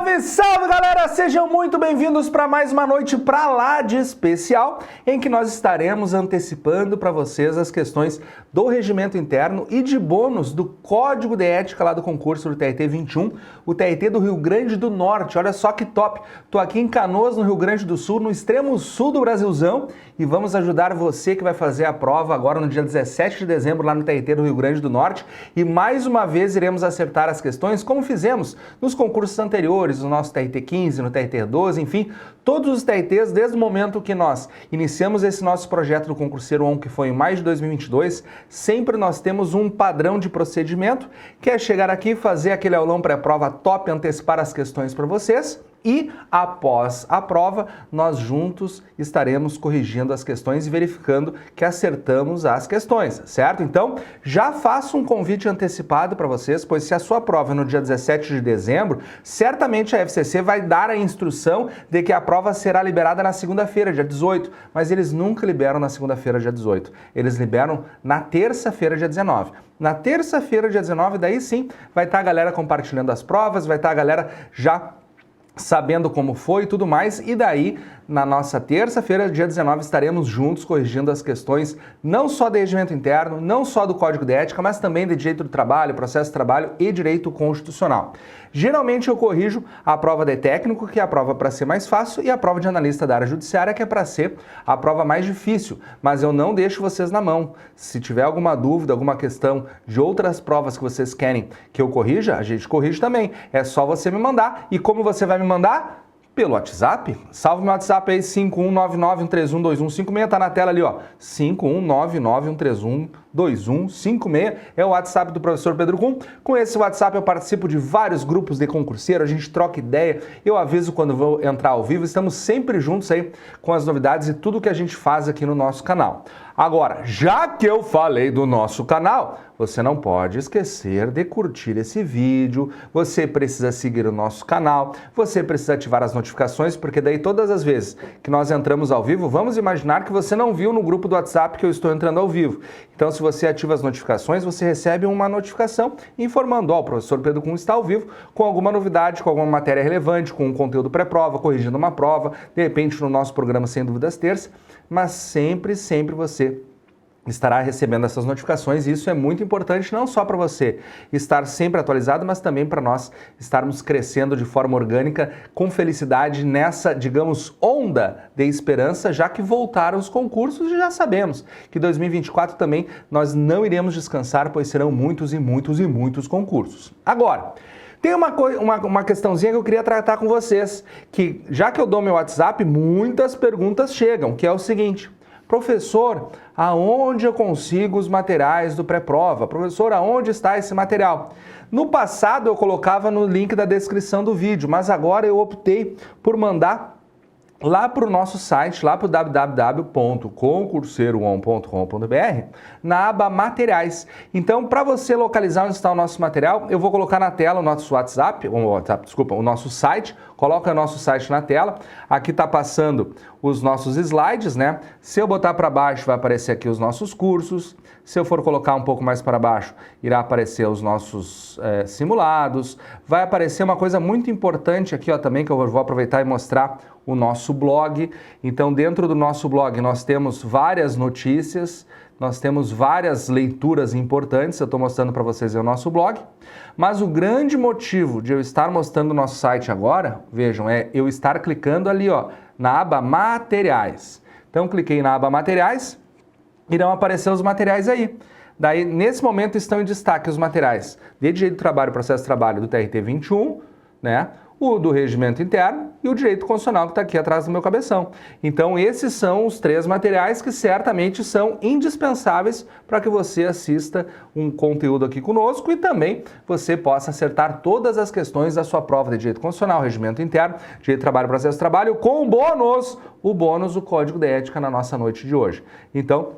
Salve, salve, galera! Sejam muito bem-vindos para mais uma noite pra lá de especial, em que nós estaremos antecipando para vocês as questões do regimento interno e de bônus do Código de Ética lá do concurso do TRT 21, o TRT do Rio Grande do Norte. Olha só que top! Tô aqui em Canoas, no Rio Grande do Sul, no extremo sul do Brasilzão, e vamos ajudar você que vai fazer a prova agora no dia 17 de dezembro lá no TRT do Rio Grande do Norte, e mais uma vez iremos acertar as questões como fizemos nos concursos anteriores, no nosso TRT 15, no TRT 12, enfim, todos os TRTs, desde o momento que nós iniciamos esse nosso projeto do Concurseiro On, que foi em maio de 2022, sempre nós temos um padrão de procedimento, que é chegar aqui, fazer aquele aulão pré-prova top, antecipar as questões para vocês, e após a prova, nós juntos estaremos corrigindo as questões e verificando que acertamos as questões, certo? Então, já faço um convite antecipado para vocês, pois se a sua prova é no dia 17 de dezembro, certamente a FCC vai dar a instrução de que a prova será liberada na segunda-feira, dia 18, mas eles nunca liberam na segunda-feira, dia 18. Eles liberam na terça-feira, dia 19. Na terça-feira, dia 19, daí sim, vai estar a galera compartilhando as provas, vai estar a galera já sabendo como foi e tudo mais, e daí, na nossa terça-feira, dia 19, estaremos juntos corrigindo as questões não só de regimento interno, não só do Código de Ética, mas também de direito do trabalho, processo de trabalho e direito constitucional. Geralmente eu corrijo a prova de técnico, que é a prova para ser mais fácil, e a prova de analista da área judiciária, que é para ser a prova mais difícil, mas eu não deixo vocês na mão. Se tiver alguma dúvida, alguma questão de outras provas que vocês querem que eu corrija, a gente corrige também. É só você me mandar. E como você vai me mandar? Pelo WhatsApp. Salve meu WhatsApp aí, 51991312156, tá na tela ali, ó. 51991312156 é o WhatsApp do professor Pedro Kuhn. Com esse WhatsApp eu participo de vários grupos de concurseiro, a gente troca ideia, eu aviso quando vou entrar ao vivo, estamos sempre juntos aí com as novidades e tudo que a gente faz aqui no nosso canal. Agora, já que eu falei do nosso canal, você não pode esquecer de curtir esse vídeo, você precisa seguir o nosso canal, você precisa ativar as notificações, porque daí todas as vezes que nós entramos ao vivo, vamos imaginar que você não viu no grupo do WhatsApp que eu estou entrando ao vivo. Então, se você ativa as notificações, você recebe uma notificação informando, ó, o professor Pedro Kuhn está ao vivo com alguma novidade, com alguma matéria relevante, com um conteúdo pré-prova, corrigindo uma prova, de repente no nosso programa Sem Dúvidas Terça, mas sempre você estará recebendo essas notificações, e isso é muito importante não só para você estar sempre atualizado, mas também para nós estarmos crescendo de forma orgânica, com felicidade nessa, digamos, onda de esperança, já que voltaram os concursos e já sabemos que 2024 também nós não iremos descansar, pois serão muitos concursos. Agora, tem uma questãozinha que eu queria tratar com vocês, que já que eu dou meu WhatsApp, muitas perguntas chegam, que é o seguinte: professor, aonde eu consigo os materiais do pré-prova? Professor, aonde está esse material? No passado eu colocava no link da descrição do vídeo, mas agora eu optei por mandar lá para o nosso site, lá para o www.concurseiroon.com.br, na aba Materiais. Então, para você localizar onde está o nosso material, eu vou colocar na tela o nosso o nosso site, coloca o nosso site na tela. Aqui está passando os nossos slides, né? Se eu botar para baixo, vai aparecer aqui os nossos cursos. Se eu for colocar um pouco mais para baixo, irá aparecer os nossos simulados. Vai aparecer uma coisa muito importante aqui, ó, também, que eu vou aproveitar e mostrar o nosso blog. Então, dentro do nosso blog, nós temos várias notícias, nós temos várias leituras importantes, eu estou mostrando para vocês aí o nosso blog. Mas o grande motivo de eu estar mostrando o nosso site agora, vejam, é eu estar clicando ali, ó, na aba Materiais. Então, cliquei na aba Materiais, irão aparecer os materiais aí. Daí, nesse momento, estão em destaque os materiais de Direito do Trabalho, Processo de Trabalho do TRT 21, né? O do Regimento Interno e o Direito Constitucional, que está aqui atrás do meu cabeção. Então, esses são os três materiais que certamente são indispensáveis para que você assista um conteúdo aqui conosco e também você possa acertar todas as questões da sua prova de Direito Constitucional, Regimento Interno, Direito do Trabalho, Processo de Trabalho, com o bônus, o Código de Ética na nossa noite de hoje. Então,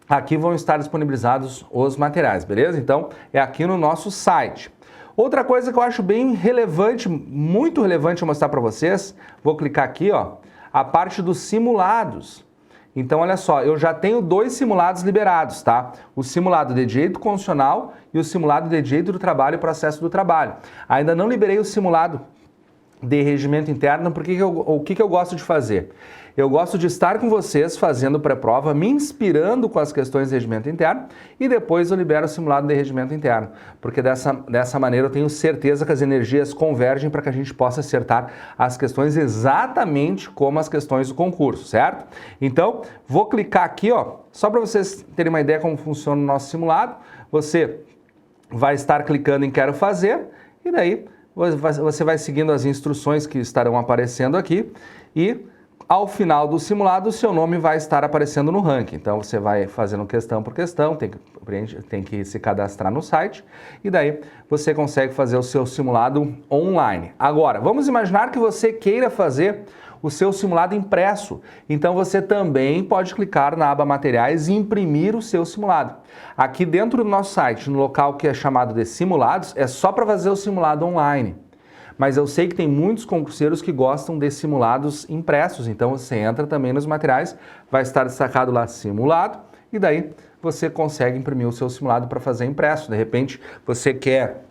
aqui vão estar disponibilizados os materiais, beleza? Então, é aqui no nosso site. Outra coisa que eu acho bem relevante, muito relevante eu mostrar para vocês, vou clicar aqui, ó, a parte dos simulados. Então, olha só, eu já tenho 2 simulados liberados, tá? O simulado de Direito Constitucional e o simulado de Direito do Trabalho e Processo do Trabalho. Ainda não liberei o simulado de regimento interno, o que eu gosto de fazer? Eu gosto de estar com vocês fazendo pré-prova, me inspirando com as questões de regimento interno e depois eu libero o simulado de regimento interno, porque dessa maneira eu tenho certeza que as energias convergem para que a gente possa acertar as questões exatamente como as questões do concurso, certo? Então, vou clicar aqui, ó, só para vocês terem uma ideia como funciona o nosso simulado. Você vai estar clicando em Quero Fazer e daí você vai seguindo as instruções que estarão aparecendo aqui e ao final do simulado o seu nome vai estar aparecendo no ranking. Então você vai fazendo questão por questão, tem que se cadastrar no site e daí você consegue fazer o seu simulado online. Agora, vamos imaginar que você queira fazer o seu simulado impresso. Então você também pode clicar na aba Materiais e imprimir o seu simulado. Aqui dentro do nosso site, no local que é chamado de Simulados, é só para fazer o simulado online. Mas eu sei que tem muitos concurseiros que gostam de simulados impressos, então você entra também nos materiais, vai estar destacado lá Simulado, e daí você consegue imprimir o seu simulado para fazer impresso. De repente você quer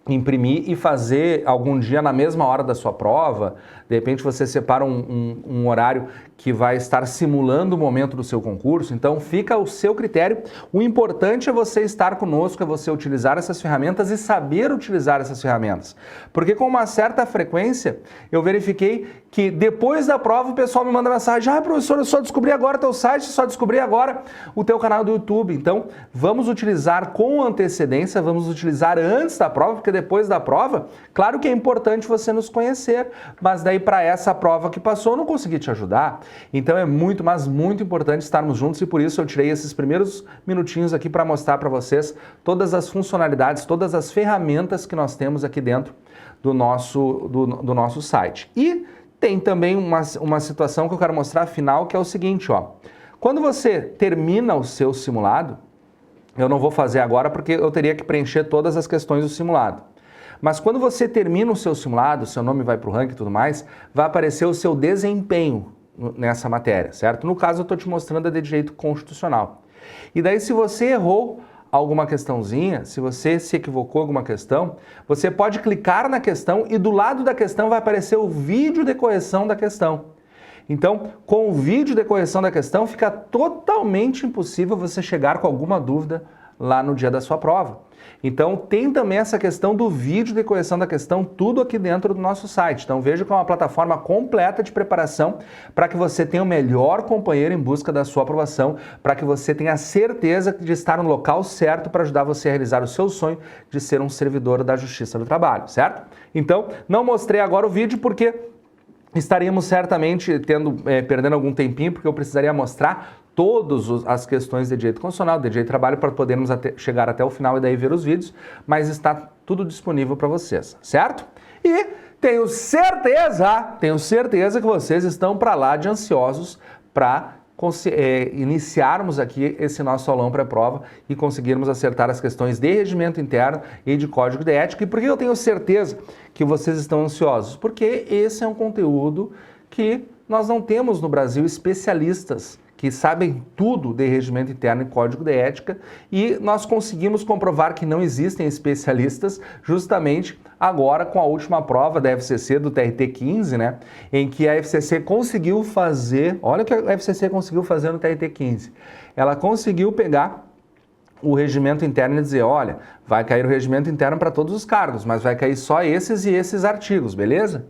imprimir e fazer algum dia na mesma hora da sua prova, de repente você separa um horário que vai estar simulando o momento do seu concurso, então fica ao seu critério. O importante é você estar conosco, é você utilizar essas ferramentas e saber utilizar essas ferramentas. Porque com uma certa frequência eu verifiquei que depois da prova o pessoal me manda mensagem: professor, eu só descobri agora teu site, só descobri agora o teu canal do YouTube. Então vamos utilizar com antecedência, vamos utilizar antes da prova, porque depois da prova, claro que é importante você nos conhecer, mas daí para essa prova que passou eu não consegui te ajudar. Então é muito, mas muito importante estarmos juntos e por isso eu tirei esses primeiros minutinhos aqui para mostrar para vocês todas as funcionalidades, todas as ferramentas que nós temos aqui dentro do nosso site. E tem também uma situação que eu quero mostrar final, que é o seguinte, ó. Quando você termina o seu simulado, eu não vou fazer agora porque eu teria que preencher todas as questões do simulado. Mas quando você termina o seu simulado, seu nome vai para o ranking e tudo mais, vai aparecer o seu desempenho nessa matéria, certo? No caso, eu estou te mostrando a de direito constitucional. E daí, se você errou alguma questãozinha, se você se equivocou em alguma questão, você pode clicar na questão e do lado da questão vai aparecer o vídeo de correção da questão. Então, com o vídeo de correção da questão, fica totalmente impossível você chegar com alguma dúvida lá no dia da sua prova. Então, tem também essa questão do vídeo de correção da questão, tudo aqui dentro do nosso site. Então, veja que é uma plataforma completa de preparação para que você tenha o melhor companheiro em busca da sua aprovação, para que você tenha certeza de estar no local certo para ajudar você a realizar o seu sonho de ser um servidor da Justiça do Trabalho, certo? Então, não mostrei agora o vídeo porque estaríamos certamente perdendo algum tempinho, porque eu precisaria mostrar todas as questões de direito constitucional, de direito do trabalho, para podermos chegar até o final e daí ver os vídeos, mas está tudo disponível para vocês, certo? E tenho certeza que vocês estão para lá de ansiosos para iniciarmos aqui esse nosso aulão pré-prova e conseguirmos acertar as questões de regimento interno e de código de ética. E por que eu tenho certeza que vocês estão ansiosos? Porque esse é um conteúdo que nós não temos no Brasil especialistas que sabem tudo de regimento interno e código de ética, e nós conseguimos comprovar que não existem especialistas justamente agora com a última prova da FCC do TRT-15, né, em que a FCC conseguiu fazer, olha o que a FCC conseguiu fazer no TRT-15, ela conseguiu pegar o regimento interno e dizer, olha, vai cair o regimento interno para todos os cargos, mas vai cair só esses e esses artigos, beleza?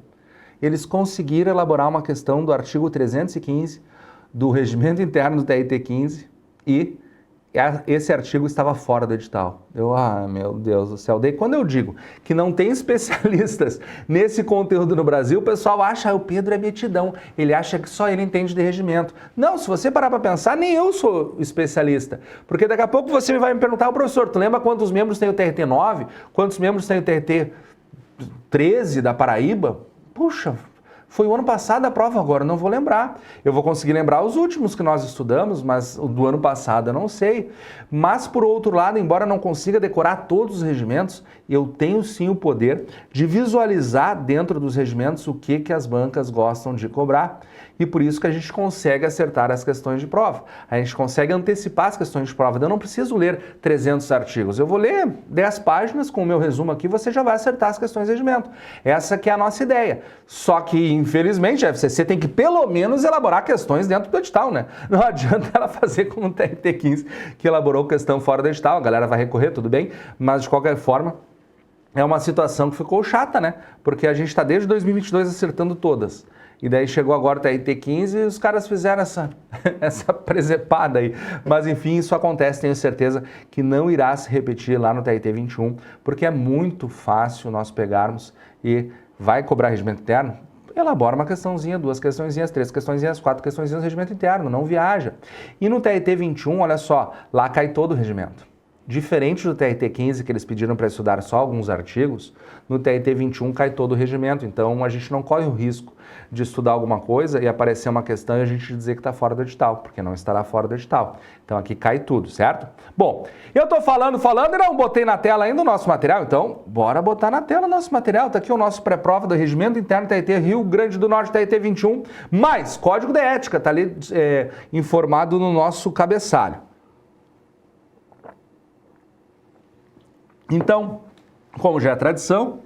Eles conseguiram elaborar uma questão do artigo 315 do regimento interno do TRT-15 e esse artigo estava fora do edital. Meu Deus do céu. Daí quando eu digo que não tem especialistas nesse conteúdo no Brasil, o pessoal acha que o Pedro é metidão, ele acha que só ele entende de regimento. Não, se você parar para pensar, nem eu sou especialista, porque daqui a pouco você vai me perguntar, professor, tu lembra quantos membros tem o TRT-9? Quantos membros tem o TRT-13 da Paraíba? Puxa, Foi o ano passado a prova, agora eu não vou lembrar. Eu vou conseguir lembrar os últimos que nós estudamos, mas o do ano passado eu não sei. Mas, por outro lado, embora eu não consiga decorar todos os regimentos, eu tenho sim o poder de visualizar dentro dos regimentos o que as bancas gostam de cobrar. E por isso que a gente consegue acertar as questões de prova. A gente consegue antecipar as questões de prova. Eu não preciso ler 300 artigos. Eu vou ler 10 páginas com o meu resumo aqui, você já vai acertar as questões de regimento. Essa que é a nossa ideia. Só que, infelizmente, a FCC tem que pelo menos elaborar questões dentro do edital, né? Não adianta ela fazer como o TRT15, que elaborou questão fora do edital. A galera vai recorrer, tudo bem, mas de qualquer forma, é uma situação que ficou chata, né? Porque a gente está desde 2022 acertando todas. E daí chegou agora o TRT15 e os caras fizeram essa presepada aí. Mas enfim, isso acontece, tenho certeza que não irá se repetir lá no TRT21, porque é muito fácil nós pegarmos e vai cobrar regimento interno, elabora uma questãozinha, 2 questõezinhas, 3 questõezinhas, 4 questõezinhas do regimento interno, não viaja. E no TRT21, olha só, lá cai todo o regimento. Diferente do TRT15, que eles pediram para estudar só alguns artigos, no TRT21 cai todo o regimento, então a gente não corre o risco de estudar alguma coisa e aparecer uma questão e a gente dizer que está fora do edital, porque não estará fora do edital. Então aqui cai tudo, certo? Bom, eu estou falando e não botei na tela ainda o nosso material, então bora botar na tela o nosso material. Está aqui o nosso pré-prova do Regimento Interno TRT Rio Grande do Norte TRT21, mais Código de Ética, está ali informado no nosso cabeçalho. Então, como já é tradição,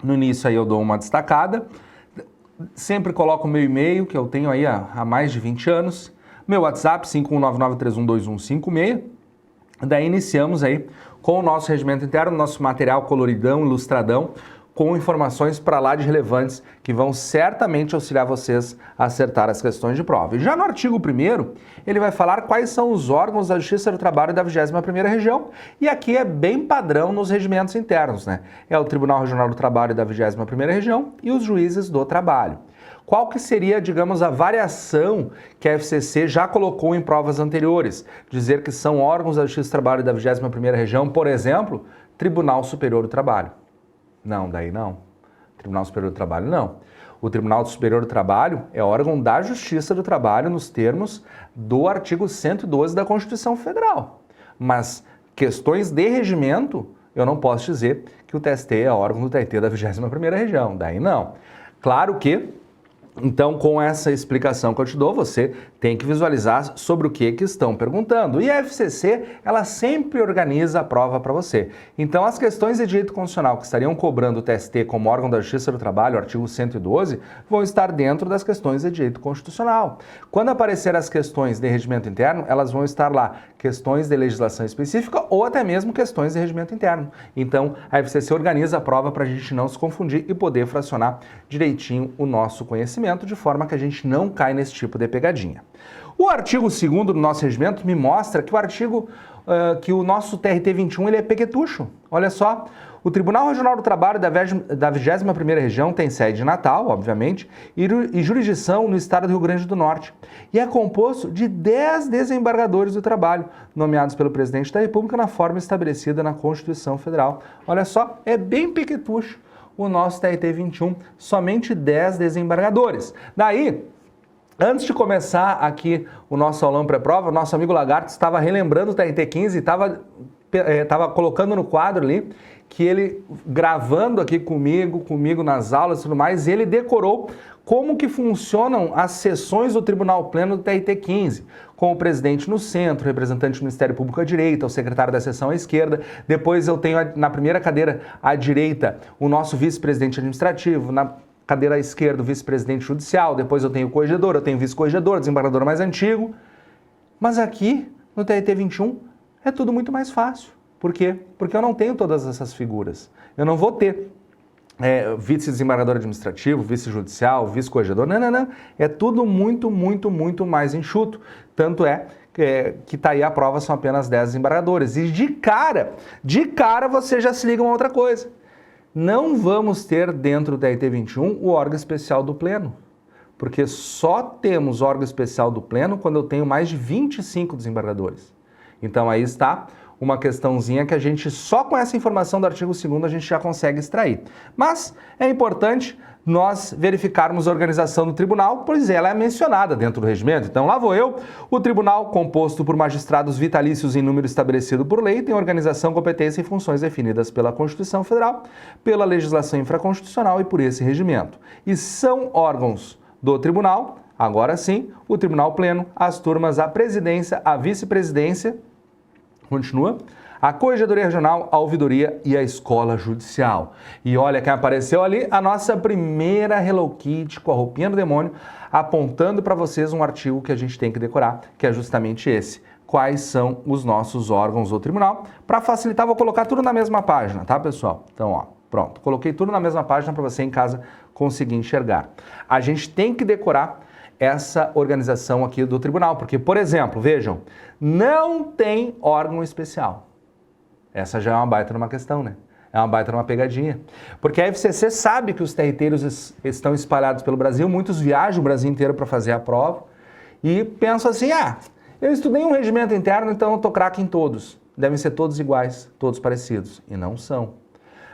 no início aí eu dou uma destacada, sempre coloco o meu e-mail, que eu tenho aí há mais de 20 anos, meu WhatsApp 5199312156, daí iniciamos aí com o nosso regimento interno, nosso material coloridão, ilustradão, com informações para lá de relevantes que vão certamente auxiliar vocês a acertar as questões de prova. E já no artigo 1º, ele vai falar quais são os órgãos da Justiça do Trabalho da 21ª Região, e aqui é bem padrão nos regimentos internos, né? É o Tribunal Regional do Trabalho da 21ª Região e os juízes do trabalho. Qual que seria, digamos, a variação que a FCC já colocou em provas anteriores? Dizer que são órgãos da Justiça do Trabalho da 21ª Região, por exemplo, Tribunal Superior do Trabalho. Não, daí não. Tribunal Superior do Trabalho, não. O Tribunal Superior do Trabalho é órgão da Justiça do Trabalho nos termos do artigo 112 da Constituição Federal. Mas questões de regimento, eu não posso dizer que o TST é órgão do TRT da 21ª Região. Daí não. Claro que, então, com essa explicação que eu te dou, você tem que visualizar sobre o que estão perguntando. E a FCC, ela sempre organiza a prova para você. Então, as questões de direito constitucional que estariam cobrando o TST como órgão da Justiça do Trabalho, artigo 112, vão estar dentro das questões de direito constitucional. Quando aparecer as questões de regimento interno, elas vão estar lá, questões de legislação específica ou até mesmo questões de regimento interno. Então, a FCC organiza a prova para a gente não se confundir e poder fracionar direitinho o nosso conhecimento, de forma que a gente não cai nesse tipo de pegadinha. O artigo 2º do nosso regimento me mostra que o nosso TRT21 ele é pequetucho. Olha só, o Tribunal Regional do Trabalho da 21ª Região tem sede em Natal, obviamente, e jurisdição no estado do Rio Grande do Norte. E é composto de 10 desembargadores do trabalho, nomeados pelo Presidente da República na forma estabelecida na Constituição Federal. Olha só, é bem pequetucho o nosso TRT21, somente 10 desembargadores. Daí, antes de começar aqui o nosso aulão pré-prova, o nosso amigo Lagarto estava relembrando o TRT15 e estava colocando no quadro ali que ele, gravando aqui comigo nas aulas e tudo mais, ele decorou como que funcionam as sessões do Tribunal Pleno do TRT15, com o presidente no centro, o representante do Ministério Público à direita, o secretário da sessão à esquerda, depois eu tenho na primeira cadeira à direita o nosso vice-presidente administrativo, na cadeira à esquerda o vice-presidente judicial, depois eu tenho o corregedor, eu tenho o vice-corregedor, desembargador mais antigo, mas aqui no TRT21 é tudo muito mais fácil. Por quê? Porque eu não tenho todas essas figuras. Eu não vou ter vice-desembargador administrativo, vice-judicial, vice-corregedor. Não. É tudo muito mais enxuto. Tanto que está aí a prova, são apenas 10 desembargadores. E de cara você já se liga uma outra coisa. Não vamos ter dentro do TRT21 o órgão especial do Pleno. Porque só temos órgão especial do Pleno quando eu tenho mais de 25 desembargadores. Então aí está uma questãozinha que a gente, só com essa informação do artigo 2º, a gente já consegue extrair. Mas é importante nós verificarmos a organização do tribunal, pois ela é mencionada dentro do regimento. Então lá vou eu, o tribunal, composto por magistrados vitalícios em número estabelecido por lei, tem organização, competência e funções definidas pela Constituição Federal, pela legislação infraconstitucional e por esse regimento. E são órgãos do tribunal, agora sim, o tribunal pleno, as turmas, a presidência, a vice-presidência, continua, a Corregedoria Regional, a Ouvidoria e a Escola Judicial. E olha quem apareceu ali, a nossa primeira Hello Kitty com a roupinha do demônio, apontando para vocês um artigo que a gente tem que decorar, que é justamente esse. Quais são os nossos órgãos do tribunal? Para facilitar, vou colocar tudo na mesma página, tá, pessoal? Então, ó, pronto. Coloquei tudo na mesma página para você em casa conseguir enxergar. A gente tem que decorar essa organização aqui do tribunal, porque, por exemplo, vejam, não tem órgão especial. Essa já é uma baita numa questão, né? É uma baita numa pegadinha. Porque a FCC sabe que os territórios estão espalhados pelo Brasil, muitos viajam o Brasil inteiro para fazer a prova e pensam assim, eu estudei um regimento interno, então eu tô craque em todos. Devem ser todos iguais, todos parecidos. E não são.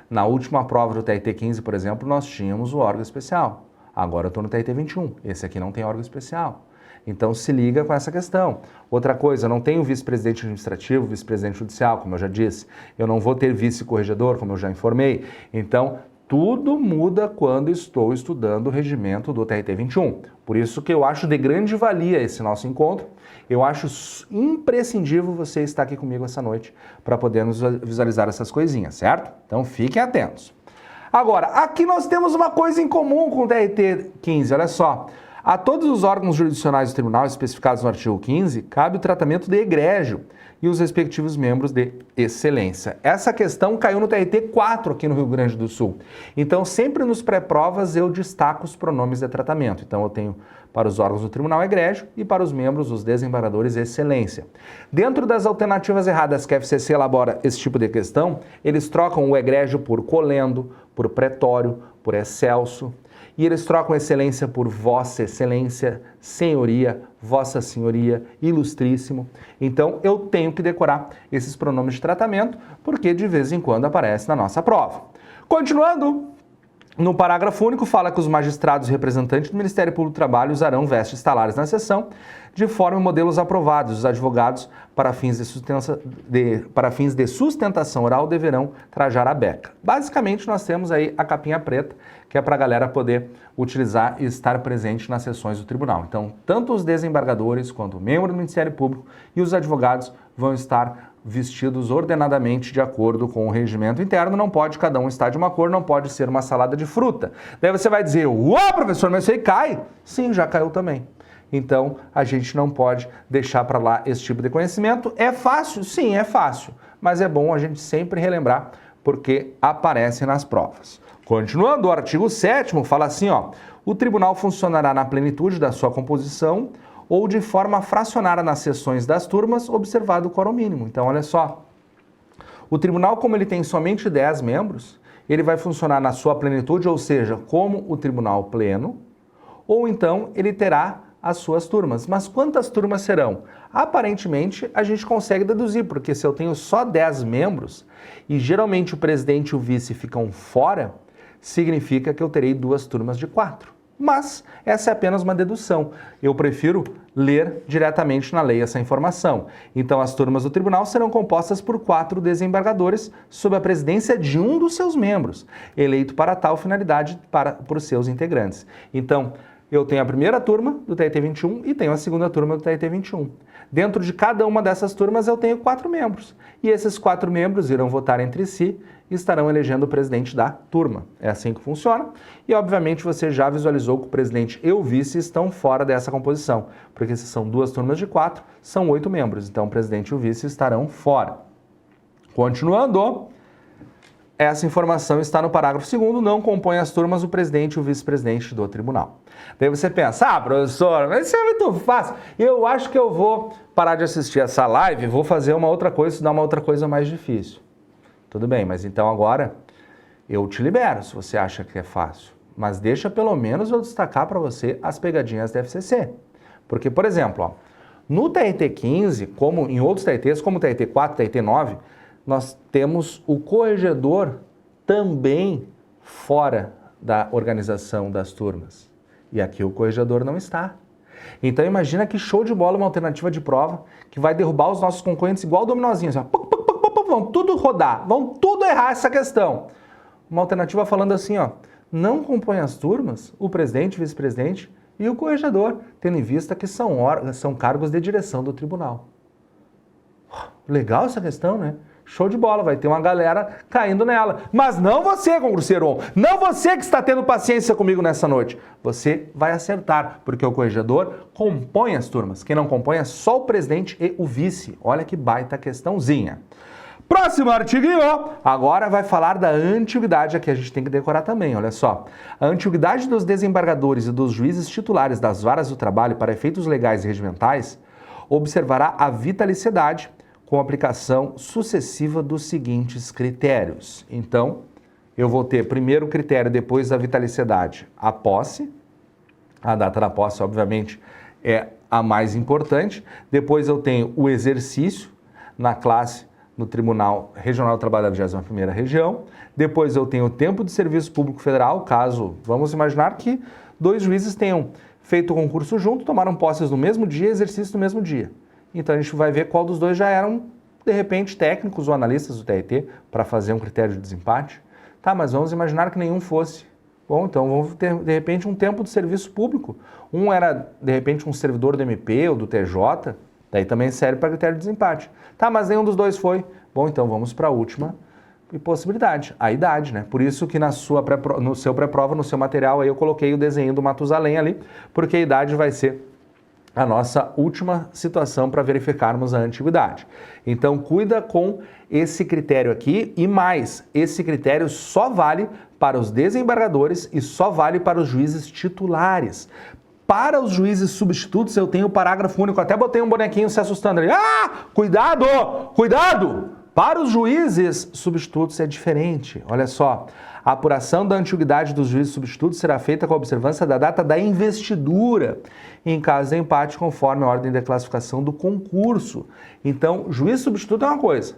Na última prova do TRT 15, por exemplo, nós tínhamos o órgão especial. Agora eu estou no TRT 21. Esse aqui não tem órgão especial. Então se liga com essa questão. Outra coisa, eu não tenho vice-presidente administrativo, vice-presidente judicial, como eu já disse. Eu não vou ter vice-corregedor, como eu já informei. Então, tudo muda quando estou estudando o regimento do TRT 21. Por isso que eu acho de grande valia esse nosso encontro. Eu acho imprescindível você estar aqui comigo essa noite para podermos visualizar essas coisinhas, certo? Então fiquem atentos. Agora, aqui nós temos uma coisa em comum com o TRT 15, olha só. A todos os órgãos jurisdicionais do tribunal especificados no artigo 15, cabe o tratamento de egrégio e os respectivos membros de excelência. Essa questão caiu no TRT 4 aqui no Rio Grande do Sul. Então, sempre nos pré-provas eu destaco os pronomes de tratamento. Então, eu tenho para os órgãos do tribunal egrégio e para os membros, os desembargadores, excelência. Dentro das alternativas erradas que a FCC elabora esse tipo de questão, eles trocam o egrégio por colendo, por pretório, por excelso, e eles trocam excelência por vossa excelência, senhoria, vossa senhoria, ilustríssimo. Então, eu tenho que decorar esses pronomes de tratamento, porque de vez em quando aparece na nossa prova. Continuando, no parágrafo único fala que os magistrados representantes do Ministério Público do Trabalho usarão vestes talares na sessão, de forma e modelos aprovados. Os advogados, para fins de sustentação oral, deverão trajar a beca. Basicamente, nós temos aí a capinha preta, que é para a galera poder utilizar e estar presente nas sessões do tribunal. Então, tanto os desembargadores, quanto o membro do Ministério Público e os advogados vão estar vestidos ordenadamente de acordo com o regimento interno. Não pode cada um estar de uma cor, não pode ser uma salada de fruta. Daí você vai dizer, uau, professor, mas isso aí cai? Sim, já caiu também. Então, a gente não pode deixar para lá esse tipo de conhecimento. É fácil? Sim, é fácil. Mas é bom a gente sempre relembrar, porque aparece nas provas. Continuando, o artigo 7º fala assim, o tribunal funcionará na plenitude da sua composição ou de forma fracionária nas sessões das turmas, observado o quórum mínimo. Então, olha só, o tribunal, como ele tem somente 10 membros, ele vai funcionar na sua plenitude, ou seja, como o tribunal pleno, ou então ele terá as suas turmas. Mas quantas turmas serão? Aparentemente, a gente consegue deduzir, porque se eu tenho só 10 membros, e geralmente o presidente e o vice ficam fora, significa que eu terei 2 turmas de 4. Mas essa é apenas uma dedução. Eu prefiro ler diretamente na lei essa informação. Então, as turmas do tribunal serão compostas por 4 desembargadores sob a presidência de um dos seus membros, eleito para tal finalidade por seus integrantes. Então, eu tenho a primeira turma do TRT 21 e tenho a segunda turma do TRT 21. Dentro de cada uma dessas turmas eu tenho 4 membros. E esses 4 membros irão votar entre si e estarão elegendo o presidente da turma. É assim que funciona. E, obviamente, você já visualizou que o presidente e o vice estão fora dessa composição. Porque se são 2 turmas de 4, são 8 membros. Então, o presidente e o vice estarão fora. Continuando, essa informação está no parágrafo 2º, não compõe as turmas o presidente e o vice-presidente do tribunal. Daí você pensa, professor, mas isso é muito fácil. Eu acho que eu vou parar de assistir essa live, vou fazer uma outra coisa, estudar uma outra coisa mais difícil. Tudo bem, mas então agora eu te libero se você acha que é fácil. Mas deixa pelo menos eu destacar para você as pegadinhas da FCC. Porque, por exemplo, No TRT 15, como em outros TRTs, como o TRT 4, TRT 9, nós temos o corregedor também fora da organização das turmas. E aqui o corregedor não está. Então imagina que show de bola uma alternativa de prova que vai derrubar os nossos concorrentes igual dominozinhos. Vão tudo rodar, vão tudo errar essa questão. Uma alternativa falando assim, ó, não compõe as turmas o presidente, vice-presidente e o corregedor, tendo em vista que são cargos de direção do tribunal. Legal essa questão, né? Show de bola, vai ter uma galera caindo nela. Mas não você, concurseiro 1, não você que está tendo paciência comigo nessa noite. Você vai acertar, porque o corregedor compõe as turmas. Quem não compõe é só o presidente e o vice. Olha que baita questãozinha. Próximo artiguinho, agora vai falar da antiguidade, aqui a gente tem que decorar também, olha só. A antiguidade dos desembargadores e dos juízes titulares das varas do trabalho para efeitos legais e regimentais observará a vitaliciedade com aplicação sucessiva dos seguintes critérios. Então, eu vou ter primeiro critério, depois da vitaliciedade, a posse. A data da posse, obviamente, é a mais importante. Depois eu tenho o exercício na classe no Tribunal Regional do Trabalho da 21ª Região. Depois eu tenho o tempo de serviço público federal, caso, vamos imaginar que 2 juízes tenham feito o concurso junto, tomaram posses no mesmo dia, exercício no mesmo dia. Então a gente vai ver qual dos dois já eram, de repente, técnicos ou analistas do TRT para fazer um critério de desempate. Tá, mas vamos imaginar que nenhum fosse. Bom, então vamos ter, de repente, um tempo de serviço público. Um era, de repente, um servidor do MP ou do TJ, daí também serve para critério de desempate. Tá, mas nenhum dos dois foi. Bom, então vamos para a última possibilidade, a idade, né? Por isso que no seu pré-prova, no seu material, aí eu coloquei o desenho do Matusalém ali, porque a idade vai ser a nossa última situação para verificarmos a antiguidade. Então, cuida com esse critério aqui e mais, esse critério só vale para os desembargadores e só vale para os juízes titulares. Para os juízes substitutos, eu tenho o parágrafo único, até botei um bonequinho se assustando ali. Ah, cuidado, cuidado! Para os juízes substitutos é diferente, olha só. A apuração da antiguidade dos juízes substitutos será feita com a observância da data da investidura, em caso de empate, conforme a ordem de classificação do concurso. Então, juiz substituto é uma coisa,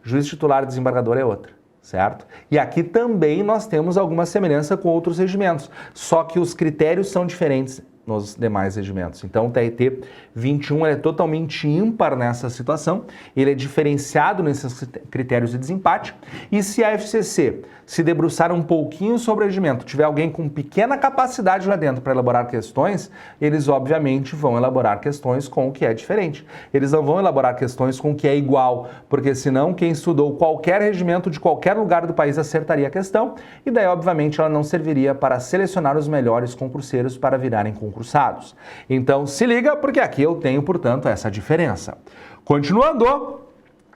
juiz titular e desembargador é outra, certo? E aqui também nós temos alguma semelhança com outros regimentos, só que os critérios são diferentes nos demais regimentos. Então, o TRT 21 é totalmente ímpar nessa situação, ele é diferenciado nesses critérios de desempate, e se a FCC se debruçar um pouquinho sobre o regimento, tiver alguém com pequena capacidade lá dentro para elaborar questões, eles obviamente vão elaborar questões com o que é diferente. Eles não vão elaborar questões com o que é igual, porque senão quem estudou qualquer regimento de qualquer lugar do país acertaria a questão, e daí obviamente ela não serviria para selecionar os melhores concurseiros para virarem concursados. Então se liga, porque aqui eu tenho, portanto, essa diferença. Continuando,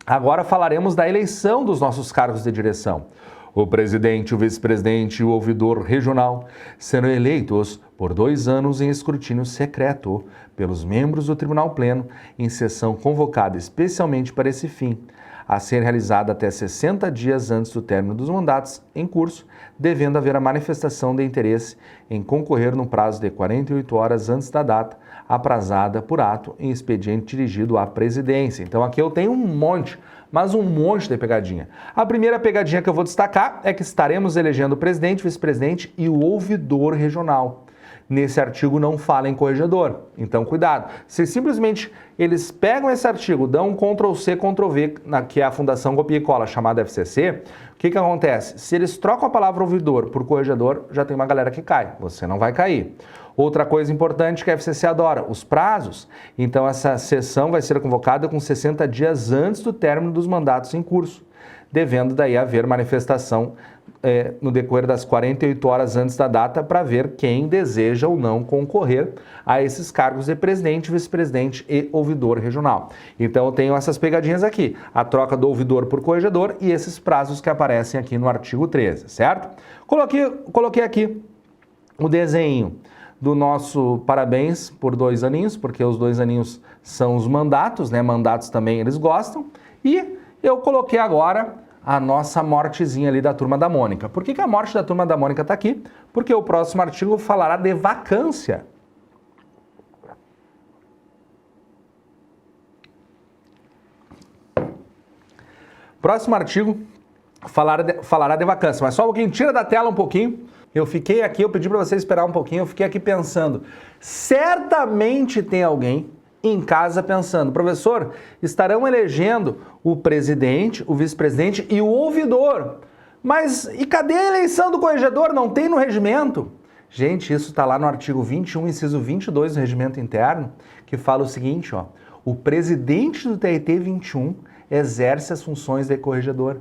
agora falaremos da eleição dos nossos cargos de direção. O presidente, o vice-presidente e o ouvidor regional serão eleitos por 2 anos em escrutínio secreto pelos membros do Tribunal Pleno em sessão convocada especialmente para esse fim, a ser realizada até 60 dias antes do término dos mandatos em curso, devendo haver a manifestação de interesse em concorrer no prazo de 48 horas antes da data, aprazada por ato em expediente dirigido à presidência. Então aqui eu tenho um monte de pegadinha. A primeira pegadinha que eu vou destacar é que estaremos elegendo o presidente, vice-presidente e o ouvidor regional. Nesse artigo não fala em corregedor, então cuidado. Se simplesmente eles pegam esse artigo, dão um Ctrl+C, Ctrl+V, que é a Fundação Copia e Cola, chamada FCC, o que acontece? Se eles trocam a palavra ouvidor por corregedor, já tem uma galera que cai, você não vai cair. Outra coisa importante que a FCC adora, os prazos. Então essa sessão vai ser convocada com 60 dias antes do término dos mandatos em curso, devendo daí haver manifestação no decorrer das 48 horas antes da data para ver quem deseja ou não concorrer a esses cargos de presidente, vice-presidente e ouvidor regional. Então eu tenho essas pegadinhas aqui, a troca do ouvidor por corregedor e esses prazos que aparecem aqui no artigo 13, certo? Coloquei aqui o desenho do nosso parabéns por 2 aninhos, porque os 2 aninhos são os mandatos, né? Mandatos também eles gostam. E eu coloquei agora a nossa mortezinha ali da Turma da Mônica. Por que a morte da Turma da Mônica está aqui? Porque o próximo artigo falará de vacância. Próximo artigo falará de vacância, mas só um pouquinho, tira da tela um pouquinho. Eu fiquei aqui, eu pedi para você esperar um pouquinho, eu fiquei aqui pensando. Certamente tem alguém em casa pensando, professor, estarão elegendo o presidente, o vice-presidente e o ouvidor. Mas e cadê a eleição do corregedor? Não tem no regimento? Gente, isso está lá no artigo 21, inciso 22 do regimento interno, que fala o seguinte, ó, o presidente do TRT 21 exerce as funções de corregedor.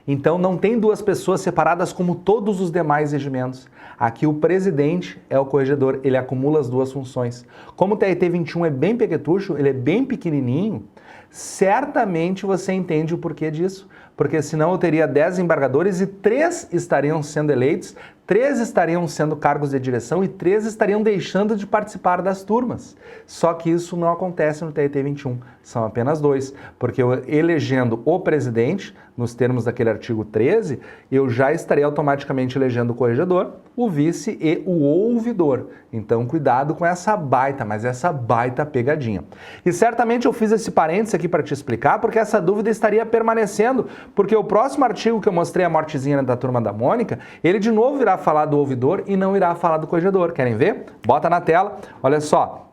Então não tem duas pessoas separadas como todos os demais regimentos. Aqui o presidente é o corregedor, ele acumula as duas funções. Como o TRT 21 é bem pequetucho, ele é bem pequenininho, certamente você entende o porquê disso. Porque senão eu teria 10 embargadores e 3 estariam sendo eleitos, 3 estariam sendo cargos de direção e 3 estariam deixando de participar das turmas. Só que isso não acontece no TRT 21, são apenas 2, porque eu elegendo o presidente, nos termos daquele artigo 13, eu já estaria automaticamente elegendo o corregedor, o vice e o ouvidor. Então cuidado com essa baita, mas essa baita pegadinha. E certamente eu fiz esse parênteses aqui para te explicar, porque essa dúvida estaria permanecendo, porque o próximo artigo que eu mostrei, a mortezinha da Turma da Mônica, ele de novo irá falar do ouvidor e não irá falar do corregedor. Querem ver? Bota na tela, olha só.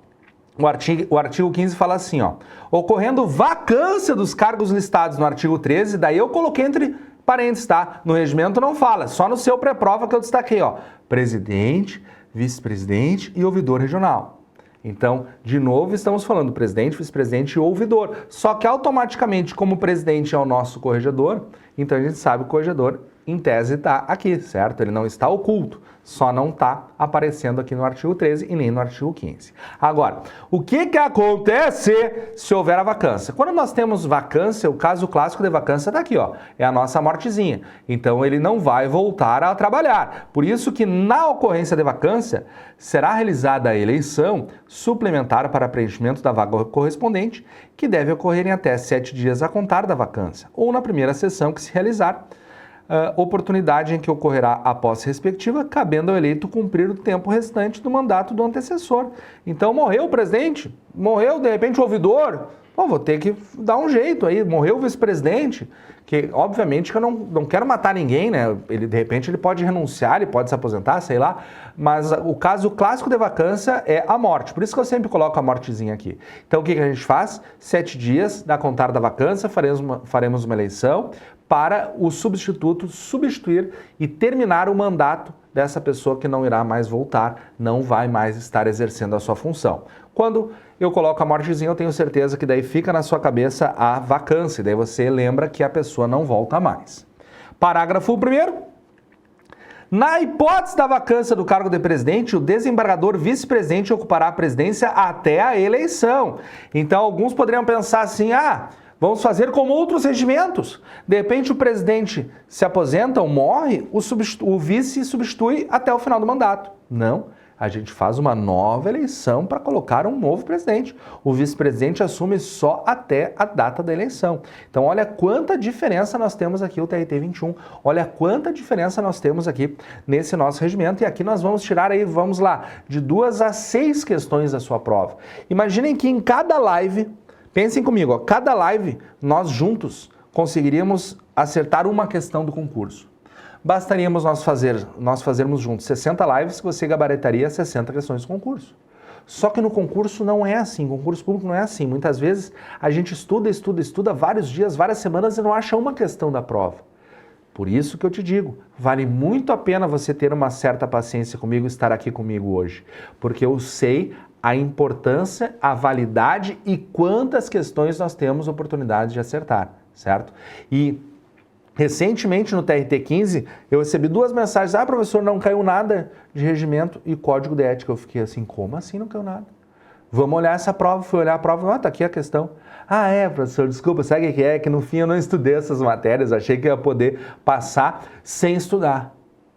O artigo 15 fala assim, ó, ocorrendo vacância dos cargos listados no artigo 13, daí eu coloquei entre parênteses, tá? No regimento não fala, só no seu pré-prova que eu destaquei, ó, presidente, vice-presidente e ouvidor regional. Então, de novo, estamos falando presidente, vice-presidente e ouvidor. Só que automaticamente, como o presidente é o nosso corregedor, então a gente sabe que o corregedor, em tese, está aqui, certo? Ele não está oculto, só não está aparecendo aqui no artigo 13 e nem no artigo 15. Agora, o que acontece se houver a vacância? Quando nós temos vacância, o caso clássico de vacância está aqui, ó, é a nossa mortezinha. Então, ele não vai voltar a trabalhar. Por isso que, na ocorrência de vacância, será realizada a eleição suplementar para preenchimento da vaga correspondente, que deve ocorrer em até 7 dias a contar da vacância, ou na primeira sessão que se realizar, oportunidade em que ocorrerá a posse respectiva, cabendo ao eleito cumprir o tempo restante do mandato do antecessor. Então, morreu o presidente, morreu, de repente, o ouvidor, bom, vou ter que dar um jeito aí, morreu o vice-presidente, que, obviamente, que eu não quero matar ninguém, né? Ele, de repente, ele pode renunciar, ele pode se aposentar, sei lá, mas o caso clássico de vacância é a morte, por isso que eu sempre coloco a mortezinha aqui. Então, o que a gente faz? 7 dias da contar da vacância, faremos uma eleição, para o substituto substituir e terminar o mandato dessa pessoa que não irá mais voltar, não vai mais estar exercendo a sua função. Quando eu coloco a mortezinha, eu tenho certeza que daí fica na sua cabeça a vacância, e daí você lembra que a pessoa não volta mais. Parágrafo 1º. Na hipótese da vacância do cargo de presidente, o desembargador vice-presidente ocupará a presidência até a eleição. Então, alguns poderiam pensar assim, vamos fazer como outros regimentos. De repente, o presidente se aposenta ou morre, o vice substitui até o final do mandato. Não, a gente faz uma nova eleição para colocar um novo presidente. O vice-presidente assume só até a data da eleição. Então, olha quanta diferença nós temos aqui, o TRT 21. Olha quanta diferença nós temos aqui nesse nosso regimento. E aqui nós vamos tirar aí, vamos lá, de 2 a 6 questões da sua prova. Imaginem que em cada live... Pensem comigo, ó, cada live nós juntos conseguiríamos acertar uma questão do concurso. Bastaríamos nós fazermos juntos 60 lives que você gabaritaria 60 questões do concurso. Só que no concurso não é assim, concurso público não é assim. Muitas vezes a gente estuda vários dias, várias semanas e não acha uma questão da prova. Por isso que eu te digo, vale muito a pena você ter uma certa paciência comigo e estar aqui comigo hoje. Porque eu sei a importância, a validade e quantas questões nós temos oportunidade de acertar, certo? E recentemente no TRT 15 eu recebi 2 mensagens, professor, não caiu nada de regimento e código de ética. Eu fiquei assim, como assim não caiu nada? Vamos olhar essa prova, fui olhar a prova, tá aqui a questão. Professor, desculpa, sabe o que é? Que no fim eu não estudei essas matérias, achei que eu ia poder passar sem estudar.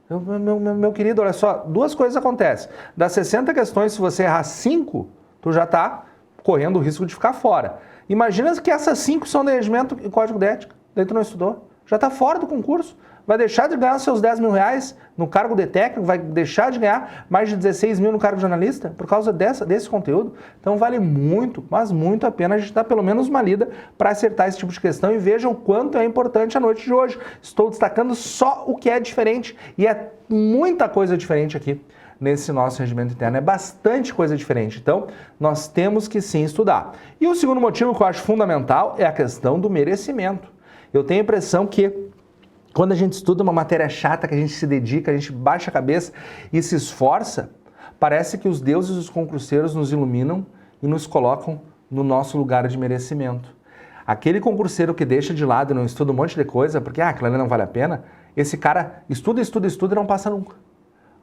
Meu querido, olha só, 2 coisas acontecem. Das 60 questões, se você errar 5, tu já está correndo o risco de ficar fora. Imagina que essas 5 são de regimento e código de ética, daí tu não estudou. Já está fora do concurso. vai deixar de ganhar seus 10 mil reais no cargo de técnico, vai deixar de ganhar mais de 16 mil no cargo de jornalista por causa desse conteúdo. Então vale muito, mas muito a pena a gente dar pelo menos uma lida para acertar esse tipo de questão e vejam o quanto é importante a noite de hoje. Estou destacando só o que é diferente e é muita coisa diferente aqui nesse nosso regimento interno, é bastante coisa diferente. Então, nós temos que sim estudar. E o segundo motivo que eu acho fundamental é a questão do merecimento. Eu tenho a impressão que quando a gente estuda uma matéria chata, que a gente se dedica, a gente baixa a cabeça e se esforça, parece que os deuses e os concurseiros nos iluminam e nos colocam no nosso lugar de merecimento. Aquele concurseiro que deixa de lado e não estuda um monte de coisa, porque aquilo ali não vale a pena, esse cara estuda e não passa nunca.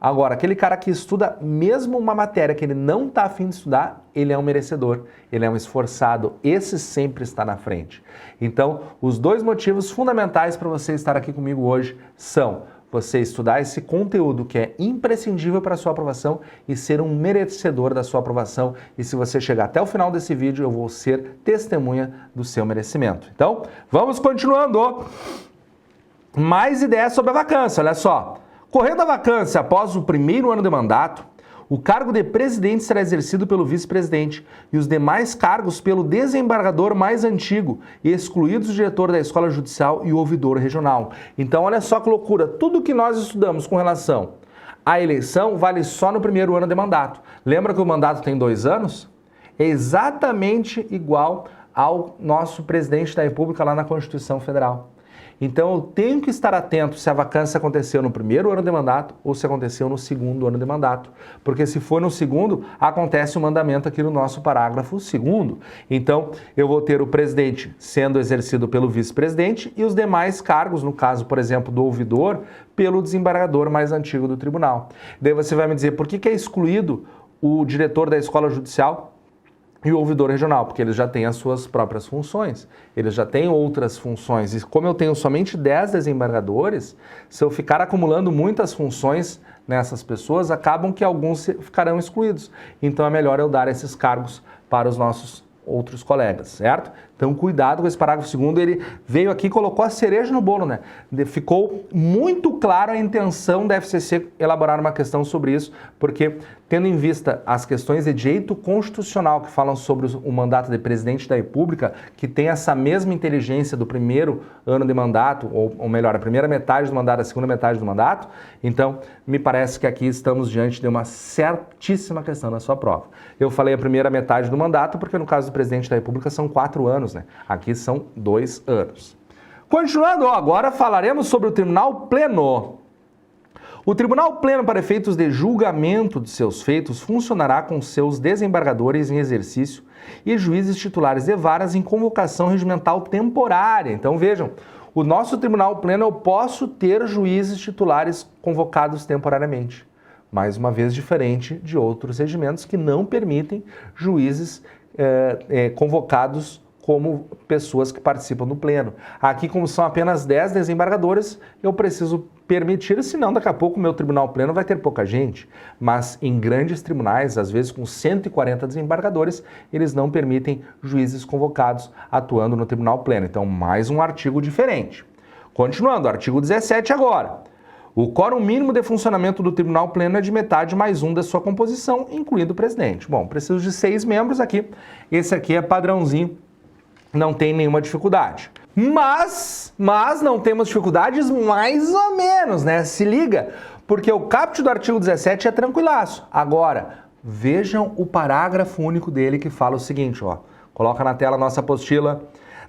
Agora, aquele cara que estuda mesmo uma matéria que ele não está afim de estudar, ele é um merecedor, ele é um esforçado, esse sempre está na frente. Então, os dois motivos fundamentais para você estar aqui comigo hoje são você estudar esse conteúdo que é imprescindível para a sua aprovação e ser um merecedor da sua aprovação. E se você chegar até o final desse vídeo, eu vou ser testemunha do seu merecimento. Então, vamos continuando. Mais ideias sobre a vacância, olha só. Correndo a vacância após o primeiro ano de mandato, o cargo de presidente será exercido pelo vice-presidente e os demais cargos pelo desembargador mais antigo, excluídos o diretor da escola judicial e o ouvidor regional. Então, olha só que loucura, tudo que nós estudamos com relação à eleição vale só no primeiro ano de mandato. Lembra que o mandato tem 2 anos? É exatamente igual ao nosso presidente da República lá na Constituição Federal. Então, eu tenho que estar atento se a vacância aconteceu no primeiro ano de mandato ou se aconteceu no segundo ano de mandato. Porque se for no segundo, acontece o mandamento aqui no nosso parágrafo 2º. Então, eu vou ter o presidente sendo exercido pelo vice-presidente e os demais cargos, no caso, por exemplo, do ouvidor, pelo desembargador mais antigo do tribunal. Daí você vai me dizer, por que é excluído o diretor da escola judicial e o ouvidor regional? Porque eles já têm as suas próprias funções, eles já têm outras funções. E como eu tenho somente 10 desembargadores, se eu ficar acumulando muitas funções nessas pessoas, acabam que alguns ficarão excluídos. Então é melhor eu dar esses cargos para os nossos outros colegas, certo? Então, cuidado com esse parágrafo 2º, ele veio aqui e colocou a cereja no bolo, né? Ficou muito claro a intenção da FCC elaborar uma questão sobre isso, porque, tendo em vista as questões de direito constitucional que falam sobre o mandato de presidente da República, que tem essa mesma inteligência do primeiro ano de mandato, ou melhor, a primeira metade do mandato, a segunda metade do mandato, então, me parece que aqui estamos diante de uma certíssima questão na sua prova. Eu falei a primeira metade do mandato, porque no caso do presidente da República são 4 anos, né? Aqui são 2 anos. Continuando, agora falaremos sobre o Tribunal Pleno. O Tribunal Pleno, para efeitos de julgamento de seus feitos, funcionará com seus desembargadores em exercício e juízes titulares de varas em convocação regimental temporária. Então vejam, o nosso Tribunal Pleno eu posso ter juízes titulares convocados temporariamente. Mais uma vez diferente de outros regimentos que não permitem juízes convocados como pessoas que participam do pleno. Aqui, como são apenas 10 desembargadores, eu preciso permitir, senão daqui a pouco o meu tribunal pleno vai ter pouca gente. Mas em grandes tribunais, às vezes com 140 desembargadores, eles não permitem juízes convocados atuando no tribunal pleno. Então, mais um artigo diferente. Continuando, artigo 17 agora. O quórum mínimo de funcionamento do Tribunal Pleno é de metade mais 1 da sua composição, incluindo o presidente. Bom, preciso de 6 membros aqui. Esse aqui é padrãozinho, não tem nenhuma dificuldade. Mas não temos dificuldades mais ou menos, né? Se liga, porque o caput do artigo 17 é tranquilaço. Agora, vejam o parágrafo único dele que fala o seguinte, ó. Coloca na tela a nossa apostila.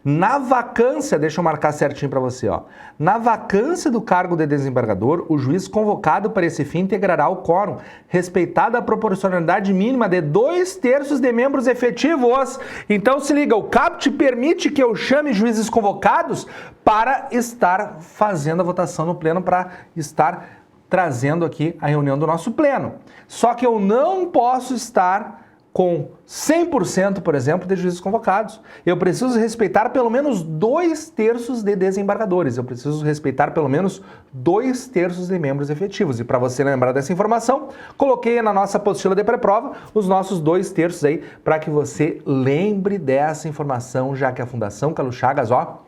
Na vacância, deixa eu marcar certinho para você, ó. Na vacância do cargo de desembargador, o juiz convocado para esse fim integrará o quórum, respeitada a proporcionalidade mínima de 2/3 de membros efetivos. Então se liga, o caput permite que eu chame juízes convocados para estar fazendo a votação no pleno, para estar trazendo aqui a reunião do nosso pleno. Só que eu não posso estar com 100%, por exemplo, de juízes convocados. Eu preciso respeitar pelo menos 2/3 de desembargadores. Eu preciso respeitar pelo menos 2/3 de membros efetivos. E para você lembrar dessa informação, coloquei na nossa apostila de pré-prova os nossos 2/3 aí, para que você lembre dessa informação, já que a Fundação Carlos Chagas, ó,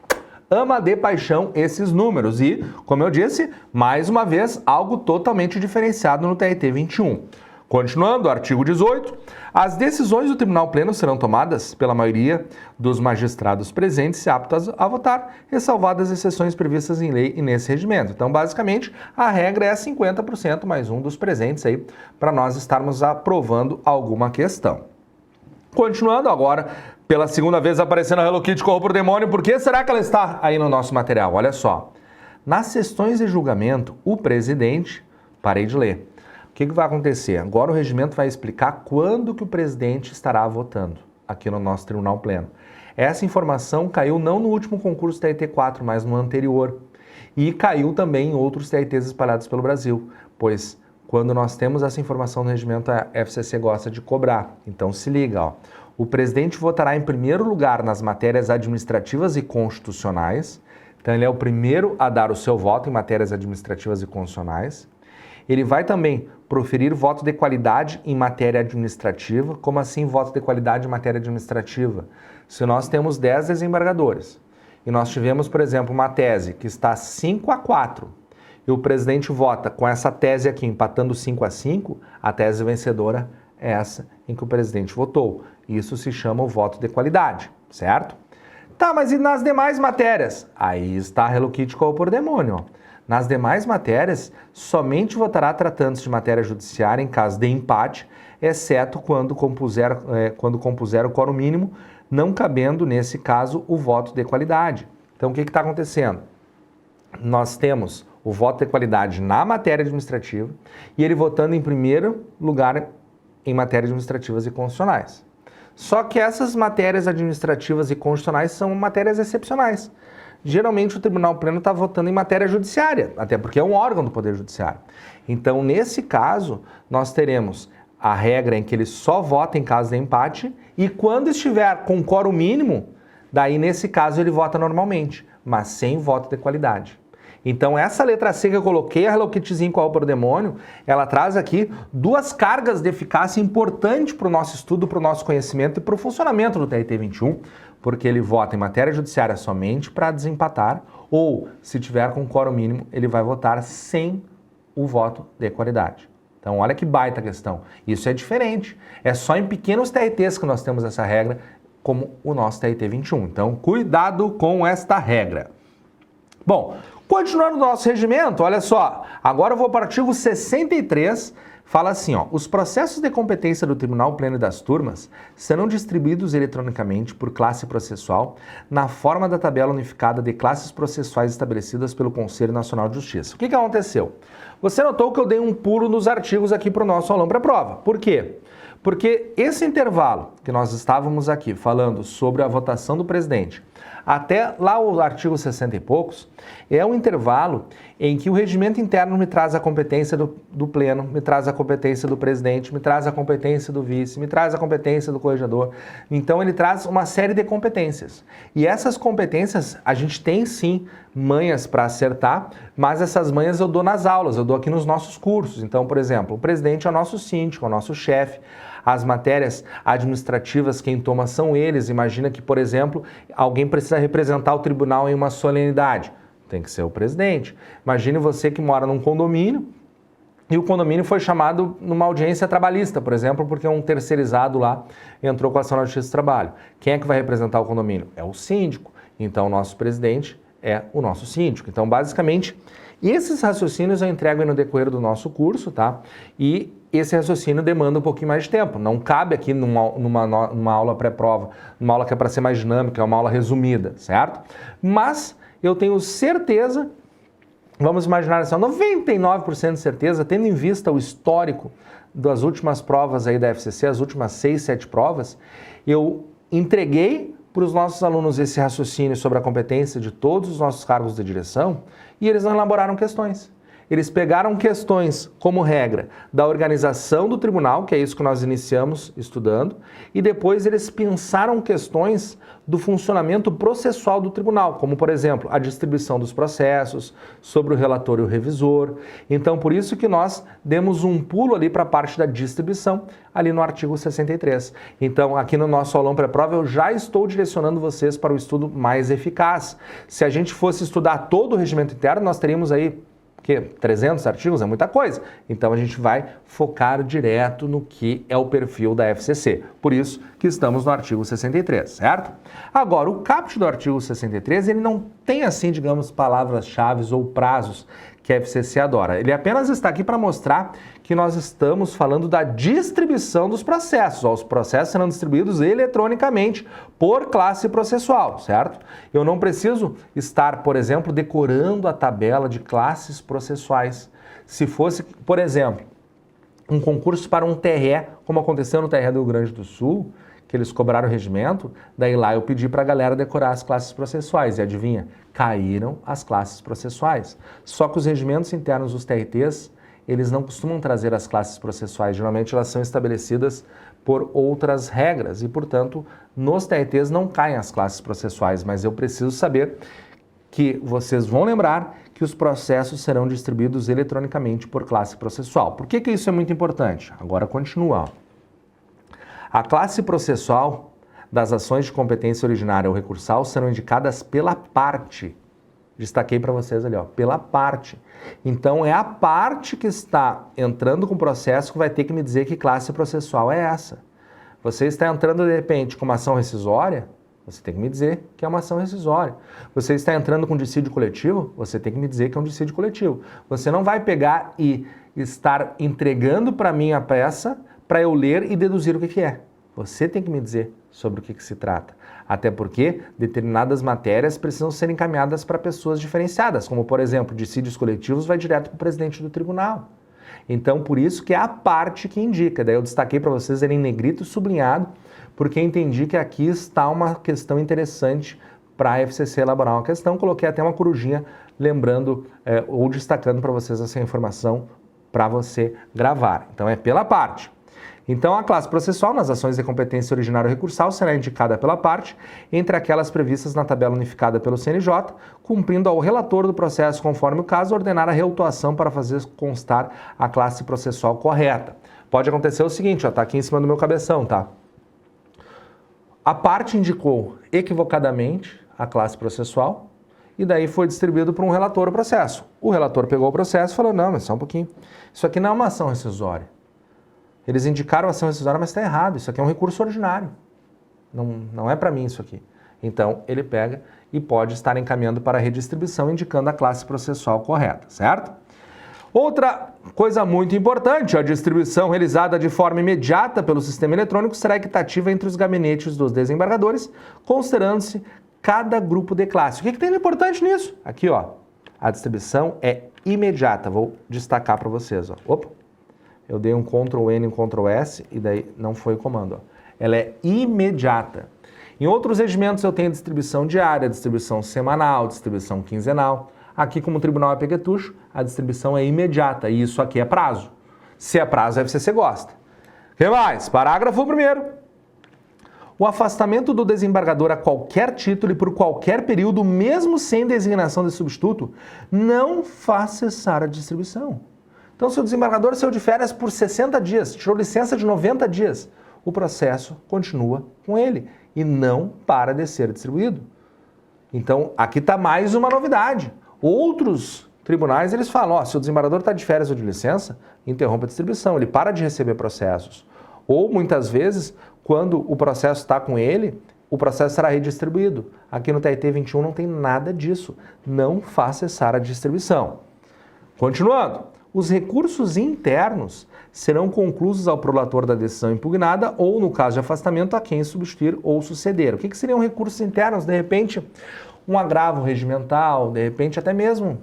ama de paixão esses números e, como eu disse, mais uma vez, algo totalmente diferenciado no TRT 21. Continuando, artigo 18, as decisões do Tribunal Pleno serão tomadas pela maioria dos magistrados presentes e aptos a votar, ressalvadas as exceções previstas em lei e nesse regimento. Então, basicamente, a regra é 50% mais um dos presentes aí, para nós estarmos aprovando alguma questão. Continuando agora, pela segunda vez aparecendo a Hello Kitty correu pro demônio, por que será que ela está aí no nosso material? Olha só, nas sessões de julgamento, o presidente, parei de ler, o que vai acontecer? Agora o regimento vai explicar quando que o presidente estará votando aqui no nosso Tribunal Pleno. Essa informação caiu não no último concurso TRT4, mas no anterior. E caiu também em outros TRTs espalhados pelo Brasil, pois quando nós temos essa informação no regimento, a FCC gosta de cobrar. Então se liga, ó. O presidente votará em primeiro lugar nas matérias administrativas e constitucionais. Então ele é o primeiro a dar o seu voto em matérias administrativas e constitucionais. Ele vai também proferir voto de qualidade em matéria administrativa. Como assim voto de qualidade em matéria administrativa? Se nós temos 10 desembargadores e nós tivemos, por exemplo, uma tese que está 5-4 e o presidente vota com essa tese aqui empatando 5-5, a tese vencedora é essa em que o presidente votou. Isso se chama o voto de qualidade, certo? Tá, mas e nas demais matérias? Aí está a Hello Kitty correu por demônio, ó. Nas demais matérias, somente votará tratando-se de matéria judiciária em caso de empate, exceto quando compuser o quórum mínimo, não cabendo, nesse caso, o voto de qualidade. Então, o que está acontecendo? Nós temos o voto de qualidade na matéria administrativa e ele votando em primeiro lugar em matérias administrativas e constitucionais. Só que essas matérias administrativas e constitucionais são matérias excepcionais. Geralmente o Tribunal Pleno está votando em matéria judiciária, até porque é um órgão do Poder Judiciário. Então, nesse caso, nós teremos a regra em que ele só vota em caso de empate e quando estiver com quórum mínimo, daí nesse caso ele vota normalmente, mas sem voto de qualidade. Então, essa letra C que eu coloquei, a Hello Kittyzinho correu pro demônio, ela traz aqui duas cargas de eficácia importantes para o nosso estudo, para o nosso conhecimento e para o funcionamento do TRT 21, porque ele vota em matéria judiciária somente para desempatar, ou, se tiver com quórum mínimo, ele vai votar sem o voto de qualidade. Então, olha que baita questão. Isso é diferente. É só em pequenos TRTs que nós temos essa regra, como o nosso TRT 21. Então, cuidado com esta regra. Bom, continuando o nosso regimento, olha só, agora eu vou para o artigo 63, fala assim, ó, os processos de competência do Tribunal Pleno e das Turmas serão distribuídos eletronicamente por classe processual na forma da tabela unificada de classes processuais estabelecidas pelo Conselho Nacional de Justiça. O que aconteceu? Você notou que eu dei um pulo nos artigos aqui para o nosso aulão pré-prova. Por quê? Porque esse intervalo que nós estávamos aqui falando sobre a votação do presidente, até lá o artigo 60 e poucos, é um intervalo em que o regimento interno me traz a competência do pleno, me traz a competência do presidente, me traz a competência do vice, me traz a competência do corregedor. Então ele traz uma série de competências. E essas competências a gente tem sim manhas para acertar, mas essas manhas eu dou nas aulas, eu dou aqui nos nossos cursos. Então, por exemplo, o presidente é o nosso síndico, é o nosso chefe. As matérias administrativas, quem toma são eles. Imagina que, por exemplo, alguém precisa representar o tribunal em uma solenidade. Tem que ser o presidente. Imagine você que mora num condomínio e o condomínio foi chamado numa audiência trabalhista, por exemplo, porque um terceirizado lá entrou com a ação na Justiça do Trabalho. Quem é que vai representar o condomínio? É o síndico. Então, o nosso presidente é o nosso síndico. Então, basicamente, esses raciocínios eu entrego no decorrer do nosso curso, tá? E esse raciocínio demanda um pouquinho mais de tempo. Não cabe aqui numa aula pré-prova, numa aula que é para ser mais dinâmica, é uma aula resumida, certo? Mas eu tenho certeza, vamos imaginar assim, 99% de certeza, tendo em vista o histórico das últimas provas aí da FCC, as últimas 6, 7 provas, eu entreguei para os nossos alunos esse raciocínio sobre a competência de todos os nossos cargos de direção e eles não elaboraram questões. Eles pegaram questões, como regra, da organização do tribunal, que é isso que nós iniciamos estudando, e depois eles pensaram questões do funcionamento processual do tribunal, como, por exemplo, a distribuição dos processos, sobre o relator e o revisor. Então, por isso que nós demos um pulo ali para a parte da distribuição, ali no artigo 63. Então, aqui no nosso aulão pré-prova, eu já estou direcionando vocês para o estudo mais eficaz. Se a gente fosse estudar todo o regimento interno, nós teríamos aí 300 artigos é muita coisa. Então a gente vai focar direto no que é o perfil da FCC. Por isso que estamos no artigo 63, certo? Agora, o caput do artigo 63, ele não tem assim, digamos, palavras-chave ou prazos que a FCC adora. Ele apenas está aqui para mostrar que nós estamos falando da distribuição dos processos. Os processos serão distribuídos eletronicamente por classe processual, certo? Eu não preciso estar, por exemplo, decorando a tabela de classes processuais. Se fosse, por exemplo, um concurso para um TRE, como aconteceu no TRE do Rio Grande do Sul, que eles cobraram o regimento, daí lá eu pedi para a galera decorar as classes processuais. E adivinha? Caíram as classes processuais. Só que os regimentos internos dos TRTs, eles não costumam trazer as classes processuais. Geralmente elas são estabelecidas por outras regras e, portanto, nos TRTs não caem as classes processuais. Mas eu preciso saber que vocês vão lembrar que os processos serão distribuídos eletronicamente por classe processual. Por que isso é muito importante? Agora continua. A classe processual das ações de competência originária ou recursal serão indicadas pela parte. Destaquei para vocês ali, ó, pela parte. Então, é a parte que está entrando com o processo que vai ter que me dizer que classe processual é essa. Você está entrando, de repente, com uma ação rescisória, você tem que me dizer que é uma ação rescisória. Você está entrando com dissídio coletivo, você tem que me dizer que é um dissídio coletivo. Você não vai pegar e estar entregando para mim a peça para eu ler e deduzir o que é. Você tem que me dizer sobre o que se trata. Até porque determinadas matérias precisam ser encaminhadas para pessoas diferenciadas, como, por exemplo, dissídios coletivos vai direto para o presidente do tribunal. Então, por isso que é a parte que indica. Daí eu destaquei para vocês ele em negrito sublinhado, porque entendi que aqui está uma questão interessante para a FCC elaborar uma questão. Coloquei até uma corujinha lembrando ou destacando para vocês essa informação para você gravar. Então, é pela parte. Então, a classe processual nas ações de competência originária ou recursal será indicada pela parte entre aquelas previstas na tabela unificada pelo CNJ, cumprindo ao relator do processo, conforme o caso, ordenar a reautuação para fazer constar a classe processual correta. Pode acontecer o seguinte, ó, tá aqui em cima do meu cabeção, tá? A parte indicou equivocadamente a classe processual e daí foi distribuído para um relator o processo. O relator pegou o processo e falou, não, mas só um pouquinho. Isso aqui não é uma ação rescisória. Eles indicaram a ação rescisória, mas está errado. Isso aqui é um recurso ordinário. Não é para mim isso aqui. Então, ele pega e pode estar encaminhando para a redistribuição, indicando a classe processual correta, certo? Outra coisa muito importante, a distribuição realizada de forma imediata pelo sistema eletrônico será equitativa entre os gabinetes dos desembargadores, considerando-se cada grupo de classe. O que tem de importante nisso? Aqui, ó, a distribuição é imediata. Vou destacar para vocês, ó. Opa! Eu dei um Ctrl N e um Ctrl S e daí não foi o comando. Ó. Ela é imediata. Em outros regimentos eu tenho distribuição diária, distribuição semanal, distribuição quinzenal. Aqui, como o tribunal é peguetucho, a distribuição é imediata e isso aqui é prazo. Se é prazo, a FCC gosta. O que mais? Parágrafo 1º. O afastamento do desembargador a qualquer título e por qualquer período, mesmo sem designação de substituto, não faz cessar a distribuição. Então, se o desembargador saiu de férias por 60 dias, tirou licença de 90 dias, o processo continua com ele e não para de ser distribuído. Então, aqui está mais uma novidade. Outros tribunais, eles falam, ó, se o desembargador está de férias ou de licença, interrompa a distribuição, ele para de receber processos. Ou, muitas vezes, quando o processo está com ele, o processo será redistribuído. Aqui no TRT 21 não tem nada disso. Não faz cessar a distribuição. Continuando. Os recursos internos serão conclusos ao prolator da decisão impugnada ou, no caso de afastamento, a quem substituir ou suceder. O que seriam recursos internos? De repente, um agravo regimental, de repente até mesmo,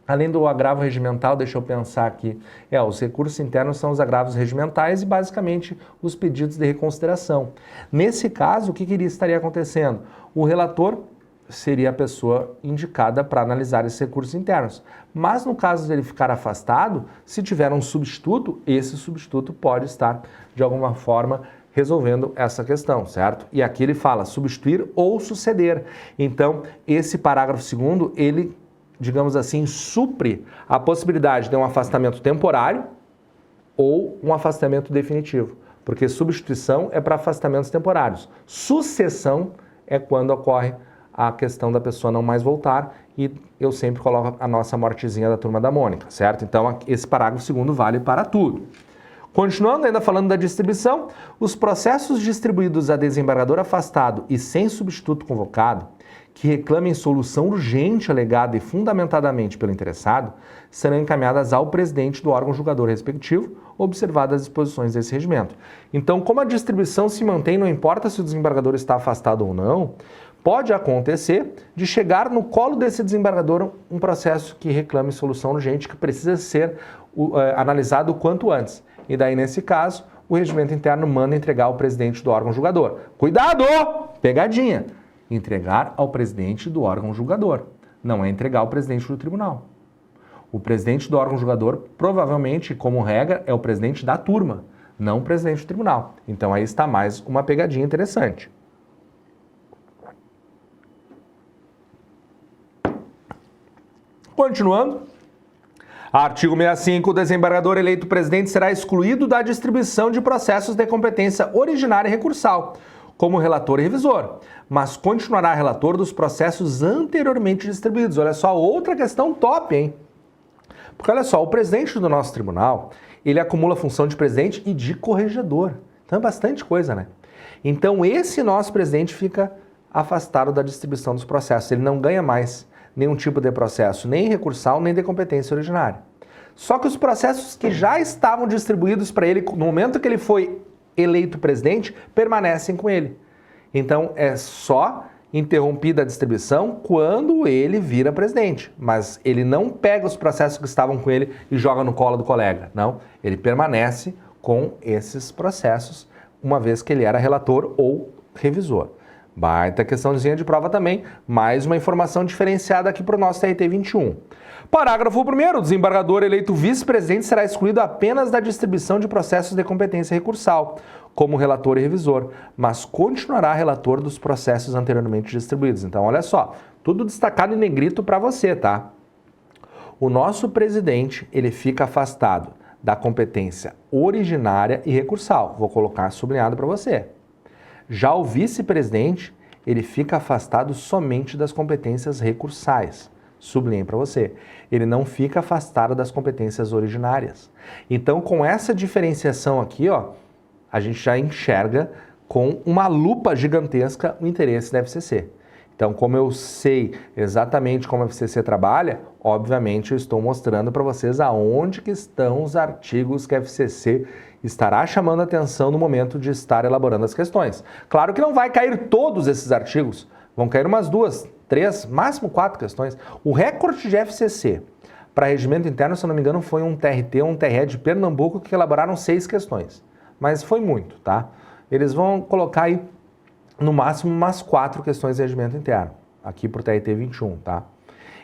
além do agravo regimental, deixa eu pensar aqui, os recursos internos são os agravos regimentais e, basicamente, os pedidos de reconsideração. Nesse caso, o que estaria acontecendo? O relator seria a pessoa indicada para analisar esses recursos internos. Mas no caso dele ficar afastado, se tiver um substituto, esse substituto pode estar, de alguma forma, resolvendo essa questão, certo? E aqui ele fala substituir ou suceder. Então, esse parágrafo 2º, ele, digamos assim, supre a possibilidade de um afastamento temporário ou um afastamento definitivo. Porque substituição é para afastamentos temporários. Sucessão é quando ocorre a questão da pessoa não mais voltar, e eu sempre coloco a nossa mortezinha da Turma da Mônica, certo? Então, esse parágrafo 2º vale para tudo. Continuando, ainda falando da distribuição, os processos distribuídos a desembargador afastado e sem substituto convocado, que reclamem solução urgente alegada e fundamentadamente pelo interessado, serão encaminhadas ao presidente do órgão julgador respectivo, observadas as disposições desse regimento. Então, como a distribuição se mantém, não importa se o desembargador está afastado ou não, pode acontecer de chegar no colo desse desembargador um processo que reclame solução urgente, que precisa ser analisado o quanto antes. E daí, nesse caso, o regimento interno manda entregar ao presidente do órgão julgador. Cuidado! Pegadinha! Entregar ao presidente do órgão julgador. Não é entregar ao presidente do tribunal. O presidente do órgão julgador, provavelmente, como regra, é o presidente da turma, não o presidente do tribunal. Então, aí está mais uma pegadinha interessante. Continuando, artigo 65, o desembargador eleito presidente será excluído da distribuição de processos de competência originária e recursal, como relator e revisor, mas continuará relator dos processos anteriormente distribuídos. Olha só, outra questão top, hein? Porque olha só, o presidente do nosso tribunal, ele acumula a função de presidente e de corregedor. Então é bastante coisa, né? Então esse nosso presidente fica afastado da distribuição dos processos, ele não ganha mais nenhum tipo de processo, nem recursal, nem de competência originária. Só que os processos que já estavam distribuídos para ele no momento que ele foi eleito presidente, permanecem com ele. Então é só interrompida a distribuição quando ele vira presidente, mas ele não pega os processos que estavam com ele e joga no colo do colega, não. Ele permanece com esses processos, uma vez que ele era relator ou revisor. Baita questãozinha de prova também, mais uma informação diferenciada aqui para o nosso TRT 21. Parágrafo 1º, o desembargador eleito vice-presidente será excluído apenas da distribuição de processos de competência recursal, como relator e revisor, mas continuará relator dos processos anteriormente distribuídos. Então, olha só, tudo destacado em negrito para você, tá? O nosso presidente, ele fica afastado da competência originária e recursal. Vou colocar sublinhado para você. Já o vice-presidente, ele fica afastado somente das competências recursais. Sublinhei para você. Ele não fica afastado das competências originárias. Então, com essa diferenciação aqui, ó, a gente já enxerga com uma lupa gigantesca o interesse da FCC. Então, como eu sei exatamente como a FCC trabalha, obviamente eu estou mostrando para vocês aonde que estão os artigos que a FCC estará chamando a atenção no momento de estar elaborando as questões. Claro que não vai cair todos esses artigos, vão cair umas 2, 3, máximo 4 questões. O recorde de FCC para regimento interno, se eu não me engano, foi um TRT ou um TRE de Pernambuco que elaboraram 6 questões. Mas foi muito, tá? Eles vão colocar aí, no máximo, umas 4 questões de regimento interno, aqui para o TRT 21, tá?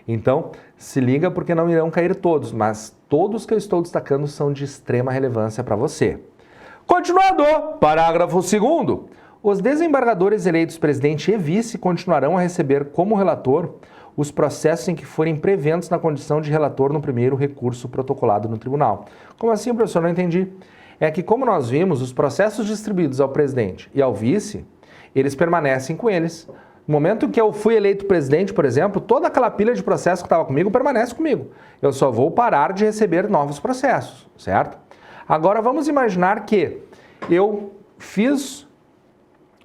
Então, se liga porque não irão cair todos, mas todos que eu estou destacando são de extrema relevância para você. Continuando, parágrafo 2º. Os desembargadores eleitos presidente e vice continuarão a receber como relator os processos em que forem preventos na condição de relator no primeiro recurso protocolado no tribunal. Como assim, professor? Não entendi. É que, como nós vimos, os processos distribuídos ao presidente e ao vice, eles permanecem com eles. No momento que eu fui eleito presidente, por exemplo, toda aquela pilha de processos que estava comigo permanece comigo. Eu só vou parar de receber novos processos, certo? Agora vamos imaginar que eu fiz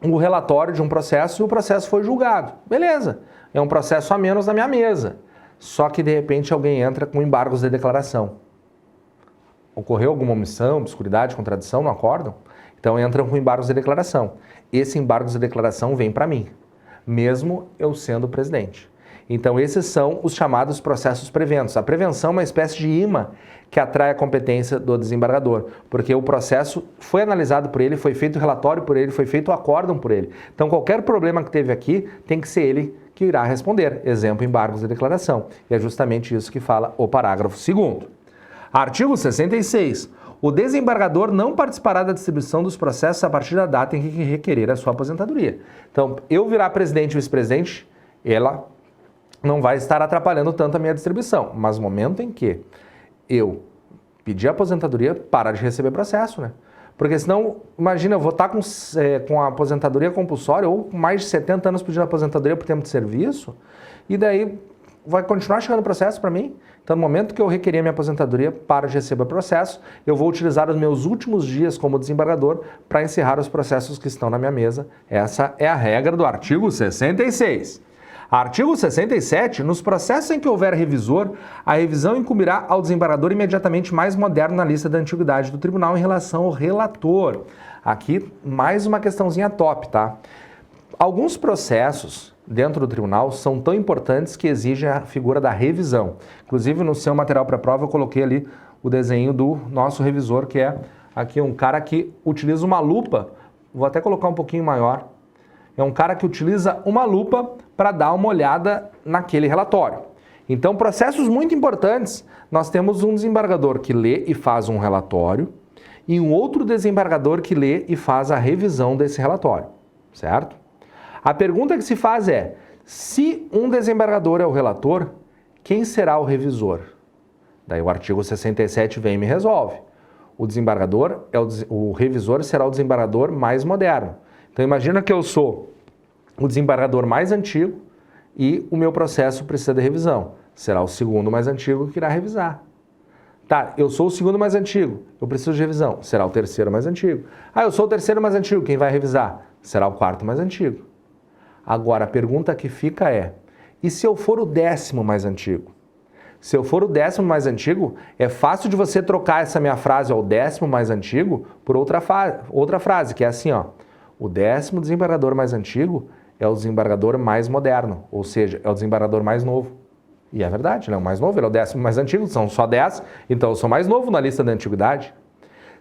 o relatório de um processo e o processo foi julgado. Beleza, é um processo a menos na minha mesa. Só que de repente alguém entra com embargos de declaração. Ocorreu alguma omissão, obscuridade, contradição no acórdão? Então entram com embargos de declaração. Esse embargos de declaração vem para mim, mesmo eu sendo presidente. Então esses são os chamados processos preventos. A prevenção é uma espécie de imã que atrai a competência do desembargador, porque o processo foi analisado por ele, foi feito relatório por ele, foi feito o acórdão por ele. Então qualquer problema que teve aqui tem que ser ele que irá responder. Exemplo, embargos de declaração. E é justamente isso que fala o parágrafo 2º. Artigo 66. O desembargador não participará da distribuição dos processos a partir da data em que requerer a sua aposentadoria. Então, eu virar presidente e vice-presidente, ela não vai estar atrapalhando tanto a minha distribuição. Mas no momento em que eu pedir a aposentadoria, para de receber processo, né? Porque senão, imagina, eu vou estar com a aposentadoria compulsória ou com mais de 70 anos pedindo aposentadoria por tempo de serviço, e daí vai continuar chegando processo para mim. Então, no momento que eu requerer minha aposentadoria, para de receber processo, eu vou utilizar os meus últimos dias como desembargador para encerrar os processos que estão na minha mesa. Essa é a regra do artigo 66. Artigo 67. Nos processos em que houver revisor, a revisão incumbirá ao desembargador imediatamente mais moderno na lista da antiguidade do tribunal em relação ao relator. Aqui, mais uma questãozinha top, tá? Alguns processos dentro do tribunal são tão importantes que exigem a figura da revisão. Inclusive, no seu material para prova, eu coloquei ali o desenho do nosso revisor, que é aqui um cara que utiliza uma lupa. Vou até colocar um pouquinho maior. É um cara que utiliza uma lupa para dar uma olhada naquele relatório. Então, processos muito importantes, nós temos um desembargador que lê e faz um relatório e um outro desembargador que lê e faz a revisão desse relatório, certo? A pergunta que se faz é, se um desembargador é o relator, quem será o revisor? Daí o artigo 67 vem e me resolve. O desembargador, o revisor será o desembargador mais moderno. Então imagina que eu sou o desembargador mais antigo e o meu processo precisa de revisão. Será o segundo mais antigo que irá revisar. Tá, eu sou o segundo mais antigo, eu preciso de revisão. Será o terceiro mais antigo. Ah, eu sou o terceiro mais antigo, quem vai revisar? Será o quarto mais antigo. Agora, a pergunta que fica é, e se eu for o 10º mais antigo? Se eu for o 10º mais antigo, é fácil de você trocar essa minha frase ao 10º mais antigo por outra frase, que é assim, ó. O 10º desembargador mais antigo é o desembargador mais moderno, ou seja, é o desembargador mais novo. E é verdade, né? O mais novo, ele é o 10º mais antigo, são só 10, então eu sou mais novo na lista da antiguidade.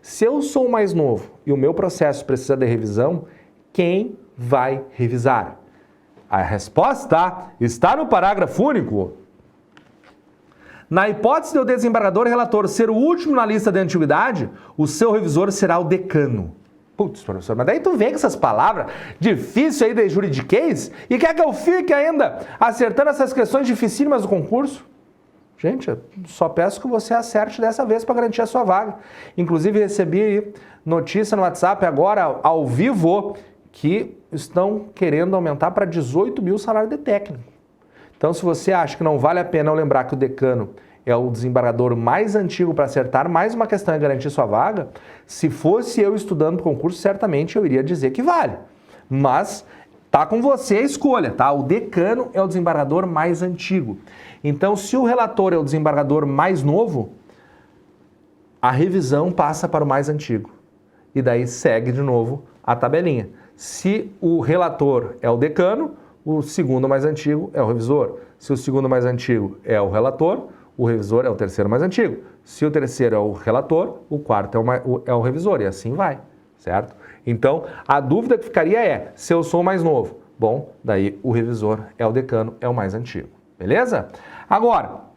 Se eu sou o mais novo e o meu processo precisa de revisão, quem vai revisar? A resposta está no parágrafo único. Na hipótese do desembargador relator ser o último na lista de antiguidade, o seu revisor será o decano. Putz, professor, mas daí tu vem com essas palavras difíceis aí de juridiquês e quer que eu fique ainda acertando essas questões dificílimas do concurso? Gente, eu só peço que você acerte dessa vez para garantir a sua vaga. Inclusive, recebi notícia no WhatsApp agora, ao vivo, que estão querendo aumentar para 18 mil o salário de técnico. Então, se você acha que não vale a pena eu lembrar que o decano é o desembargador mais antigo para acertar, mais uma questão é garantir sua vaga, se fosse eu estudando para o concurso, certamente eu iria dizer que vale. Mas tá com você a escolha, tá? O decano é o desembargador mais antigo. Então, se o relator é o desembargador mais novo, a revisão passa para o mais antigo. E daí segue de novo a tabelinha. Se o relator é o decano, o segundo mais antigo é o revisor. Se o segundo mais antigo é o relator, o revisor é o terceiro mais antigo. Se o terceiro é o relator, o quarto é o revisor. E assim vai, certo? Então, a dúvida que ficaria é, se eu sou o mais novo, bom, daí o revisor é o decano, é o mais antigo. Beleza? Agora,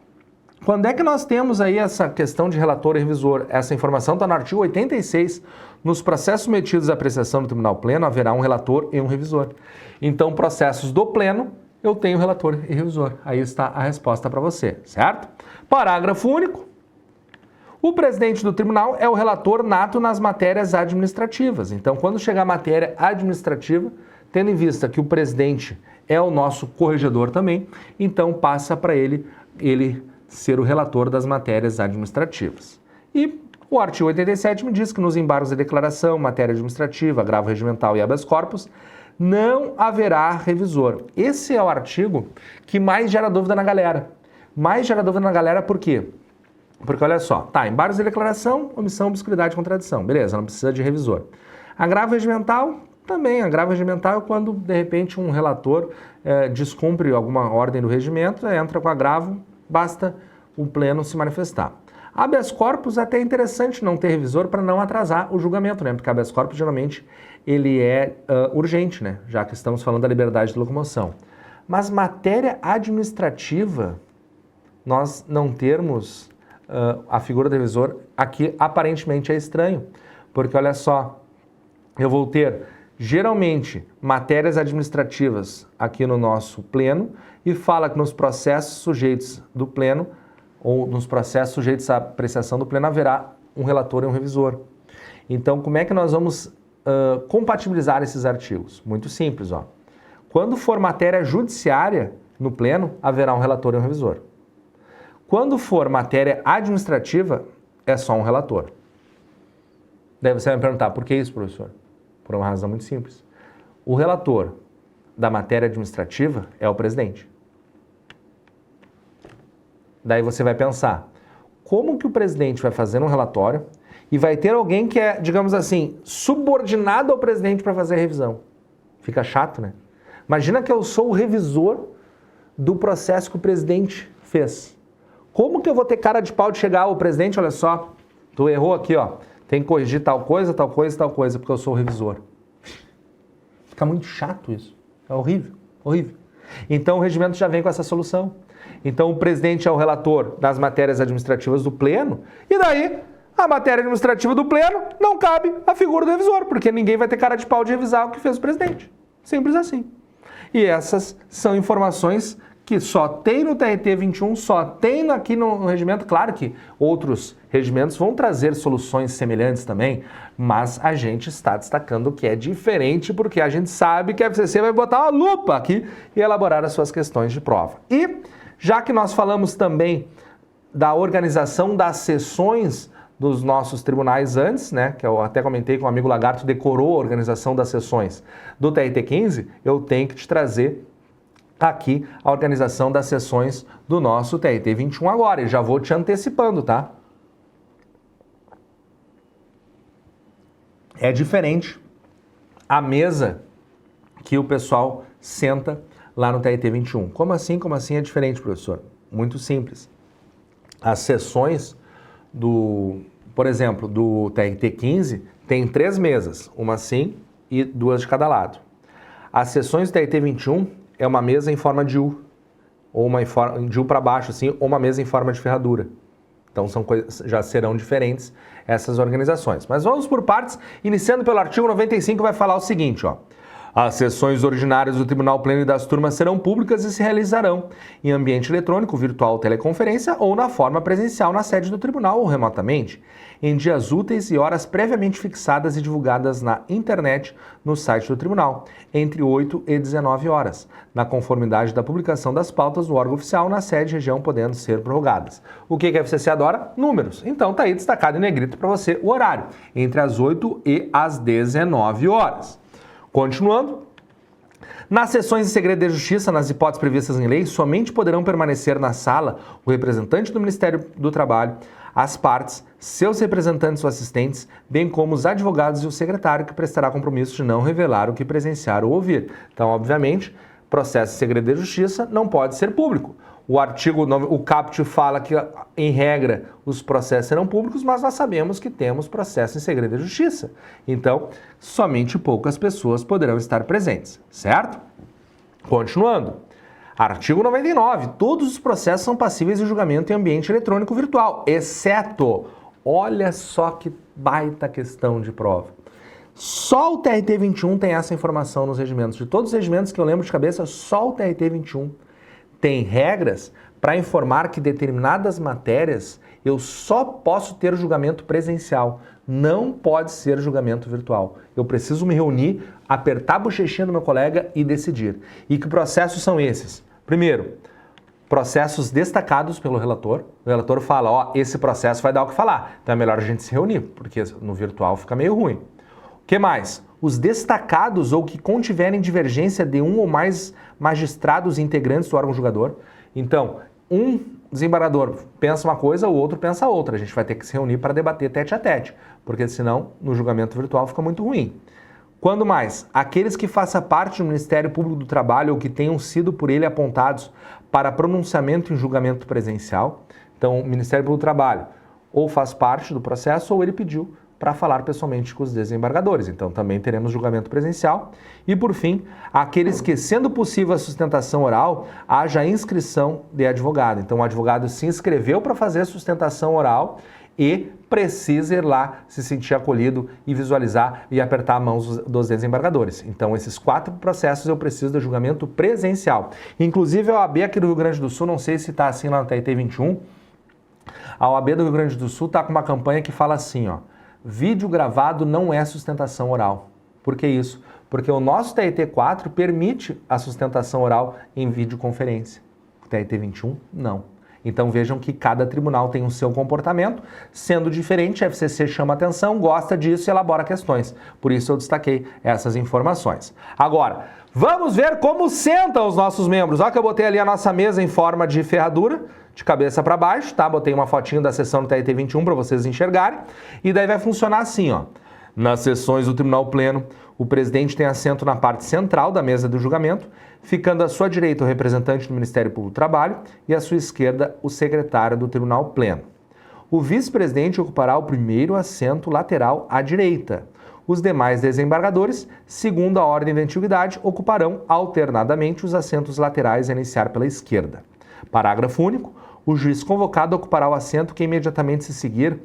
quando é que nós temos aí essa questão de relator e revisor? Essa informação está no artigo 86. Nos processos submetidos à apreciação do Tribunal Pleno, haverá um relator e um revisor. Então, processos do Pleno, eu tenho relator e revisor. Aí está a resposta para você, certo? Parágrafo único. O presidente do tribunal é o relator nato nas matérias administrativas. Então, quando chegar a matéria administrativa, tendo em vista que o presidente é o nosso corregedor também, então passa para ele ser o relator das matérias administrativas. E o artigo 87 me diz que nos embargos de declaração, matéria administrativa, agravo regimental e habeas corpus, não haverá revisor. Esse é o artigo que mais gera dúvida na galera. Mais gera dúvida na galera por quê? Porque olha só, tá, embargos de declaração, omissão, obscuridade e contradição. Beleza, não precisa de revisor. Agravo regimental, também. Agravo regimental é quando, de repente, um relator descumpre alguma ordem do regimento, entra com agravo, basta o pleno se manifestar. Habeas corpus é até interessante não ter revisor para não atrasar o julgamento, né? Porque habeas corpus geralmente ele é urgente, né? Já que estamos falando da liberdade de locomoção. Mas matéria administrativa, nós não termos a figura do revisor aqui aparentemente é estranho, porque olha só, eu vou ter geralmente matérias administrativas aqui no nosso pleno e fala que nos processos sujeitos do pleno ou nos processos sujeitos à apreciação do pleno haverá um relator e um revisor. Então, como é que nós vamos compatibilizar esses artigos? Muito simples, ó. Quando for matéria judiciária no pleno, haverá um relator e um revisor. Quando for matéria administrativa, é só um relator. Daí você vai me perguntar, por que isso, professor? Por uma razão muito simples. O relator da matéria administrativa é o presidente. Daí você vai pensar, como que o presidente vai fazer um relatório e vai ter alguém que é, digamos assim, subordinado ao presidente para fazer a revisão? Fica chato, né? Imagina que eu sou o revisor do processo que o presidente fez. Como que eu vou ter cara de pau de chegar ao presidente, olha só, tu errou aqui, ó, tem que corrigir tal coisa, tal coisa, tal coisa, porque eu sou o revisor. Fica muito chato isso. É horrível, horrível. Então o regimento já vem com essa solução. Então o presidente é o relator das matérias administrativas do pleno, e daí a matéria administrativa do pleno não cabe à figura do revisor, porque ninguém vai ter cara de pau de revisar o que fez o presidente. Simples assim. E essas são informações que só tem no TRT 21, só tem aqui no regimento. Claro que outros regimentos vão trazer soluções semelhantes também, mas a gente está destacando que é diferente porque a gente sabe que a FCC vai botar uma lupa aqui e elaborar as suas questões de prova. E já que nós falamos também da organização das sessões dos nossos tribunais antes, né, que eu até comentei que o amigo Lagarto decorou a organização das sessões do TRT 15, eu tenho que te trazer aqui a organização das sessões do nosso TRT 21 agora, e já vou te antecipando, tá? É diferente a mesa que o pessoal senta lá no TRT 21. Como assim? Como assim é diferente, professor? Muito simples. As sessões por exemplo, do TRT 15 tem 3 mesas, uma assim e 2 de cada lado. As sessões do TRT 21 é uma mesa em forma de U, ou de U para baixo, assim, ou uma mesa em forma de ferradura. Então já serão diferentes essas organizações. Mas vamos por partes, iniciando pelo artigo 95, vai falar o seguinte, ó. As sessões ordinárias do Tribunal Pleno e das turmas serão públicas e se realizarão em ambiente eletrônico, virtual, teleconferência ou na forma presencial na sede do tribunal ou remotamente, em dias úteis e horas previamente fixadas e divulgadas na internet no site do tribunal, entre 8 e 19 horas, na conformidade da publicação das pautas do órgão oficial na sede e região, podendo ser prorrogadas. O que a FCC adora? Números. Então tá aí destacado em negrito para você o horário, entre as 8 e as 19 horas. Continuando, nas sessões de segredo de justiça, nas hipóteses previstas em lei, somente poderão permanecer na sala o representante do Ministério do Trabalho, as partes, seus representantes ou assistentes, bem como os advogados e o secretário, que prestará compromisso de não revelar o que presenciar ou ouvir. Então, obviamente, processo de segredo de justiça não pode ser público. O caput fala que, em regra, os processos serão públicos, mas nós sabemos que temos processo em segredo de justiça. Então, somente poucas pessoas poderão estar presentes, certo? Continuando. Artigo 99. Todos os processos são passíveis de julgamento em ambiente eletrônico virtual, exceto, olha só que baita questão de prova. Só o TRT 21 tem essa informação nos regimentos. De todos os regimentos que eu lembro de cabeça, só o TRT 21 tem regras para informar que determinadas matérias eu só posso ter julgamento presencial, não pode ser julgamento virtual. Eu preciso me reunir, apertar a bochechinha do meu colega e decidir. E que processos são esses? Primeiro, processos destacados pelo relator. O relator fala, ó, esse processo vai dar o que falar, então é melhor a gente se reunir, porque no virtual fica meio ruim. O que mais? Os destacados ou que contiverem divergência de um ou mais magistrados integrantes do órgão julgador. Então, um desembargador pensa uma coisa, o outro pensa outra. A gente vai ter que se reunir para debater tete a tete, porque senão no julgamento virtual fica muito ruim. Quando mais? Aqueles que façam parte do Ministério Público do Trabalho ou que tenham sido por ele apontados para pronunciamento em julgamento presencial. Então, o Ministério Público do Trabalho ou faz parte do processo ou ele pediu para falar pessoalmente com os desembargadores. Então, também teremos julgamento presencial. E, por fim, aqueles que, sendo possível a sustentação oral, haja inscrição de advogado. Então, o advogado se inscreveu para fazer a sustentação oral e precisa ir lá se sentir acolhido e visualizar e apertar a mão dos desembargadores. Então, esses 4 processos eu preciso de julgamento presencial. Inclusive, a OAB aqui do Rio Grande do Sul, não sei se está assim lá no TRT 21, a OAB do Rio Grande do Sul está com uma campanha que fala assim, ó, vídeo gravado não é sustentação oral. Por que isso? Porque o nosso TRT 4 permite a sustentação oral em videoconferência. O TRT 21, não. Então vejam que cada tribunal tem o seu comportamento, sendo diferente, a FCC chama atenção, gosta disso e elabora questões. Por isso eu destaquei essas informações. Agora, vamos ver como sentam os nossos membros. Olha que eu botei ali a nossa mesa em forma de ferradura, de cabeça para baixo, tá? Botei uma fotinho da sessão do TRT 21 para vocês enxergarem. E daí vai funcionar assim, ó. Nas sessões do Tribunal Pleno, o presidente tem assento na parte central da mesa do julgamento, ficando à sua direita o representante do Ministério Público do Trabalho e à sua esquerda o secretário do Tribunal Pleno. O vice-presidente ocupará o primeiro assento lateral à direita. Os demais desembargadores, segundo a ordem de antiguidade, ocuparão alternadamente os assentos laterais a iniciar pela esquerda. Parágrafo único. O juiz convocado ocupará o assento que imediatamente se seguir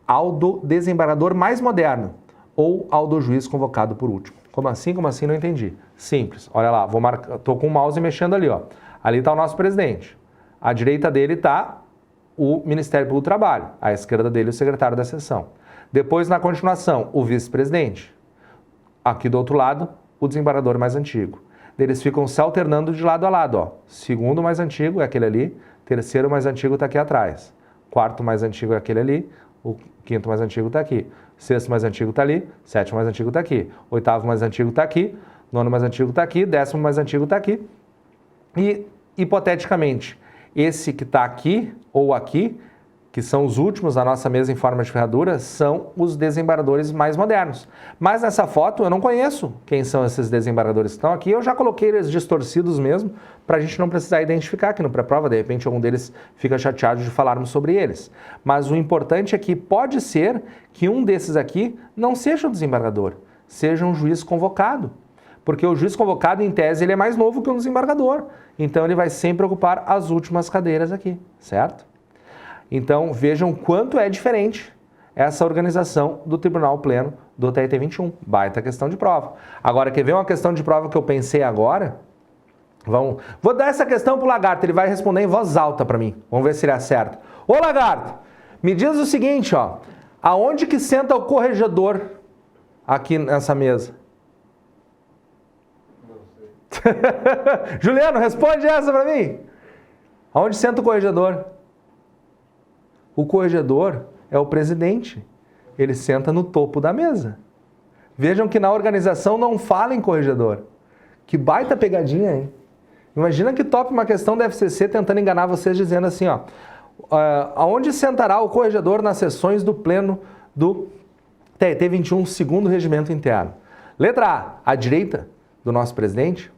ao do desembargador mais moderno ou ao do juiz convocado por último. Como assim? Como assim? Não entendi. Simples. Olha lá, vou marcar, tô com o mouse mexendo ali, ó. Ali está o nosso presidente. À direita dele está o Ministério Público do Trabalho. À esquerda dele, o secretário da sessão. Depois, na continuação, o vice-presidente. Aqui do outro lado, o desembargador mais antigo. Eles ficam se alternando de lado a lado, ó. Segundo mais antigo é aquele ali, terceiro mais antigo está aqui atrás. Quarto mais antigo é aquele ali, o quinto mais antigo está aqui. Sexto mais antigo está ali, sétimo mais antigo está aqui. Oitavo mais antigo está aqui, nono mais antigo está aqui, décimo mais antigo está aqui. E, hipoteticamente, esse que está aqui ou aqui, que são os últimos da nossa mesa em forma de ferradura, são os desembargadores mais modernos. Mas nessa foto eu não conheço quem são esses desembargadores que estão aqui, eu já coloquei eles distorcidos mesmo, para a gente não precisar identificar aqui no pré-prova, de repente algum deles fica chateado de falarmos sobre eles. Mas o importante é que pode ser que um desses aqui não seja um desembargador, seja um juiz convocado. Porque o juiz convocado, em tese, ele é mais novo que um desembargador. Então ele vai sempre ocupar as últimas cadeiras aqui, certo? Então, vejam quanto é diferente essa organização do Tribunal Pleno do TRT 21. Baita questão de prova. Agora, quer ver uma questão de prova que eu pensei agora? Vou dar essa questão para o Lagarto, ele vai responder em voz alta para mim. Vamos ver se ele acerta. Ô Lagarto, me diz o seguinte, ó. Aonde que senta o corregedor aqui nessa mesa? Não sei. Juliano, responde essa para mim. Aonde senta o corregedor? O corregedor é o presidente. Ele senta no topo da mesa. Vejam que na organização não fala em corregedor. Que baita pegadinha, hein? Imagina que top uma questão da FCC tentando enganar vocês dizendo assim, ó. Aonde sentará o corregedor nas sessões do pleno do TRT 21, segundo regimento interno? Letra A, à direita do nosso presidente.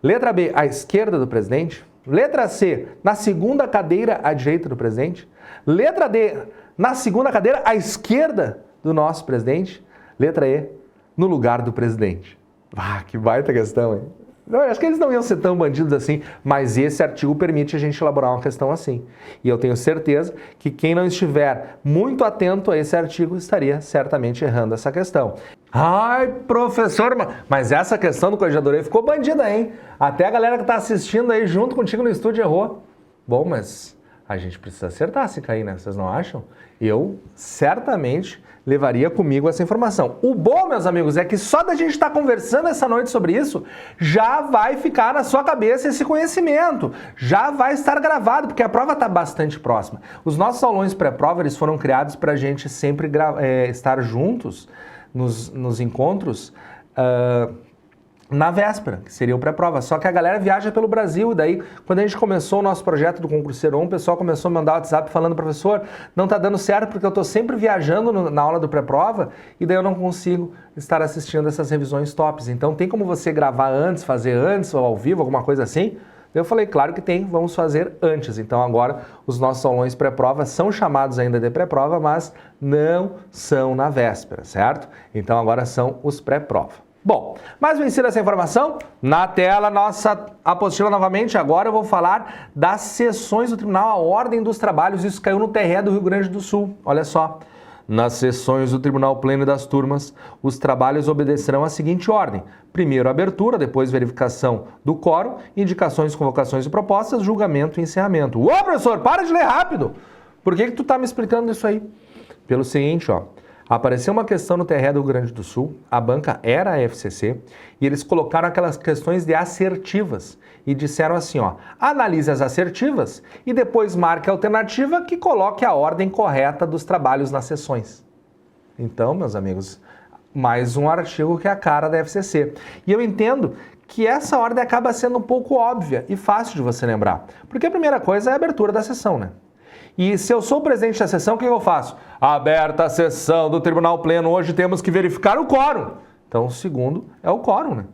Letra B, à esquerda do presidente. Letra C, na segunda cadeira à direita do presidente. Letra D, na segunda cadeira à esquerda do nosso presidente. Letra E, no lugar do presidente. Ah, que baita questão, hein? Eu acho que eles não iam ser tão bandidos assim, mas esse artigo permite a gente elaborar uma questão assim. E eu tenho certeza que quem não estiver muito atento a esse artigo estaria certamente errando essa questão. Ai, professor, mas essa questão do corregedor aí ficou bandida, hein? Até a galera que está assistindo aí junto contigo no estúdio errou. Bom, mas a gente precisa acertar se cair, né? Vocês não acham? Eu certamente levaria comigo essa informação. O bom, meus amigos, é que só da gente estar conversando essa noite sobre isso, já vai ficar na sua cabeça esse conhecimento. Já vai estar gravado, porque a prova está bastante próxima. Os nossos aulões pré-prova, eles foram criados para a gente sempre estar juntos nos encontros na véspera, que seria o pré-prova. Só que a galera viaja pelo Brasil, e daí, quando a gente começou o nosso projeto do Concurseiro 1, o pessoal começou a mandar WhatsApp falando, professor, não tá dando certo porque eu tô sempre viajando na aula do pré-prova, e daí eu não consigo estar assistindo essas revisões tops. Então, tem como você gravar antes, fazer antes, ou ao vivo, alguma coisa assim? Eu falei, claro que tem, vamos fazer antes. Então agora os nossos aulões pré-prova são chamados ainda de pré-prova, mas não são na véspera, certo? Então agora são os pré-prova. Bom, mais vencida essa informação, na tela nossa apostila novamente, agora eu vou falar das sessões do tribunal, a ordem dos trabalhos, isso caiu no TRE do Rio Grande do Sul, olha só. Nas sessões do Tribunal Pleno e das turmas, os trabalhos obedecerão à seguinte ordem. Primeiro, abertura, depois verificação do quórum, indicações, convocações e propostas, julgamento e encerramento. Ô, professor, para de ler rápido! Por que tu tá me explicando isso aí? Pelo seguinte, ó. Apareceu uma questão no TRE do Rio Grande do Sul, a banca era a FCC, e eles colocaram aquelas questões de assertivas e disseram assim, ó, analise as assertivas e depois marque a alternativa que coloque a ordem correta dos trabalhos nas sessões. Então, meus amigos, mais um artigo que é a cara da FCC. E eu entendo que essa ordem acaba sendo um pouco óbvia e fácil de você lembrar, porque a primeira coisa é a abertura da sessão, né? E se eu sou o presidente da sessão, o que eu faço? Aberta a sessão do Tribunal Pleno, hoje temos que verificar o quórum. Então, o segundo é o quórum, né?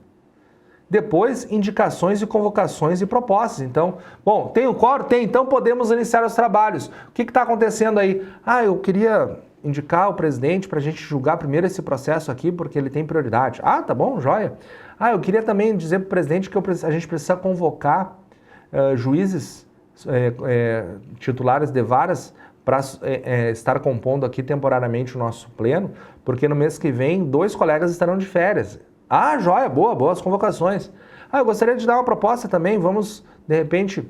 Depois, indicações e convocações e propostas. Então, bom, tem o quórum? Tem, então podemos iniciar os trabalhos. O que está acontecendo aí? Ah, eu queria indicar o presidente para a gente julgar primeiro esse processo aqui, porque ele tem prioridade. Ah, tá bom, joia. Ah, eu queria também dizer para o presidente que a gente precisa convocar juízes titulares de varas para estar compondo aqui temporariamente o nosso pleno, porque no mês que vem 2 colegas estarão de férias. Ah, joia, boas convocações. Ah, eu gostaria de dar uma proposta também, vamos, de repente,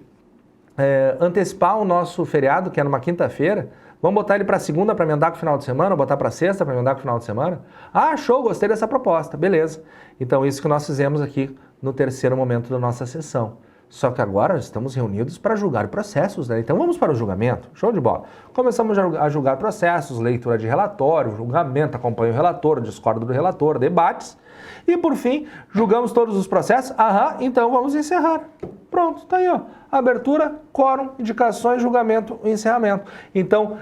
antecipar o nosso feriado, que é numa quinta-feira, vamos botar ele para segunda para emendar com o final de semana, ou botar para sexta para emendar com o final de semana? Ah, show, gostei dessa proposta, beleza. Então, isso que nós fizemos aqui no terceiro momento da nossa sessão. Só que agora estamos reunidos para julgar processos, né? Então vamos para o julgamento. Show de bola. Começamos a julgar processos, leitura de relatório, julgamento, acompanho o relator, discordo do relator, debates. E por fim, julgamos todos os processos. Aham, então vamos encerrar. Pronto, tá aí, ó. Abertura, quórum, indicações, julgamento e encerramento. Então,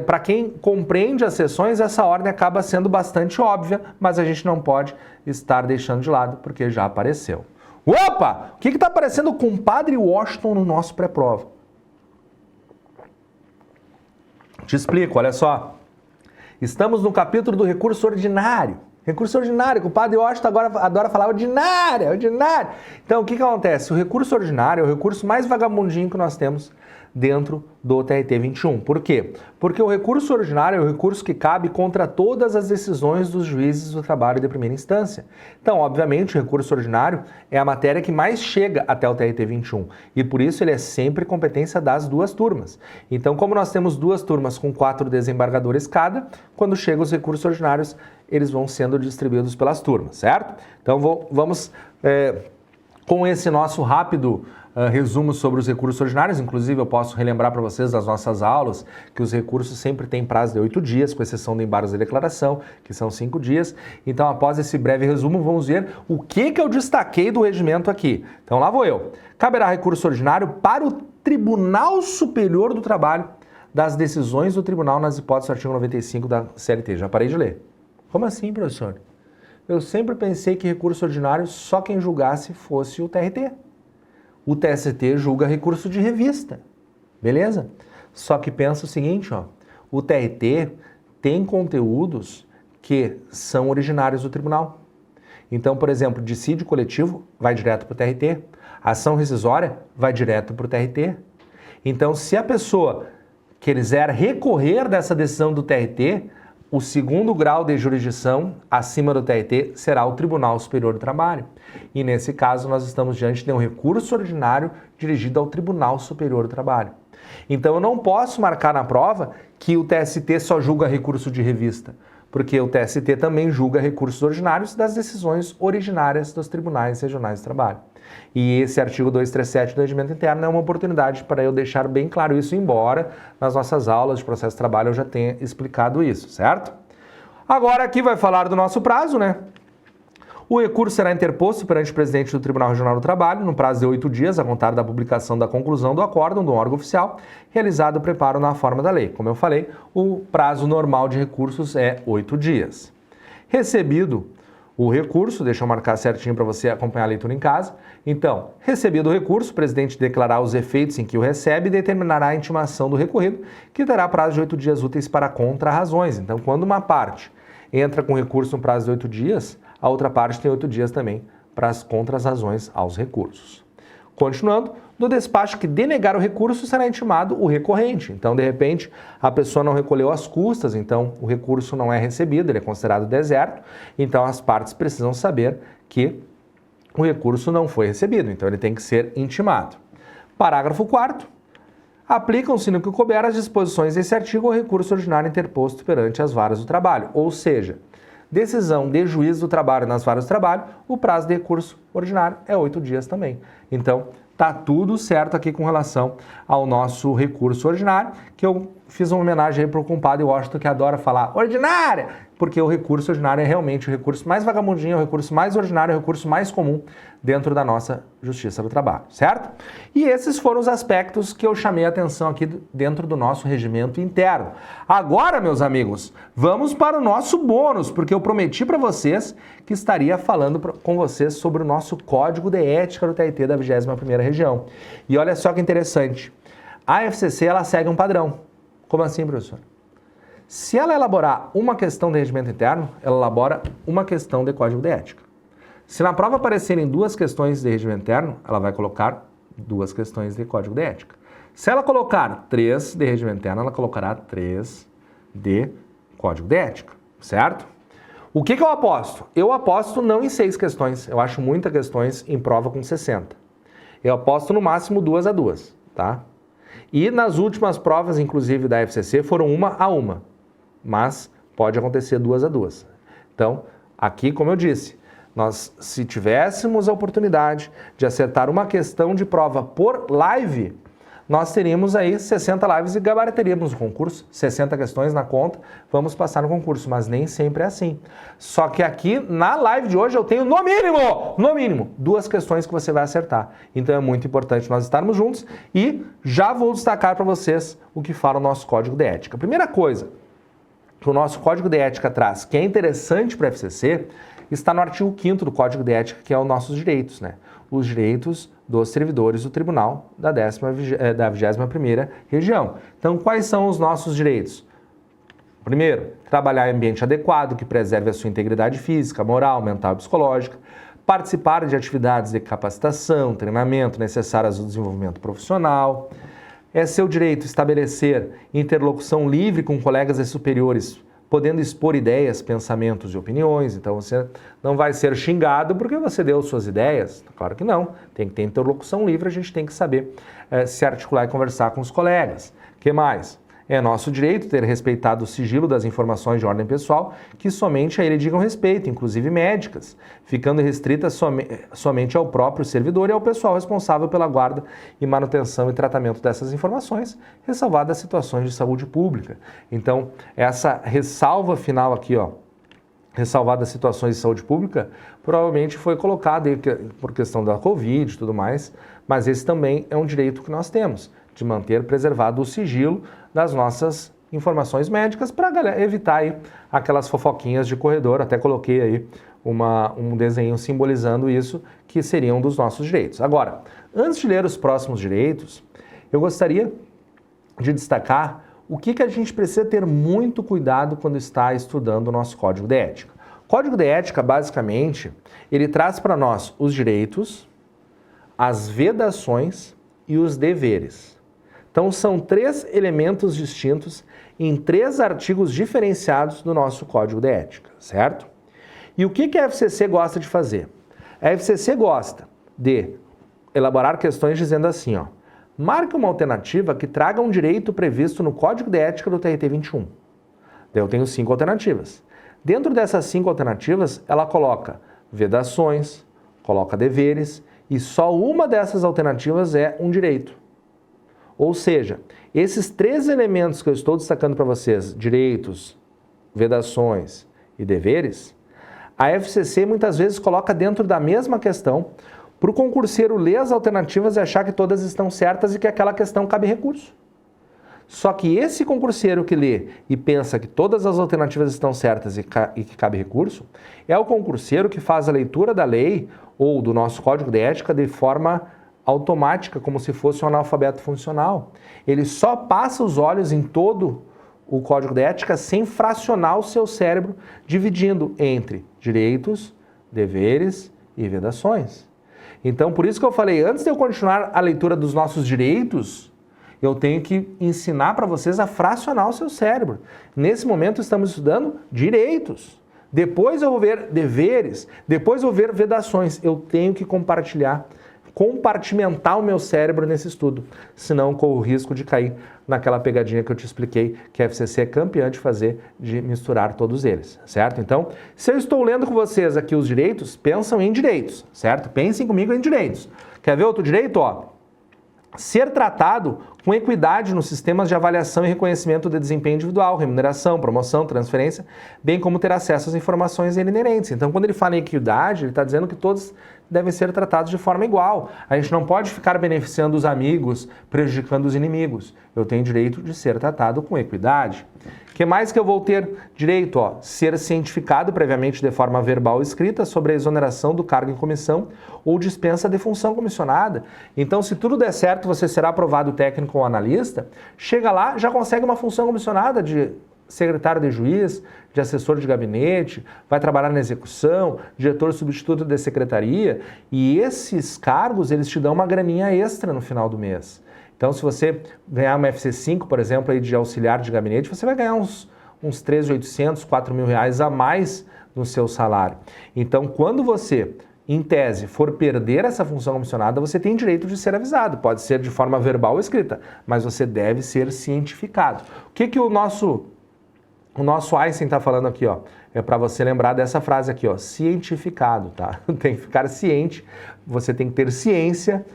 para quem compreende as sessões, essa ordem acaba sendo bastante óbvia, mas a gente não pode estar deixando de lado, porque já apareceu. Opa! O que está aparecendo com o Padre Washington no nosso pré-prova? Te explico, olha só. Estamos no capítulo do recurso ordinário. Recurso ordinário, que o Padre Washington agora adora falar ordinário. Então, o que acontece? O recurso ordinário é o recurso mais vagabundinho que nós temos dentro do TRT 21. Por quê? Porque o recurso ordinário é o recurso que cabe contra todas as decisões dos juízes do trabalho de primeira instância. Então, obviamente, o recurso ordinário é a matéria que mais chega até o TRT 21 e por isso ele é sempre competência das 2 turmas. Então, como nós temos 2 turmas com 4 desembargadores cada, quando chegam os recursos ordinários, eles vão sendo distribuídos pelas turmas, certo? Então, vamos com esse nosso rápido resumo sobre os recursos ordinários. Inclusive, eu posso relembrar para vocês das nossas aulas que os recursos sempre têm prazo de 8 dias, com exceção de embargos de declaração, que são 5 dias. Então, após esse breve resumo, vamos ver o que eu destaquei do regimento aqui. Então, lá vou eu. Caberá recurso ordinário para o Tribunal Superior do Trabalho das decisões do tribunal nas hipóteses do artigo 95 da CLT. Já parei de ler. Como assim, professor? Eu sempre pensei que recurso ordinário só quem julgasse fosse o TRT. O TST julga recurso de revista, beleza? Só que pensa o seguinte, ó, o TRT tem conteúdos que são originários do tribunal. Então, por exemplo, dissídio coletivo vai direto para o TRT, ação rescisória vai direto para o TRT. Então, se a pessoa quiser recorrer dessa decisão do TRT, o segundo grau de jurisdição acima do TRT será o Tribunal Superior do Trabalho. E nesse caso nós estamos diante de um recurso ordinário dirigido ao Tribunal Superior do Trabalho. Então eu não posso marcar na prova que o TST só julga recurso de revista, porque o TST também julga recursos ordinários das decisões originárias dos tribunais regionais de trabalho. E esse artigo 237 do Regimento Interno é uma oportunidade para eu deixar bem claro isso, embora nas nossas aulas de processo de trabalho eu já tenha explicado isso, certo? Agora aqui vai falar do nosso prazo, né? O recurso será interposto perante o presidente do Tribunal Regional do Trabalho no prazo de 8 dias, a contar da publicação da conclusão do acórdão do órgão oficial, realizado o preparo na forma da lei. Como eu falei, o prazo normal de recursos é 8 dias. Recebido o recurso, deixa eu marcar certinho para você acompanhar a leitura em casa. Então, recebido o recurso, o presidente declarará os efeitos em que o recebe e determinará a intimação do recorrido, que terá prazo de 8 dias úteis para contrarrazões. Então, quando uma parte entra com recurso no prazo de 8 dias, a outra parte tem 8 dias também para as contrarrazões aos recursos. Continuando, no despacho que denegar o recurso, será intimado o recorrente. Então, de repente, a pessoa não recolheu as custas, então o recurso não é recebido, ele é considerado deserto, então as partes precisam saber que o recurso não foi recebido, então ele tem que ser intimado. Parágrafo 4º. Aplicam-se no que couber as disposições desse artigo ao recurso ordinário interposto perante as varas do trabalho, ou seja, decisão de juízo do trabalho nas varas do trabalho, o prazo de recurso ordinário é 8 dias também. Então, tá tudo certo aqui com relação ao nosso recurso ordinário, que eu fiz uma homenagem aí para o compadre Washington, que adora falar ordinária, porque o recurso ordinário é realmente o recurso mais vagabundinho, o recurso mais ordinário, o recurso mais comum dentro da nossa Justiça do Trabalho, certo? E esses foram os aspectos que eu chamei a atenção aqui dentro do nosso regimento interno. Agora, meus amigos, vamos para o nosso bônus, porque eu prometi para vocês que estaria falando com vocês sobre o nosso Código de Ética do TRT da 21ª Região. E olha só que interessante, a FCC ela segue um padrão. Como assim, professor? Se ela elaborar uma questão de regimento interno, ela elabora uma questão de Código de Ética. Se na prova aparecerem 2 questões de regimento interno, ela vai colocar 2 questões de Código de Ética. Se ela colocar 3 de regimento interno, ela colocará 3 de Código de Ética, certo? O que eu aposto? Eu aposto não em 6 questões, eu acho muitas questões em prova com 60. Eu aposto no máximo 2 a 2, tá? E nas últimas provas, inclusive da FCC, foram 1 a 1, mas pode acontecer 2 a 2. Então, aqui, como eu disse, nós, se tivéssemos a oportunidade de acertar uma questão de prova por live, nós teríamos aí 60 lives e gabaritaríamos o concurso, 60 questões na conta, vamos passar no concurso, mas nem sempre é assim. Só que aqui na live de hoje eu tenho no mínimo, 2 questões que você vai acertar. Então é muito importante nós estarmos juntos e já vou destacar para vocês o que fala o nosso Código de Ética. Primeira coisa que o nosso Código de Ética traz, que é interessante para a FCC, está no artigo 5º do Código de Ética, que é os nossos direitos, né? Os direitos dos servidores do Tribunal da 21ª Região. Então, quais são os nossos direitos? Primeiro, trabalhar em ambiente adequado, que preserve a sua integridade física, moral, mental e psicológica. Participar de atividades de capacitação, treinamento necessárias ao desenvolvimento profissional. É seu direito estabelecer interlocução livre com colegas e superiores, podendo expor ideias, pensamentos e opiniões. Então você não vai ser xingado porque você deu suas ideias. Claro que não. Tem que ter interlocução livre, a gente tem que saber se articular e conversar com os colegas. O que mais? É nosso direito ter respeitado o sigilo das informações de ordem pessoal que somente a ele digam respeito, inclusive médicas, ficando restritas somente ao próprio servidor e ao pessoal responsável pela guarda e manutenção e tratamento dessas informações, ressalvadas situações de saúde pública. Então, essa ressalva final aqui, ó, ressalvadas situações de saúde pública, provavelmente foi colocada por questão da Covid e tudo mais, mas esse também é um direito que nós temos, de manter preservado o sigilo das nossas informações médicas para evitar aí aquelas fofoquinhas de corredor. Até coloquei aí um desenho simbolizando isso, que seria um dos nossos direitos. Agora, antes de ler os próximos direitos, eu gostaria de destacar o que a gente precisa ter muito cuidado quando está estudando o nosso Código de Ética. O Código de Ética, basicamente, ele traz para nós os direitos, as vedações e os deveres. Então, são 3 elementos distintos em 3 artigos diferenciados do nosso Código de Ética, certo? E o que a FCC gosta de fazer? A FCC gosta de elaborar questões dizendo assim, ó, marque uma alternativa que traga um direito previsto no Código de Ética do TRT 21. Daí eu tenho 5 alternativas. Dentro dessas 5 alternativas, ela coloca vedações, coloca deveres, e só uma dessas alternativas é um direito. Ou seja, esses 3 elementos que eu estou destacando para vocês, direitos, vedações e deveres, a FCC muitas vezes coloca dentro da mesma questão para o concurseiro ler as alternativas e achar que todas estão certas e que aquela questão cabe recurso. Só que esse concurseiro que lê e pensa que todas as alternativas estão certas e que cabe recurso, é o concurseiro que faz a leitura da lei ou do nosso código de ética de forma automática, como se fosse um analfabeto funcional. Ele só passa os olhos em todo o código de ética sem fracionar o seu cérebro, dividindo entre direitos, deveres e vedações. Então, por isso que eu falei, antes de eu continuar a leitura dos nossos direitos, eu tenho que ensinar para vocês a fracionar o seu cérebro. Nesse momento estamos estudando direitos. Depois eu vou ver deveres, depois eu vou ver vedações. Eu tenho que compartimentar o meu cérebro nesse estudo, senão corro o risco de cair naquela pegadinha que eu te expliquei, que a FCC é campeã de fazer, de misturar todos eles, certo? Então, se eu estou lendo com vocês aqui os direitos, pensam em direitos, certo? Pensem comigo em direitos. Quer ver outro direito? Ó, ser tratado com equidade nos sistemas de avaliação e reconhecimento de desempenho individual, remuneração, promoção, transferência, bem como ter acesso às informações inerentes. Então, quando ele fala em equidade, ele está dizendo que todos devem ser tratados de forma igual. A gente não pode ficar beneficiando os amigos, prejudicando os inimigos. Eu tenho direito de ser tratado com equidade. O que mais que eu vou ter direito? Ó, ser cientificado previamente de forma verbal ou escrita sobre a exoneração do cargo em comissão ou dispensa de função comissionada. Então, se tudo der certo, você será aprovado técnico ou analista, chega lá, já consegue uma função comissionada de secretário de juiz, de assessor de gabinete, vai trabalhar na execução, diretor substituto de secretaria, e esses cargos, eles te dão uma graninha extra no final do mês. Então, se você ganhar uma FC5, por exemplo, aí de auxiliar de gabinete, você vai ganhar uns 3.800, 4.000 reais a mais no seu salário. Então, quando você, em tese, for perder essa função comissionada, você tem direito de ser avisado. Pode ser de forma verbal ou escrita, mas você deve ser cientificado. O que o nosso Einstein está falando aqui, ó, é para você lembrar dessa frase aqui, ó, cientificado, tá? Tem que ficar ciente, você tem que ter ciência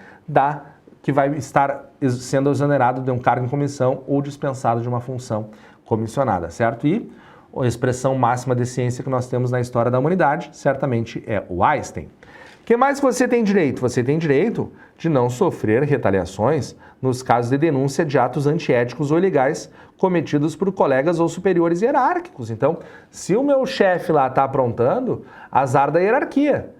que vai estar sendo exonerado de um cargo em comissão ou dispensado de uma função comissionada, certo? E a expressão máxima de ciência que nós temos na história da humanidade, certamente é o Einstein. O que mais você tem direito? Você tem direito de não sofrer retaliações nos casos de denúncia de atos antiéticos ou ilegais cometidos por colegas ou superiores hierárquicos. Então, se o meu chefe lá está aprontando, azar da hierarquia.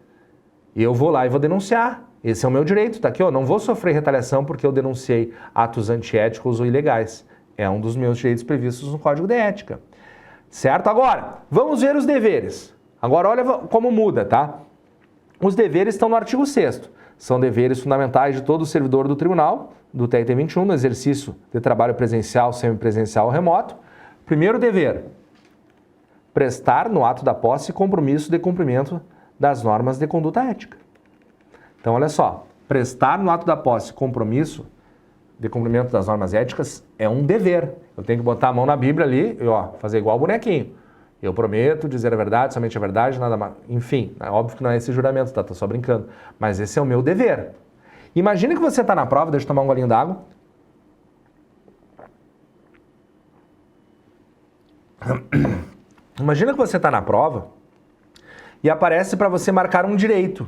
Eu vou lá e vou denunciar. Esse é o meu direito, tá aqui, ó. Não vou sofrer retaliação porque eu denunciei atos antiéticos ou ilegais. É um dos meus direitos previstos no Código de Ética. Certo? Agora, vamos ver os deveres. Agora, olha como muda, tá? Os deveres estão no artigo 6º. São deveres fundamentais de todo servidor do tribunal, do TRT 21, no exercício de trabalho presencial, semipresencial ou remoto. Primeiro dever, prestar no ato da posse compromisso de cumprimento das normas de conduta ética. Então, olha só, prestar no ato da posse compromisso de cumprimento das normas éticas é um dever. Eu tenho que botar a mão na Bíblia ali e, ó, fazer igual o bonequinho. Eu prometo dizer a verdade, somente a verdade, nada mais. Enfim, é óbvio que não é esse juramento, tá? Tô só brincando. Mas esse é o meu dever. Imagina que você está na prova, deixa eu tomar um golinho d'água. Imagina que você está na prova e aparece para você marcar um direito.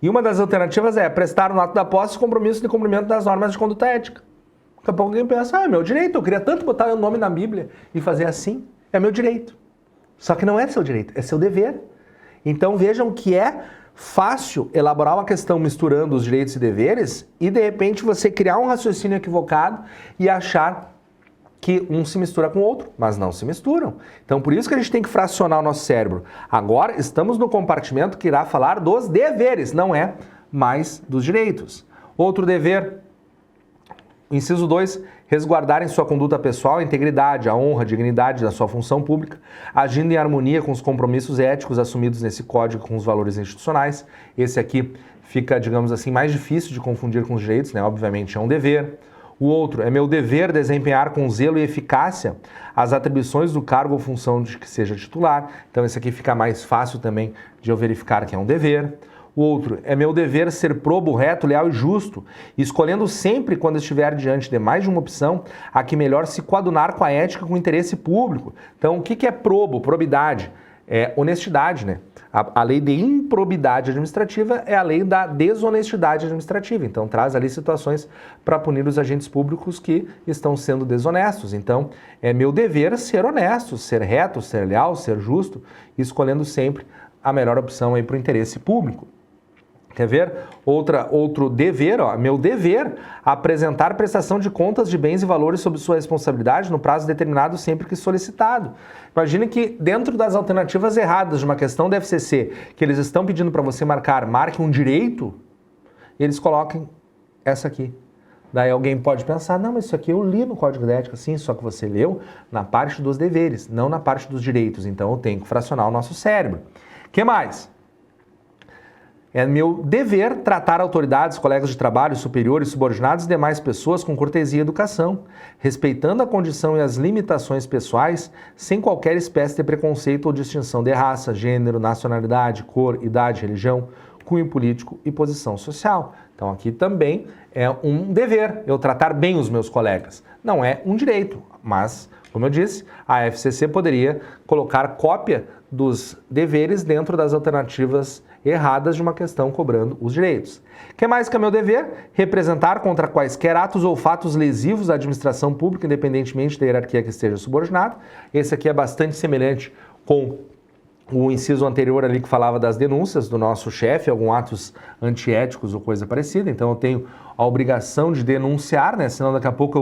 E uma das alternativas é prestar no ato da posse compromisso de cumprimento das normas de conduta ética. Daqui a pouco alguém pensa, é meu direito, eu queria tanto botar o nome na Bíblia e fazer assim. É meu direito. Só que não é seu direito, é seu dever. Então vejam que é fácil elaborar uma questão misturando os direitos e deveres e de repente você criar um raciocínio equivocado e achar que um se mistura com o outro, mas não se misturam. Então por isso que a gente tem que fracionar o nosso cérebro. Agora estamos no compartimento que irá falar dos deveres, não é mais dos direitos. Outro dever, inciso 2, resguardar em sua conduta pessoal a integridade, a honra, a dignidade da sua função pública, agindo em harmonia com os compromissos éticos assumidos nesse código com os valores institucionais. Esse aqui fica, digamos assim, mais difícil de confundir com os direitos, né? Obviamente é um dever. O outro, é meu dever desempenhar com zelo e eficácia as atribuições do cargo ou função de que seja titular. Então esse aqui fica mais fácil também de eu verificar que é um dever. O outro, é meu dever ser probo, reto, leal e justo, escolhendo sempre, quando estiver diante de mais de uma opção, a que melhor se coadunar com a ética e com o interesse público. Então, o que é probo? Probidade. é honestidade, né? A lei de improbidade administrativa é a lei da desonestidade administrativa. Então, traz ali situações para punir os agentes públicos que estão sendo desonestos. Então, é meu dever ser honesto, ser reto, ser leal, ser justo, escolhendo sempre a melhor opção aí para o interesse público. Quer ver? Outro dever, ó, meu dever, apresentar prestação de contas de bens e valores sob sua responsabilidade no prazo determinado sempre que solicitado. Imagine que dentro das alternativas erradas de uma questão da FCC, que eles estão pedindo para você marque um direito, eles coloquem essa aqui. Daí alguém pode pensar, não, mas isso aqui eu li no Código de Ética, sim, só que você leu na parte dos deveres, não na parte dos direitos, então eu tenho que fracionar o nosso cérebro. O que mais? É meu dever tratar autoridades, colegas de trabalho, superiores, subordinados e demais pessoas com cortesia e educação, respeitando a condição e as limitações pessoais, sem qualquer espécie de preconceito ou distinção de raça, gênero, nacionalidade, cor, idade, religião, cunho político e posição social. Então aqui também é um dever eu tratar bem os meus colegas. Não é um direito, mas, como eu disse, a FCC poderia colocar cópia dos deveres dentro das alternativas erradas de uma questão cobrando os direitos. O que mais que é meu dever? Representar contra quaisquer atos ou fatos lesivos da administração pública, independentemente da hierarquia que esteja subordinado. Esse aqui é bastante semelhante com o inciso anterior ali que falava das denúncias do nosso chefe, alguns atos antiéticos ou coisa parecida. Então eu tenho a obrigação de denunciar, né? Senão daqui a pouco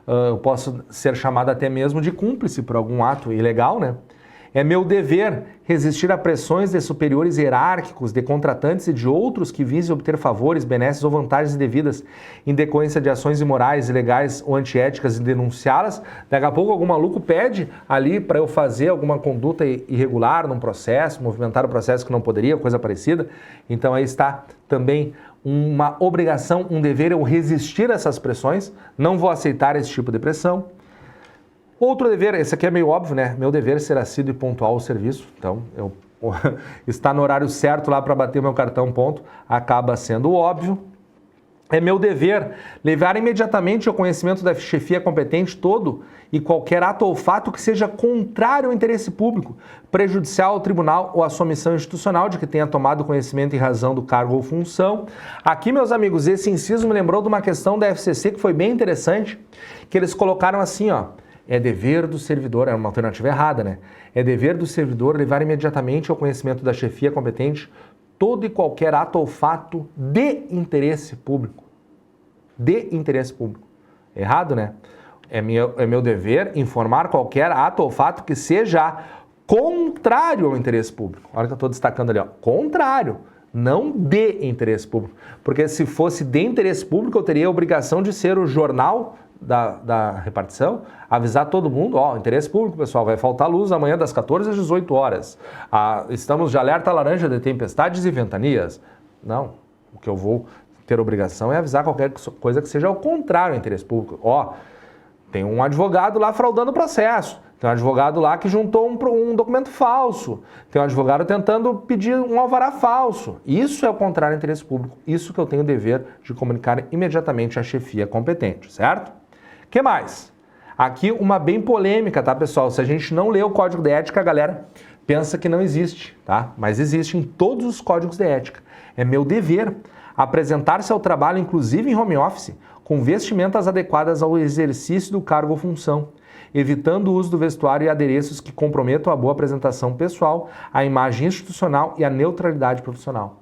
eu posso ser chamado até mesmo de cúmplice por algum ato ilegal, né? É meu dever resistir a pressões de superiores hierárquicos, de contratantes e de outros que visem obter favores, benesses ou vantagens indevidas em decorrência de ações imorais, ilegais ou antiéticas e denunciá-las. Daqui a pouco algum maluco pede ali para eu fazer alguma conduta irregular num processo, movimentar o processo que não poderia, coisa parecida. Então aí está também uma obrigação, um dever eu resistir a essas pressões, não vou aceitar esse tipo de pressão. Outro dever, esse aqui é meio óbvio, né? Meu dever ser assíduo e pontual ao serviço. Então, estar no horário certo lá para bater meu cartão ponto acaba sendo óbvio. É meu dever levar imediatamente ao conhecimento da chefia competente todo e qualquer ato ou fato que seja contrário ao interesse público, prejudicial ao tribunal ou à sua missão institucional de que tenha tomado conhecimento em razão do cargo ou função. Aqui, meus amigos, esse inciso me lembrou de uma questão da FCC que foi bem interessante, que eles colocaram assim, ó. É dever do servidor, é uma alternativa errada, né? É dever do servidor levar imediatamente ao conhecimento da chefia competente todo e qualquer ato ou fato de interesse público. De interesse público. Errado, né? É meu dever informar qualquer ato ou fato que seja contrário ao interesse público. Olha que eu estou destacando ali, ó. Contrário. Não de interesse público. Porque se fosse de interesse público, eu teria a obrigação de ser o jornal da repartição, avisar todo mundo, ó, interesse público, pessoal, vai faltar luz amanhã das 14 às 18 horas. Estamos de alerta laranja de tempestades e ventanias. Não, o que eu vou ter obrigação é avisar qualquer coisa que seja ao contrário ao interesse público. Ó, tem um advogado lá fraudando o processo, tem um advogado lá que juntou um documento falso, tem um advogado tentando pedir um alvará falso. Isso é o contrário ao interesse público, isso que eu tenho o dever de comunicar imediatamente à chefia competente, certo? O que mais? Aqui uma bem polêmica, tá, pessoal? Se a gente não lê o Código de Ética, a galera pensa que não existe, tá? Mas existe em todos os códigos de ética. É meu dever apresentar-se ao trabalho, inclusive em home office, com vestimentas adequadas ao exercício do cargo ou função, evitando o uso do vestuário e adereços que comprometam a boa apresentação pessoal, a imagem institucional e a neutralidade profissional.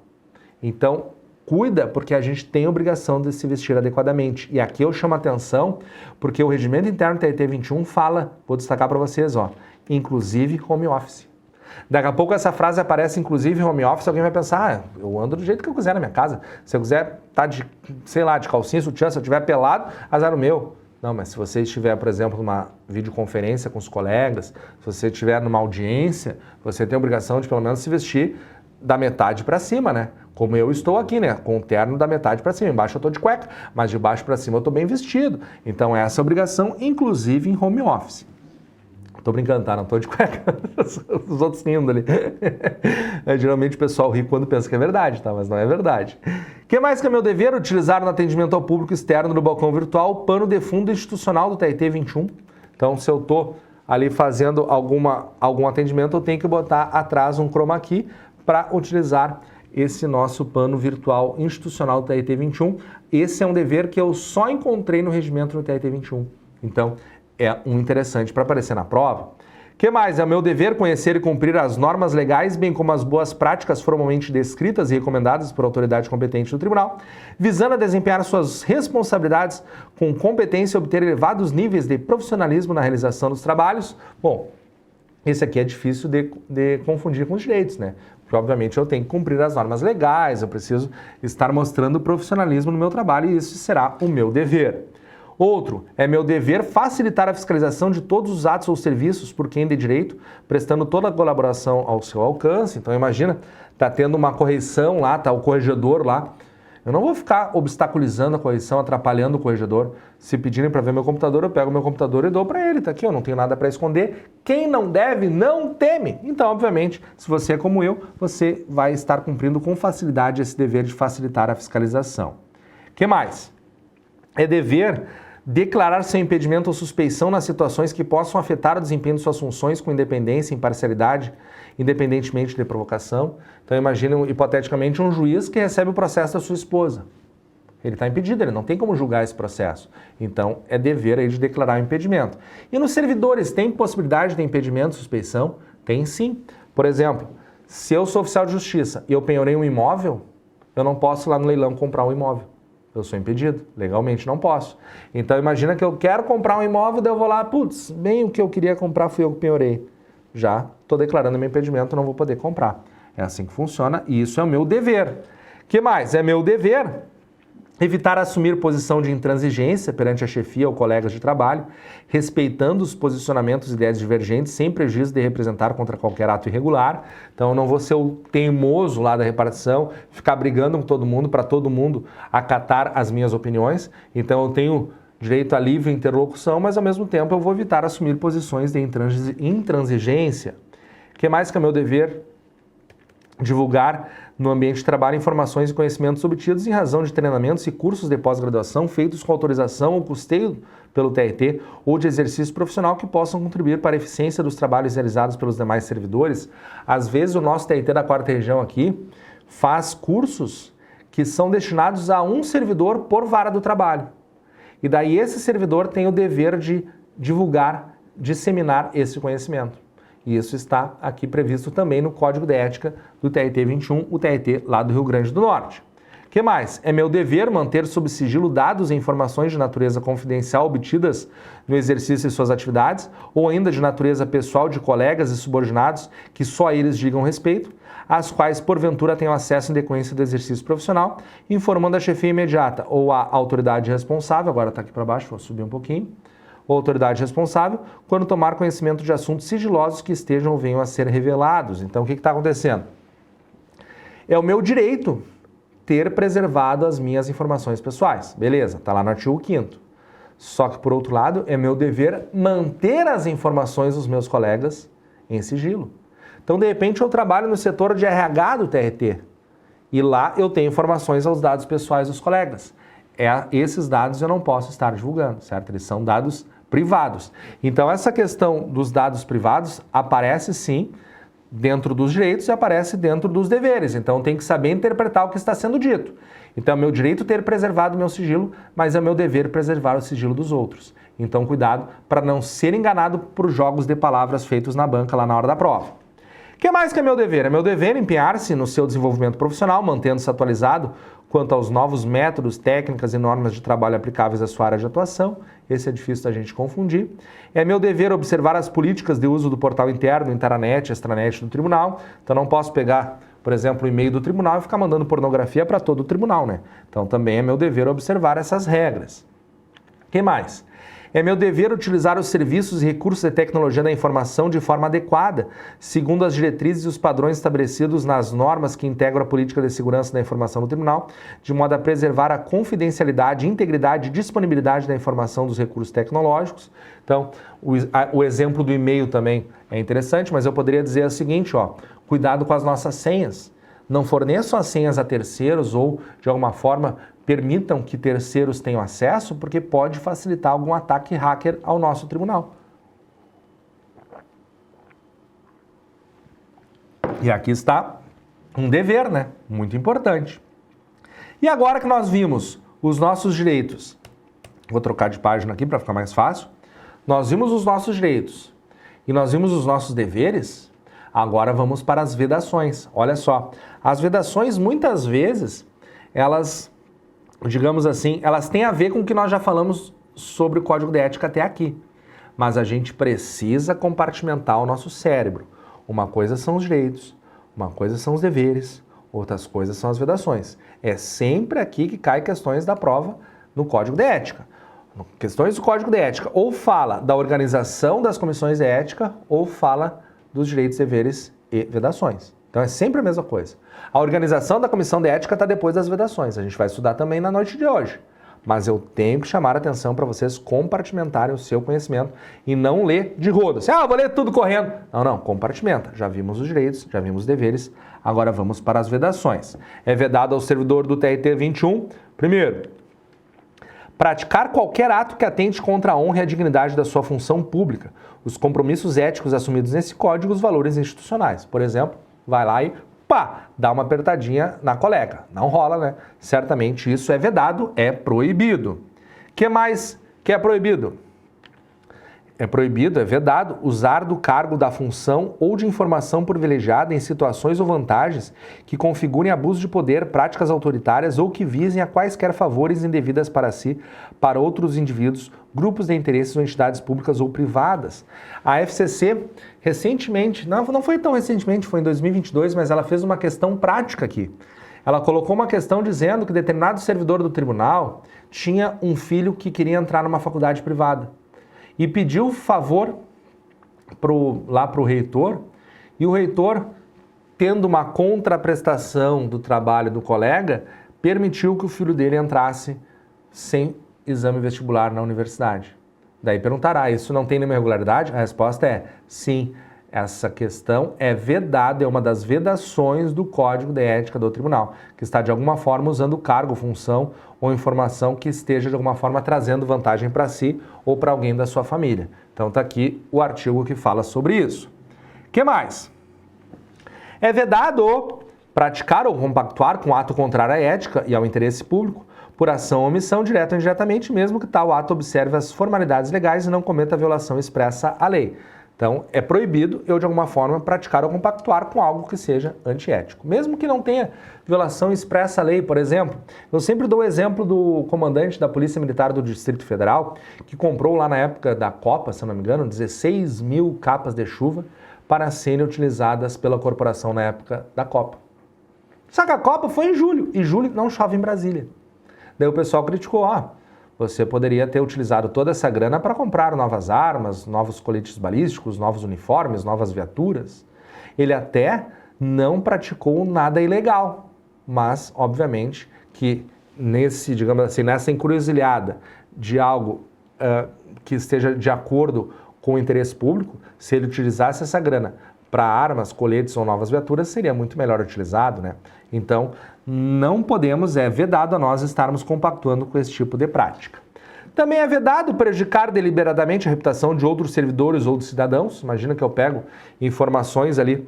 Então, cuida, porque a gente tem a obrigação de se vestir adequadamente. E aqui eu chamo a atenção, porque o Regimento Interno TRT 21 fala, vou destacar para vocês, ó, inclusive home office. Daqui a pouco essa frase aparece, inclusive home office, alguém vai pensar, eu ando do jeito que eu quiser na minha casa. Se eu quiser estar de, sei lá, de calcinha, sutiã, se eu estiver pelado, azar o meu. Não, mas se você estiver, por exemplo, numa videoconferência com os colegas, se você estiver numa audiência, você tem a obrigação de pelo menos se vestir da metade para cima, né? Como eu estou aqui, né? Com o terno da metade para cima. Embaixo eu estou de cueca, mas de baixo para cima eu estou bem vestido. Então essa é a obrigação, inclusive em home office. Tô brincando, tá? Não tô de cueca. Os outros rindo ali. Geralmente o pessoal ri quando pensa que é verdade, tá? Mas não é verdade. O que mais que é meu dever? Utilizar no atendimento ao público externo do balcão virtual o pano de fundo institucional do TRT 21. Então, se eu tô ali fazendo algum atendimento, eu tenho que botar atrás um chroma key para utilizar esse nosso pano virtual institucional do TRT 21. Esse é um dever que eu só encontrei no regimento do TRT 21. Então, é um interessante para aparecer na prova. O que mais? É o meu dever conhecer e cumprir as normas legais, bem como as boas práticas formalmente descritas e recomendadas por autoridade competente do tribunal, visando a desempenhar suas responsabilidades com competência e obter elevados níveis de profissionalismo na realização dos trabalhos. Bom, esse aqui é difícil de confundir com os direitos, né? Porque, obviamente, eu tenho que cumprir as normas legais, eu preciso estar mostrando profissionalismo no meu trabalho e isso será o meu dever. Outro, é meu dever facilitar a fiscalização de todos os atos ou serviços por quem de direito, prestando toda a colaboração ao seu alcance. Então, imagina, tá tendo uma correção lá, tá o corregedor lá. Eu não vou ficar obstaculizando a correção, atrapalhando o corregedor. Se pedirem para ver meu computador, eu pego meu computador e dou para ele. Tá aqui, eu não tenho nada para esconder. Quem não deve, não teme. Então, obviamente, se você é como eu, você vai estar cumprindo com facilidade esse dever de facilitar a fiscalização. O que mais? É dever declarar seu impedimento ou suspeição nas situações que possam afetar o desempenho de suas funções com independência e imparcialidade, independentemente de provocação. Então, imagine, hipoteticamente, um juiz que recebe o processo da sua esposa. Ele está impedido, ele não tem como julgar esse processo. Então, é dever aí de declarar o impedimento. E nos servidores, tem possibilidade de impedimento, suspeição? Tem sim. Por exemplo, se eu sou oficial de justiça e eu penhorei um imóvel, eu não posso ir lá no leilão comprar um imóvel. Eu sou impedido, legalmente não posso. Então imagina que eu quero comprar um imóvel, daí eu vou lá, putz, bem o que eu queria comprar fui eu que penhorei. Já estou declarando meu impedimento, não vou poder comprar. É assim que funciona e isso é o meu dever. O que mais? É meu dever evitar assumir posição de intransigência perante a chefia ou colegas de trabalho, respeitando os posicionamentos e ideias divergentes, sem prejuízo de representar contra qualquer ato irregular. Então, eu não vou ser o teimoso lá da repartição, ficar brigando com todo mundo para todo mundo acatar as minhas opiniões. Então, eu tenho direito à livre interlocução, mas, ao mesmo tempo, eu vou evitar assumir posições de intransigência. O que mais que é meu dever? Divulgar no ambiente de trabalho informações e conhecimentos obtidos em razão de treinamentos e cursos de pós-graduação feitos com autorização ou custeio pelo TRT ou de exercício profissional que possam contribuir para a eficiência dos trabalhos realizados pelos demais servidores. Às vezes o nosso TRT da 4ª Região aqui faz cursos que são destinados a um servidor por vara do trabalho. E daí esse servidor tem o dever de divulgar, disseminar esse conhecimento. E isso está aqui previsto também no Código de Ética do TRT 21, o TRT lá do Rio Grande do Norte. O que mais? É meu dever manter sob sigilo dados e informações de natureza confidencial obtidas no exercício de suas atividades ou ainda de natureza pessoal de colegas e subordinados que só eles digam respeito, às quais porventura tenham acesso em decorrência do exercício profissional, informando a chefia imediata ou a autoridade responsável, agora está aqui para baixo, vou subir um pouquinho, ou autoridade responsável, quando tomar conhecimento de assuntos sigilosos que estejam ou venham a ser revelados. Então, o que está acontecendo? É o meu direito ter preservado as minhas informações pessoais. Beleza, está lá no artigo 5º. Só que, por outro lado, é meu dever manter as informações dos meus colegas em sigilo. Então, de repente, eu trabalho no setor de RH do TRT e lá eu tenho informações aos dados pessoais dos colegas. Esses dados eu não posso estar divulgando, certo? Eles são dados privados. Então, essa questão dos dados privados aparece, sim, dentro dos direitos e aparece dentro dos deveres. Então, tem que saber interpretar o que está sendo dito. Então, é meu direito ter preservado o meu sigilo, mas é meu dever preservar o sigilo dos outros. Então, cuidado para não ser enganado por jogos de palavras feitos na banca lá na hora da prova. O que mais que é meu dever? É meu dever empenhar-se no seu desenvolvimento profissional, mantendo-se atualizado quanto aos novos métodos, técnicas e normas de trabalho aplicáveis à sua área de atuação. Esse é difícil da gente confundir. É meu dever observar as políticas de uso do portal interno, intranet, extranet do tribunal. Então não posso pegar, por exemplo, o e-mail do tribunal e ficar mandando pornografia para todo o tribunal, né? Então também é meu dever observar essas regras. O que mais? É meu dever utilizar os serviços e recursos de tecnologia da informação de forma adequada, segundo as diretrizes e os padrões estabelecidos nas normas que integram a política de segurança da informação do tribunal, de modo a preservar a confidencialidade, integridade e disponibilidade da informação dos recursos tecnológicos. Então, o exemplo do e-mail também é interessante, mas eu poderia dizer o seguinte, cuidado com as nossas senhas. Não forneçam as senhas a terceiros ou, de alguma forma, permitam que terceiros tenham acesso, porque pode facilitar algum ataque hacker ao nosso tribunal. E aqui está um dever, né? Muito importante. E agora que nós vimos os nossos direitos, vou trocar de página aqui para ficar mais fácil. Nós vimos os nossos direitos e nós vimos os nossos deveres, agora vamos para as vedações. Olha só, as vedações muitas vezes, elas, digamos assim, elas têm a ver com o que nós já falamos sobre o Código de Ética até aqui. Mas a gente precisa compartimentar o nosso cérebro. Uma coisa são os direitos, uma coisa são os deveres, outras coisas são as vedações. É sempre aqui que caem questões da prova no Código de Ética. Questões do Código de Ética ou fala da organização das comissões de ética ou fala dos direitos, deveres e vedações. Então é sempre a mesma coisa. A organização da comissão de ética está depois das vedações. A gente vai estudar também na noite de hoje. Mas eu tenho que chamar a atenção para vocês compartimentarem o seu conhecimento e não ler de rodo. Assim, eu vou ler tudo correndo. Não, compartimenta. Já vimos os direitos, já vimos os deveres, agora vamos para as vedações. É vedado ao servidor do TRT 21, primeiro, praticar qualquer ato que atente contra a honra e a dignidade da sua função pública, os compromissos éticos assumidos nesse código e os valores institucionais. Por exemplo, vai lá e dá uma apertadinha na colega. Não rola, né? Certamente isso é vedado, é proibido. O que mais que é proibido? É proibido, é vedado, usar do cargo, da função ou de informação privilegiada em situações ou vantagens que configurem abuso de poder, práticas autoritárias ou que visem a quaisquer favores indevidas para si, para outros indivíduos, grupos de interesses ou entidades públicas ou privadas. A FCC, recentemente, não foi tão recentemente, foi em 2022, mas ela fez uma questão prática aqui. Ela colocou uma questão dizendo que determinado servidor do tribunal tinha um filho que queria entrar numa faculdade privada. E pediu favor lá para o reitor, e o reitor, tendo uma contraprestação do trabalho do colega, permitiu que o filho dele entrasse sem exame vestibular na universidade. Daí perguntará, isso não tem nenhuma irregularidade? A resposta é sim, essa questão é vedada, é uma das vedações do Código de Ética do Tribunal, que está de alguma forma usando cargo, função ou informação que esteja de alguma forma trazendo vantagem para si ou para alguém da sua família. Então está aqui o artigo que fala sobre isso. O que mais? É vedado praticar ou compactuar com ato contrário à ética e ao interesse público, por ação ou omissão, direta ou indiretamente, mesmo que tal ato observe as formalidades legais e não cometa violação expressa à lei. Então, é proibido eu, de alguma forma, praticar ou compactuar com algo que seja antiético. Mesmo que não tenha violação expressa à lei, por exemplo. Eu sempre dou o exemplo do comandante da Polícia Militar do Distrito Federal, que comprou lá na época da Copa, se não me engano, 16 mil capas de chuva para serem utilizadas pela corporação na época da Copa. Só que a Copa foi em julho, e julho não chove em Brasília. Daí o pessoal criticou, você poderia ter utilizado toda essa grana para comprar novas armas, novos coletes balísticos, novos uniformes, novas viaturas. Ele até não praticou nada ilegal, mas, obviamente, que digamos assim, nessa encruzilhada de algo que esteja de acordo com o interesse público, se ele utilizasse essa grana para armas, coletes ou novas viaturas, seria muito melhor utilizado, né? Então, não podemos, é vedado a nós estarmos compactuando com esse tipo de prática. Também é vedado prejudicar deliberadamente a reputação de outros servidores ou de cidadãos. Imagina que eu pego informações ali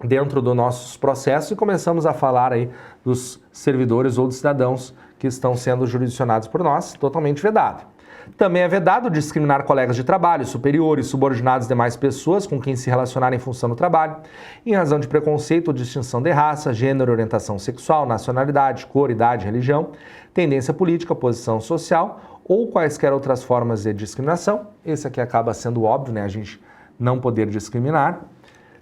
dentro dos nossos processos e começamos a falar aí dos servidores ou de cidadãos que estão sendo jurisdicionados por nós, totalmente vedado. Também é vedado discriminar colegas de trabalho, superiores, subordinados e demais pessoas com quem se relacionar em função do trabalho, em razão de preconceito ou distinção de raça, gênero, orientação sexual, nacionalidade, cor, idade, religião, tendência política, posição social ou quaisquer outras formas de discriminação. Esse aqui acaba sendo óbvio, né? A gente não poder discriminar.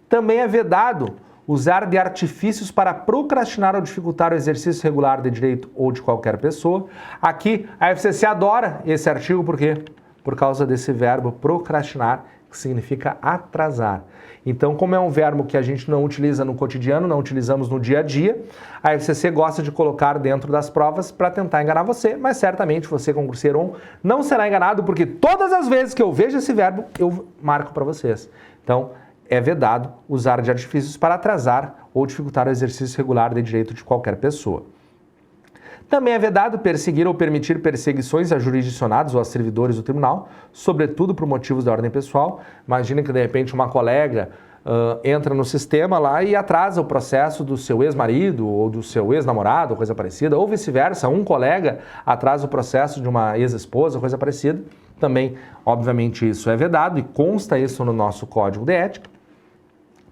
Também é vedado usar de artifícios para procrastinar ou dificultar o exercício regular de direito ou de qualquer pessoa. Aqui, a FCC adora esse artigo, por quê? Por causa desse verbo procrastinar, que significa atrasar. Então, como é um verbo que a gente não utiliza no cotidiano, não utilizamos no dia a dia, a FCC gosta de colocar dentro das provas para tentar enganar você, mas certamente você, concurseiro, não será enganado, porque todas as vezes que eu vejo esse verbo, eu marco para vocês. Então, é vedado usar de artifícios para atrasar ou dificultar o exercício regular de direito de qualquer pessoa. Também é vedado perseguir ou permitir perseguições a jurisdicionados ou a servidores do tribunal, sobretudo por motivos da ordem pessoal. Imagina que, de repente, uma colega entra no sistema lá e atrasa o processo do seu ex-marido ou do seu ex-namorado, coisa parecida, ou vice-versa, um colega atrasa o processo de uma ex-esposa, coisa parecida. Também, obviamente, isso é vedado e consta isso no nosso Código de Ética.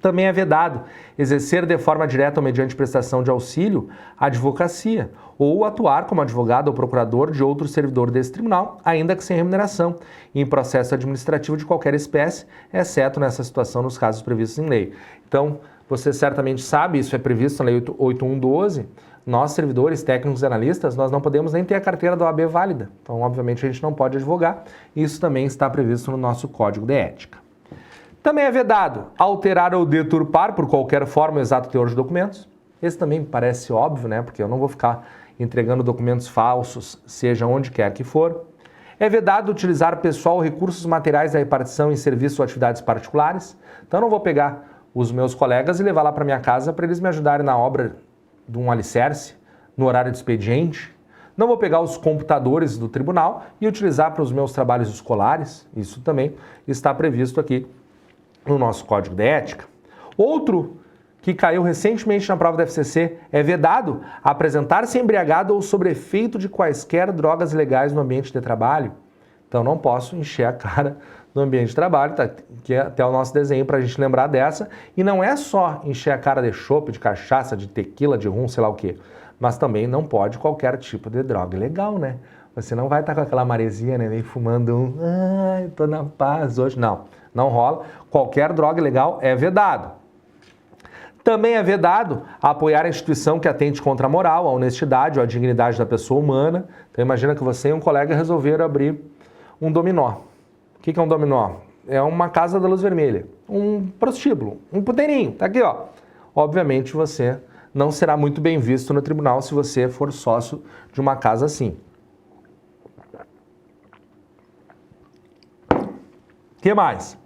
Também é vedado exercer de forma direta ou mediante prestação de auxílio a advocacia ou atuar como advogado ou procurador de outro servidor desse tribunal, ainda que sem remuneração, em processo administrativo de qualquer espécie, exceto nessa situação nos casos previstos em lei. Então, você certamente sabe, isso é previsto na Lei 8.112, nós, servidores, técnicos e analistas, nós não podemos nem ter a carteira da OAB válida. Então, obviamente, a gente não pode advogar. Isso também está previsto no nosso Código de Ética. Também é vedado alterar ou deturpar por qualquer forma o exato teor de documentos. Esse também parece óbvio, né? Porque eu não vou ficar entregando documentos falsos, seja onde quer que for. É vedado utilizar pessoal ou recursos materiais da repartição em serviços ou atividades particulares. Então, eu não vou pegar os meus colegas e levar lá para minha casa para eles me ajudarem na obra de um alicerce, no horário de expediente. Não vou pegar os computadores do tribunal e utilizar para os meus trabalhos escolares. Isso também está previsto aqui no nosso Código de Ética. Outro que caiu recentemente na prova da FCC é vedado apresentar-se embriagado ou sob efeito de quaisquer drogas ilegais no ambiente de trabalho. Então não posso encher a cara no ambiente de trabalho, tá? Que é até o nosso desenho para a gente lembrar dessa. E não é só encher a cara de chopp, de cachaça, de tequila, de rum, sei lá o quê. Mas também não pode qualquer tipo de droga ilegal, né? Você não vai estar com aquela maresia, né? Nem fumando tô na paz hoje. Não, não rola. Qualquer droga ilegal é vedado. Também é vedado apoiar a instituição que atente contra a moral, a honestidade ou a dignidade da pessoa humana. Então imagina que você e um colega resolveram abrir um dominó. O que é um dominó? É uma casa da luz vermelha, um prostíbulo, um puteirinho. Tá aqui, ó. Obviamente você não será muito bem visto no tribunal se você for sócio de uma casa assim. O que mais?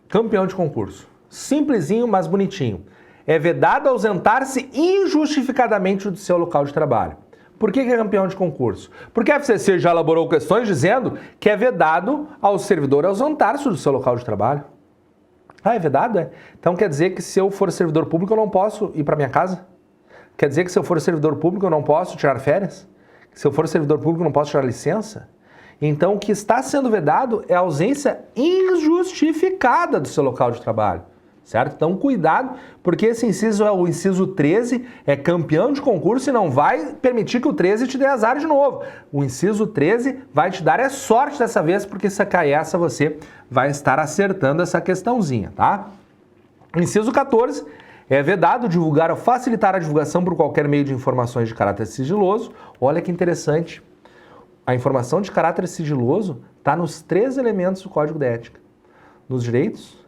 Campeão de concurso. Simplesinho, mas bonitinho. É vedado ausentar-se injustificadamente do seu local de trabalho. Por que é campeão de concurso? Porque a FCC já elaborou questões dizendo que é vedado ao servidor ausentar-se do seu local de trabalho. Ah, é vedado? É? Então quer dizer que se eu for servidor público eu não posso ir para minha casa? Quer dizer que se eu for servidor público eu não posso tirar férias? Se eu for servidor público eu não posso tirar licença? Então o que está sendo vedado é a ausência injustificada do seu local de trabalho. Certo? Então, cuidado, porque esse inciso é o inciso 13, é campeão de concurso e não vai permitir que o 13 te dê azar de novo. O inciso 13 vai te dar sorte dessa vez, porque se cair essa, você vai estar acertando essa questãozinha, tá? Inciso 14, é vedado divulgar ou facilitar a divulgação por qualquer meio de informações de caráter sigiloso. Olha que interessante. A informação de caráter sigiloso está nos 3 elementos do Código de Ética. Nos direitos,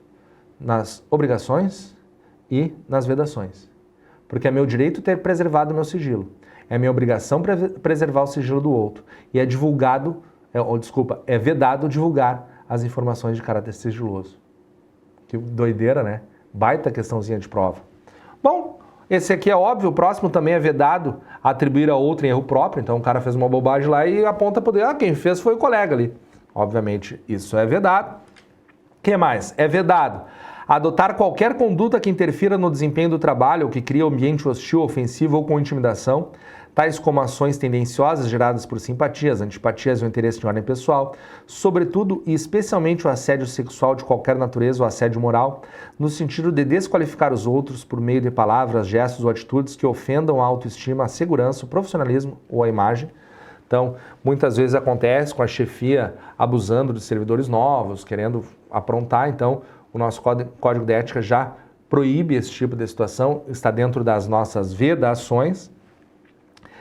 nas obrigações e nas vedações. Porque é meu direito ter preservado o meu sigilo. É minha obrigação preservar o sigilo do outro. E é vedado divulgar as informações de caráter sigiloso. Que doideira, né? Baita questãozinha de prova. Bom, esse aqui é óbvio. O próximo também é vedado atribuir a outro em erro próprio. Então o cara fez uma bobagem lá e aponta para o dedo. Quem fez foi o colega ali. Obviamente, isso é vedado. O que mais? É vedado adotar qualquer conduta que interfira no desempenho do trabalho ou que crie ambiente hostil, ofensivo ou com intimidação, tais como ações tendenciosas geradas por simpatias, antipatias ou interesse de ordem pessoal, sobretudo e especialmente o assédio sexual de qualquer natureza ou assédio moral, no sentido de desqualificar os outros por meio de palavras, gestos ou atitudes que ofendam a autoestima, a segurança, o profissionalismo ou a imagem. Então, muitas vezes acontece com a chefia abusando de servidores novos, querendo aprontar. Então, o nosso Código de Ética já proíbe esse tipo de situação, está dentro das nossas vedações.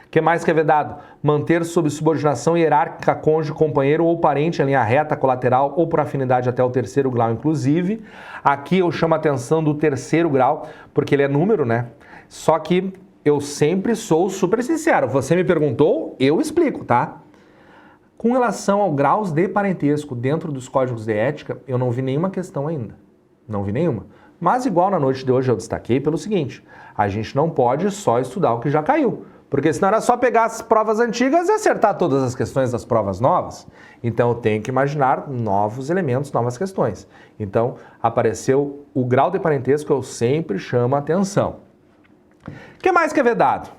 O que mais que é vedado? Manter sob subordinação hierárquica cônjuge, companheiro ou parente em linha reta, colateral ou por afinidade até o 3º grau, inclusive. Aqui eu chamo a atenção do 3º grau, porque ele é número, né? Só que eu sempre sou super sincero. Você me perguntou, eu explico, tá? Com relação ao graus de parentesco dentro dos códigos de ética, eu não vi nenhuma questão ainda. Não vi nenhuma. Mas igual na noite de hoje eu destaquei pelo seguinte, a gente não pode só estudar o que já caiu, Porque senão era só pegar as provas antigas e acertar todas as questões das provas novas. Então eu tenho que imaginar novos elementos, novas questões. Então apareceu o grau de parentesco, eu sempre chamo a atenção. O que mais que é vedado?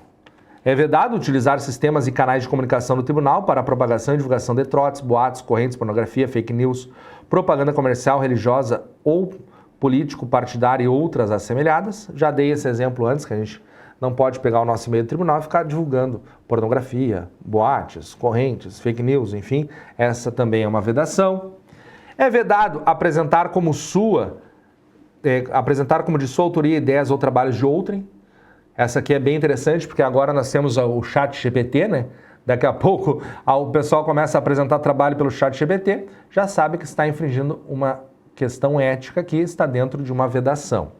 É vedado utilizar sistemas e canais de comunicação do tribunal para a propagação e divulgação de trotes, boatos, correntes, pornografia, fake news, propaganda comercial, religiosa ou político-partidária e outras assemelhadas. Já dei esse exemplo antes, que a gente não pode pegar o nosso e-mail do tribunal e ficar divulgando pornografia, boates, correntes, fake news, enfim. Essa também é uma vedação. É vedado apresentar como de sua autoria ideias ou trabalhos de outrem. Essa aqui é bem interessante, porque agora nós temos o ChatGPT, né? Daqui a pouco o pessoal começa a apresentar trabalho pelo ChatGPT, já sabe que está infringindo uma questão ética que está dentro de uma vedação.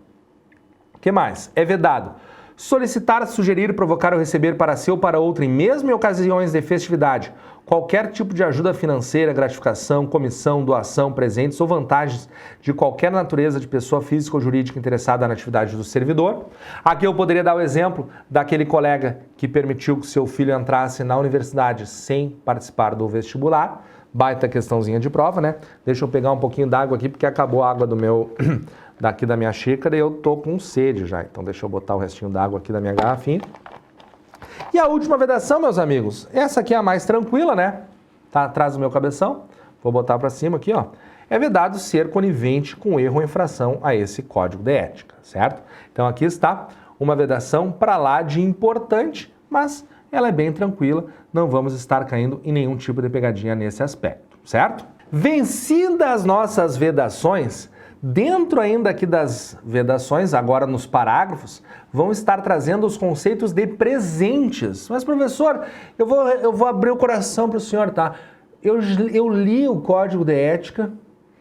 O que mais? É vedado solicitar, sugerir, provocar ou receber para si ou para outrem, mesmo em ocasiões de festividade, qualquer tipo de ajuda financeira, gratificação, comissão, doação, presentes ou vantagens de qualquer natureza de pessoa física ou jurídica interessada na atividade do servidor. Aqui eu poderia dar o exemplo daquele colega que permitiu que seu filho entrasse na universidade sem participar do vestibular. Baita questãozinha de prova, né? Deixa eu pegar um pouquinho d'água aqui, porque acabou a água daqui da minha xícara e eu tô com sede já. Então deixa eu botar o restinho d'água aqui da minha garrafinha. E a última vedação, meus amigos, essa aqui é a mais tranquila, né? Tá atrás do meu cabeção. Vou botar para cima aqui, ó. É vedado ser conivente com erro ou infração a esse código de ética, certo? Então aqui está uma vedação para lá de importante, mas ela é bem tranquila, não vamos estar caindo em nenhum tipo de pegadinha nesse aspecto, certo? Vencidas as nossas vedações, dentro ainda aqui das vedações, agora nos parágrafos, vão estar trazendo os conceitos de presentes. Mas, professor, eu vou abrir o coração para o senhor, tá? Eu li o Código de Ética,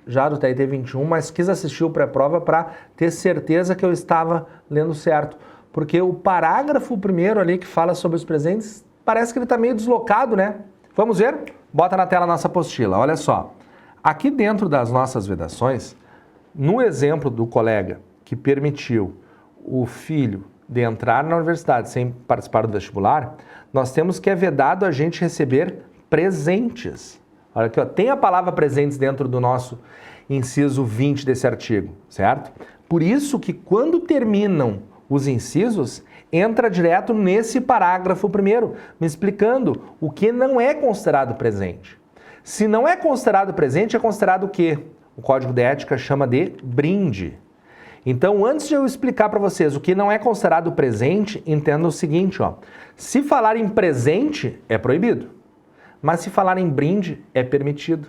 já do TRT 21, mas quis assistir o pré-prova para ter certeza que eu estava lendo certo. Porque o parágrafo primeiro ali que fala sobre os presentes, parece que ele está meio deslocado, né? Vamos ver? Bota na tela a nossa apostila, olha só. Aqui dentro das nossas vedações, no exemplo do colega que permitiu o filho de entrar na universidade sem participar do vestibular, nós temos que é vedado a gente receber presentes. Olha aqui, ó, tem a palavra presentes dentro do nosso inciso 20 desse artigo, certo? Por isso que quando terminam os incisos, entra direto nesse parágrafo primeiro, me explicando o que não é considerado presente. Se não é considerado presente, é considerado o quê? O Código de Ética chama de brinde. Então, antes de eu explicar para vocês o que não é considerado presente, entenda o seguinte, ó. Se falar em presente, é proibido. Mas se falar em brinde, é permitido.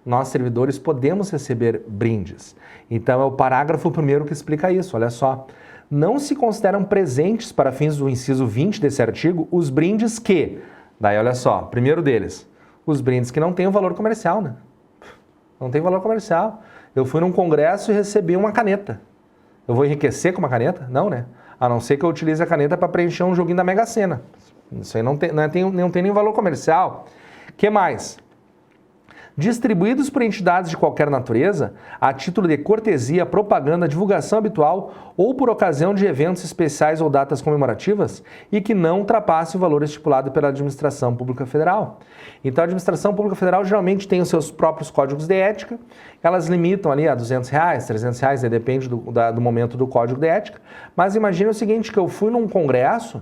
Nós, servidores, podemos receber brindes. Então, é o parágrafo primeiro que explica isso, olha só. Não se consideram presentes para fins do inciso 20 desse artigo os brindes que, daí olha só, primeiro deles, os brindes que não têm o valor comercial, né? Não tem valor comercial. Eu fui num congresso e recebi uma caneta. Eu vou enriquecer com uma caneta? Não, né? A não ser que eu utilize a caneta para preencher um joguinho da Mega Sena. Isso aí não tem nem valor comercial. O que mais? Distribuídos por entidades de qualquer natureza, a título de cortesia, propaganda, divulgação habitual ou por ocasião de eventos especiais ou datas comemorativas e que não ultrapasse o valor estipulado pela Administração Pública Federal. Então, a Administração Pública Federal geralmente tem os seus próprios códigos de ética, elas limitam ali a R$200, R$300, depende do momento do código de ética, mas imagine o seguinte, que eu fui num congresso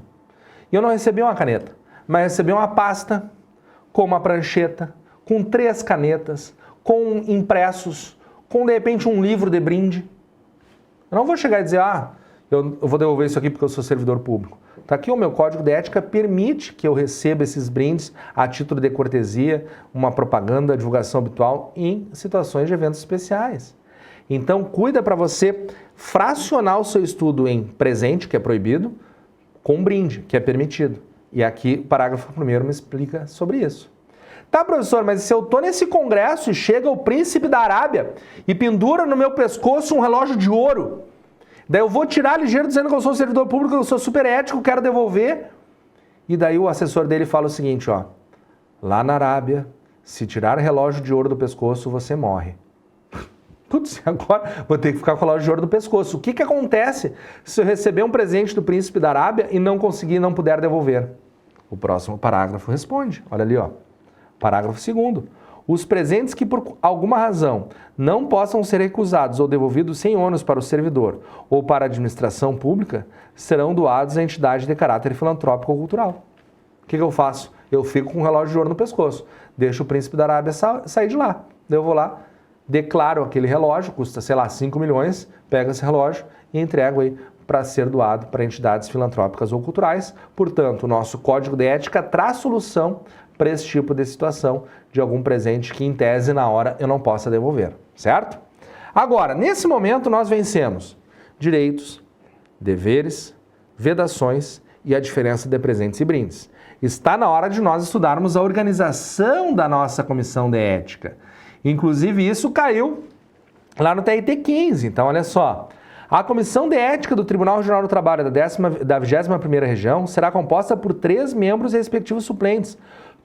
e eu não recebi uma caneta, mas recebi uma pasta com uma prancheta, com 3 canetas, com impressos, com de repente um livro de brinde. Eu não vou chegar e dizer, eu vou devolver isso aqui porque eu sou servidor público. Tá aqui o meu código de ética permite que eu receba esses brindes a título de cortesia, uma propaganda, divulgação habitual em situações de eventos especiais. Então, cuida para você fracionar o seu estudo em presente, que é proibido, com brinde, que é permitido. E aqui o parágrafo primeiro me explica sobre isso. Tá, professor, mas se eu tô nesse congresso e chega o príncipe da Arábia e pendura no meu pescoço um relógio de ouro, daí eu vou tirar ligeiro dizendo que eu sou servidor público, que eu sou super ético, quero devolver, e daí o assessor dele fala o seguinte, ó, lá na Arábia, se tirar relógio de ouro do pescoço, você morre. Putz, agora vou ter que ficar com o relógio de ouro do pescoço. O que acontece se eu receber um presente do príncipe da Arábia e não conseguir, não puder devolver? O próximo parágrafo responde. Olha ali, ó. Parágrafo 2º. Os presentes que por alguma razão não possam ser recusados ou devolvidos sem ônus para o servidor ou para a administração pública serão doados à entidade de caráter filantrópico ou cultural. O que eu faço? Eu fico com um relógio de ouro no pescoço. Deixo o príncipe da Arábia sair de lá. Eu vou lá, declaro aquele relógio, custa, sei lá, 5 milhões, pego esse relógio e entrego aí para ser doado para entidades filantrópicas ou culturais. Portanto, o nosso Código de Ética traz solução para esse tipo de situação de algum presente que, em tese, na hora eu não possa devolver, certo? Agora, nesse momento, nós vencemos direitos, deveres, vedações e a diferença de presentes e brindes. Está na hora de nós estudarmos a organização da nossa comissão de ética. Inclusive, isso caiu lá no TRT 15. Então, olha só. A Comissão de Ética do Tribunal Regional do Trabalho da 21ª Região será composta por 3 membros e respectivos suplentes,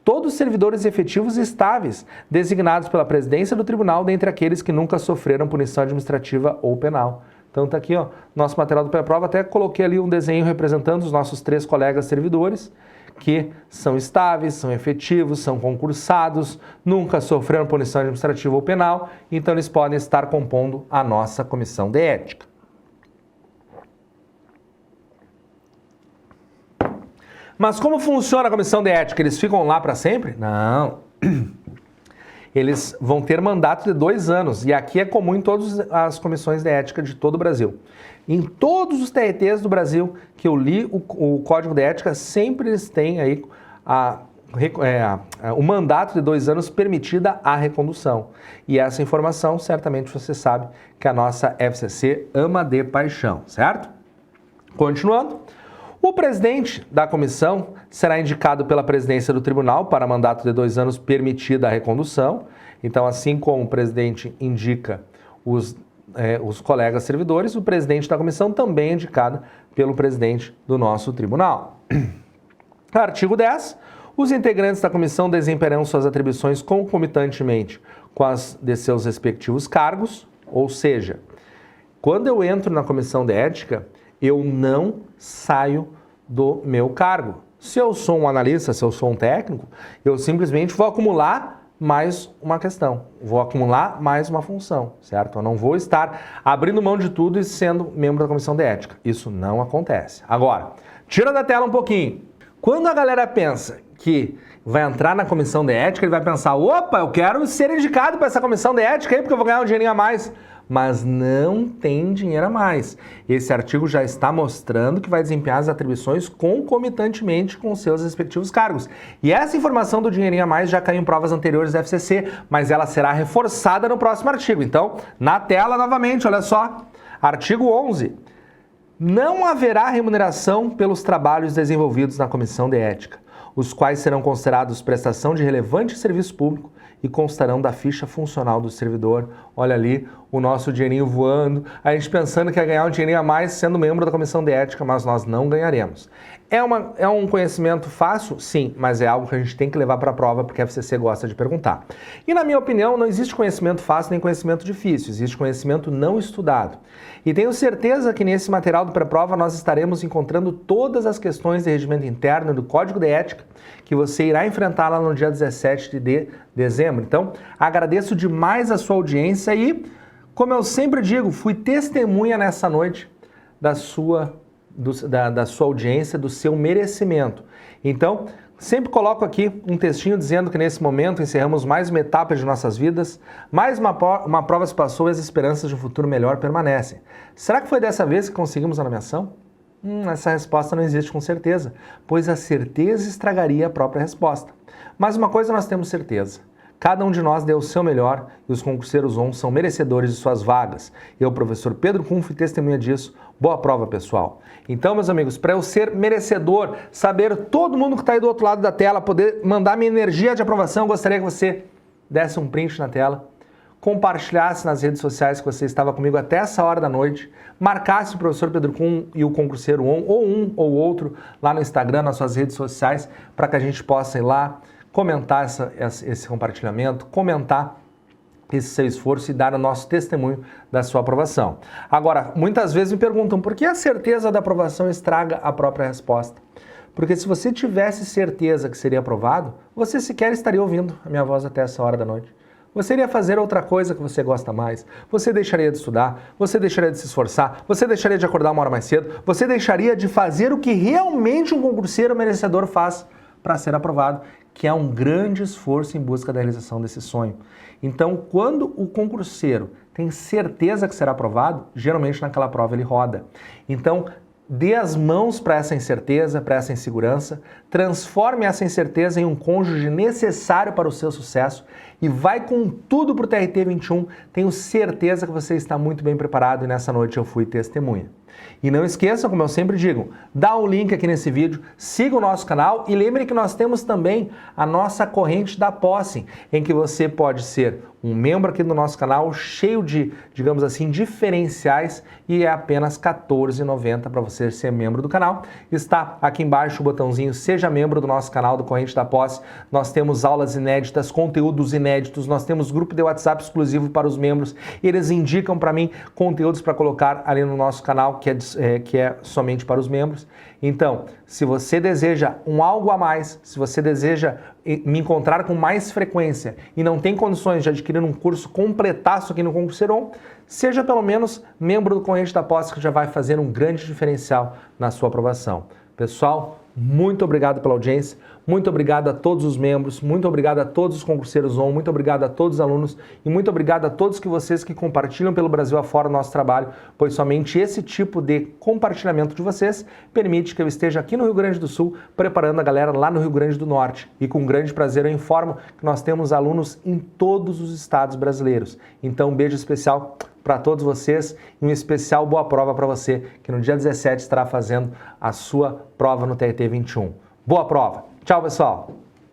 todos servidores efetivos e estáveis, designados pela presidência do tribunal, dentre aqueles que nunca sofreram punição administrativa ou penal. Então está aqui, ó, nosso material do pré-prova, até coloquei ali um desenho representando os nossos 3 colegas servidores, que são estáveis, são efetivos, são concursados, nunca sofreram punição administrativa ou penal, então eles podem estar compondo a nossa comissão de ética. Mas como funciona a comissão de ética? Eles ficam lá para sempre? Não. Eles vão ter mandato de 2 anos, e aqui é comum em todas as comissões de ética de todo o Brasil. Em todos os TRTs do Brasil que eu li o Código de Ética, sempre eles têm aí o mandato de 2 anos permitida a recondução. E essa informação, certamente você sabe que a nossa FCC ama de paixão, certo? Continuando. O presidente da comissão será indicado pela presidência do tribunal para mandato de 2 anos permitida a recondução. Então, assim como o presidente indica os colegas servidores, o presidente da comissão também é indicado pelo presidente do nosso tribunal. Artigo 10. Os integrantes da comissão desempenharão suas atribuições concomitantemente com as de seus respectivos cargos, ou seja, quando eu entro na comissão de ética, eu não saio do meu cargo. Se eu sou um analista, se eu sou um técnico, eu simplesmente vou acumular mais uma questão, vou acumular mais uma função, certo? Eu não vou estar abrindo mão de tudo e sendo membro da comissão de ética. Isso não acontece. Agora, tira da tela um pouquinho. Quando a galera pensa que vai entrar na comissão de ética, ele vai pensar, opa, eu quero ser indicado para essa comissão de ética aí porque eu vou ganhar um dinheirinho a mais. Mas não tem dinheiro a mais. Esse artigo já está mostrando que vai desempenhar as atribuições concomitantemente com seus respectivos cargos. E essa informação do dinheirinho a mais já caiu em provas anteriores da FCC, mas ela será reforçada no próximo artigo. Então, na tela novamente, olha só. Artigo 11. Não haverá remuneração pelos trabalhos desenvolvidos na comissão de ética, os quais serão considerados prestação de relevante serviço público e constarão da ficha funcional do servidor. Olha ali o nosso dinheirinho voando, a gente pensando que ia ganhar um dinheirinho a mais sendo membro da comissão de ética, mas nós não ganharemos. É um conhecimento fácil? Sim, mas é algo que a gente tem que levar para a prova porque a FCC gosta de perguntar. E na minha opinião, não existe conhecimento fácil nem conhecimento difícil, existe conhecimento não estudado. E tenho certeza que nesse material do pré-prova nós estaremos encontrando todas as questões de regimento interno do Código de Ética que você irá enfrentar lá no dia 17 de dezembro. Então, agradeço demais a sua audiência e, como eu sempre digo, fui testemunha nessa noite da sua audiência, do seu merecimento. Então, sempre coloco aqui um textinho dizendo que nesse momento encerramos mais uma etapa de nossas vidas, mais uma prova se passou e as esperanças de um futuro melhor permanecem. Será que foi dessa vez que conseguimos a nomeação? Essa resposta não existe com certeza, pois a certeza estragaria a própria resposta. Mas uma coisa nós temos certeza. Cada um de nós deu o seu melhor e os concurseiros ON são merecedores de suas vagas. Eu, professor Pedro Kunf, testemunha disso. Boa prova, pessoal. Então, meus amigos, para eu ser merecedor, saber todo mundo que está aí do outro lado da tela, poder mandar minha energia de aprovação, eu gostaria que você desse um print na tela, compartilhasse nas redes sociais que você estava comigo até essa hora da noite, marcasse o professor Pedro Kunf e o concurseiro ON, ou um ou outro, lá no Instagram, nas suas redes sociais, para que a gente possa ir lá, comentar esse compartilhamento, comentar esse seu esforço e dar o nosso testemunho da sua aprovação. Agora, muitas vezes me perguntam por que a certeza da aprovação estraga a própria resposta? Porque se você tivesse certeza que seria aprovado, você sequer estaria ouvindo a minha voz até essa hora da noite. Você iria fazer outra coisa que você gosta mais, você deixaria de estudar, você deixaria de se esforçar, você deixaria de acordar uma hora mais cedo, você deixaria de fazer o que realmente um concurseiro merecedor faz para ser aprovado, que é um grande esforço em busca da realização desse sonho. Então, quando o concurseiro tem certeza que será aprovado, geralmente naquela prova ele roda. Então, dê as mãos para essa incerteza, para essa insegurança, transforme essa incerteza em um cônjuge necessário para o seu sucesso e vai com tudo para o TRT 21. Tenho certeza que você está muito bem preparado e nessa noite eu fui testemunha. E não esqueça, como eu sempre digo, dá o link aqui nesse vídeo, siga o nosso canal e lembre que nós temos também a nossa corrente da posse, em que você pode ser um membro aqui do nosso canal, cheio de, digamos assim, diferenciais, e é apenas R$ 14,90 para você ser membro do canal. Está aqui embaixo o botãozinho Seja Membro do nosso canal do Corrente da Posse. Nós temos aulas inéditas, conteúdos inéditos, nós temos grupo de WhatsApp exclusivo para os membros. Eles indicam para mim conteúdos para colocar ali no nosso canal, que é somente para os membros. Então, se você deseja algo a mais, se você deseja me encontrar com mais frequência e não tem condições de adquirir um curso completaço aqui no Concurseiro, seja pelo menos membro do Corrente da Posse, que já vai fazer um grande diferencial na sua aprovação. Pessoal, muito obrigado pela audiência, muito obrigado a todos os membros, muito obrigado a todos os concurseiros ON, muito obrigado a todos os alunos e muito obrigado a todos vocês que compartilham pelo Brasil afora o nosso trabalho, pois somente esse tipo de compartilhamento de vocês permite que eu esteja aqui no Rio Grande do Sul preparando a galera lá no Rio Grande do Norte. E com grande prazer eu informo que nós temos alunos em todos os estados brasileiros. Então um beijo especial para todos vocês e um especial boa prova para você, que no dia 17 estará fazendo a sua prova no TRT 21. Boa prova! Tchau, pessoal!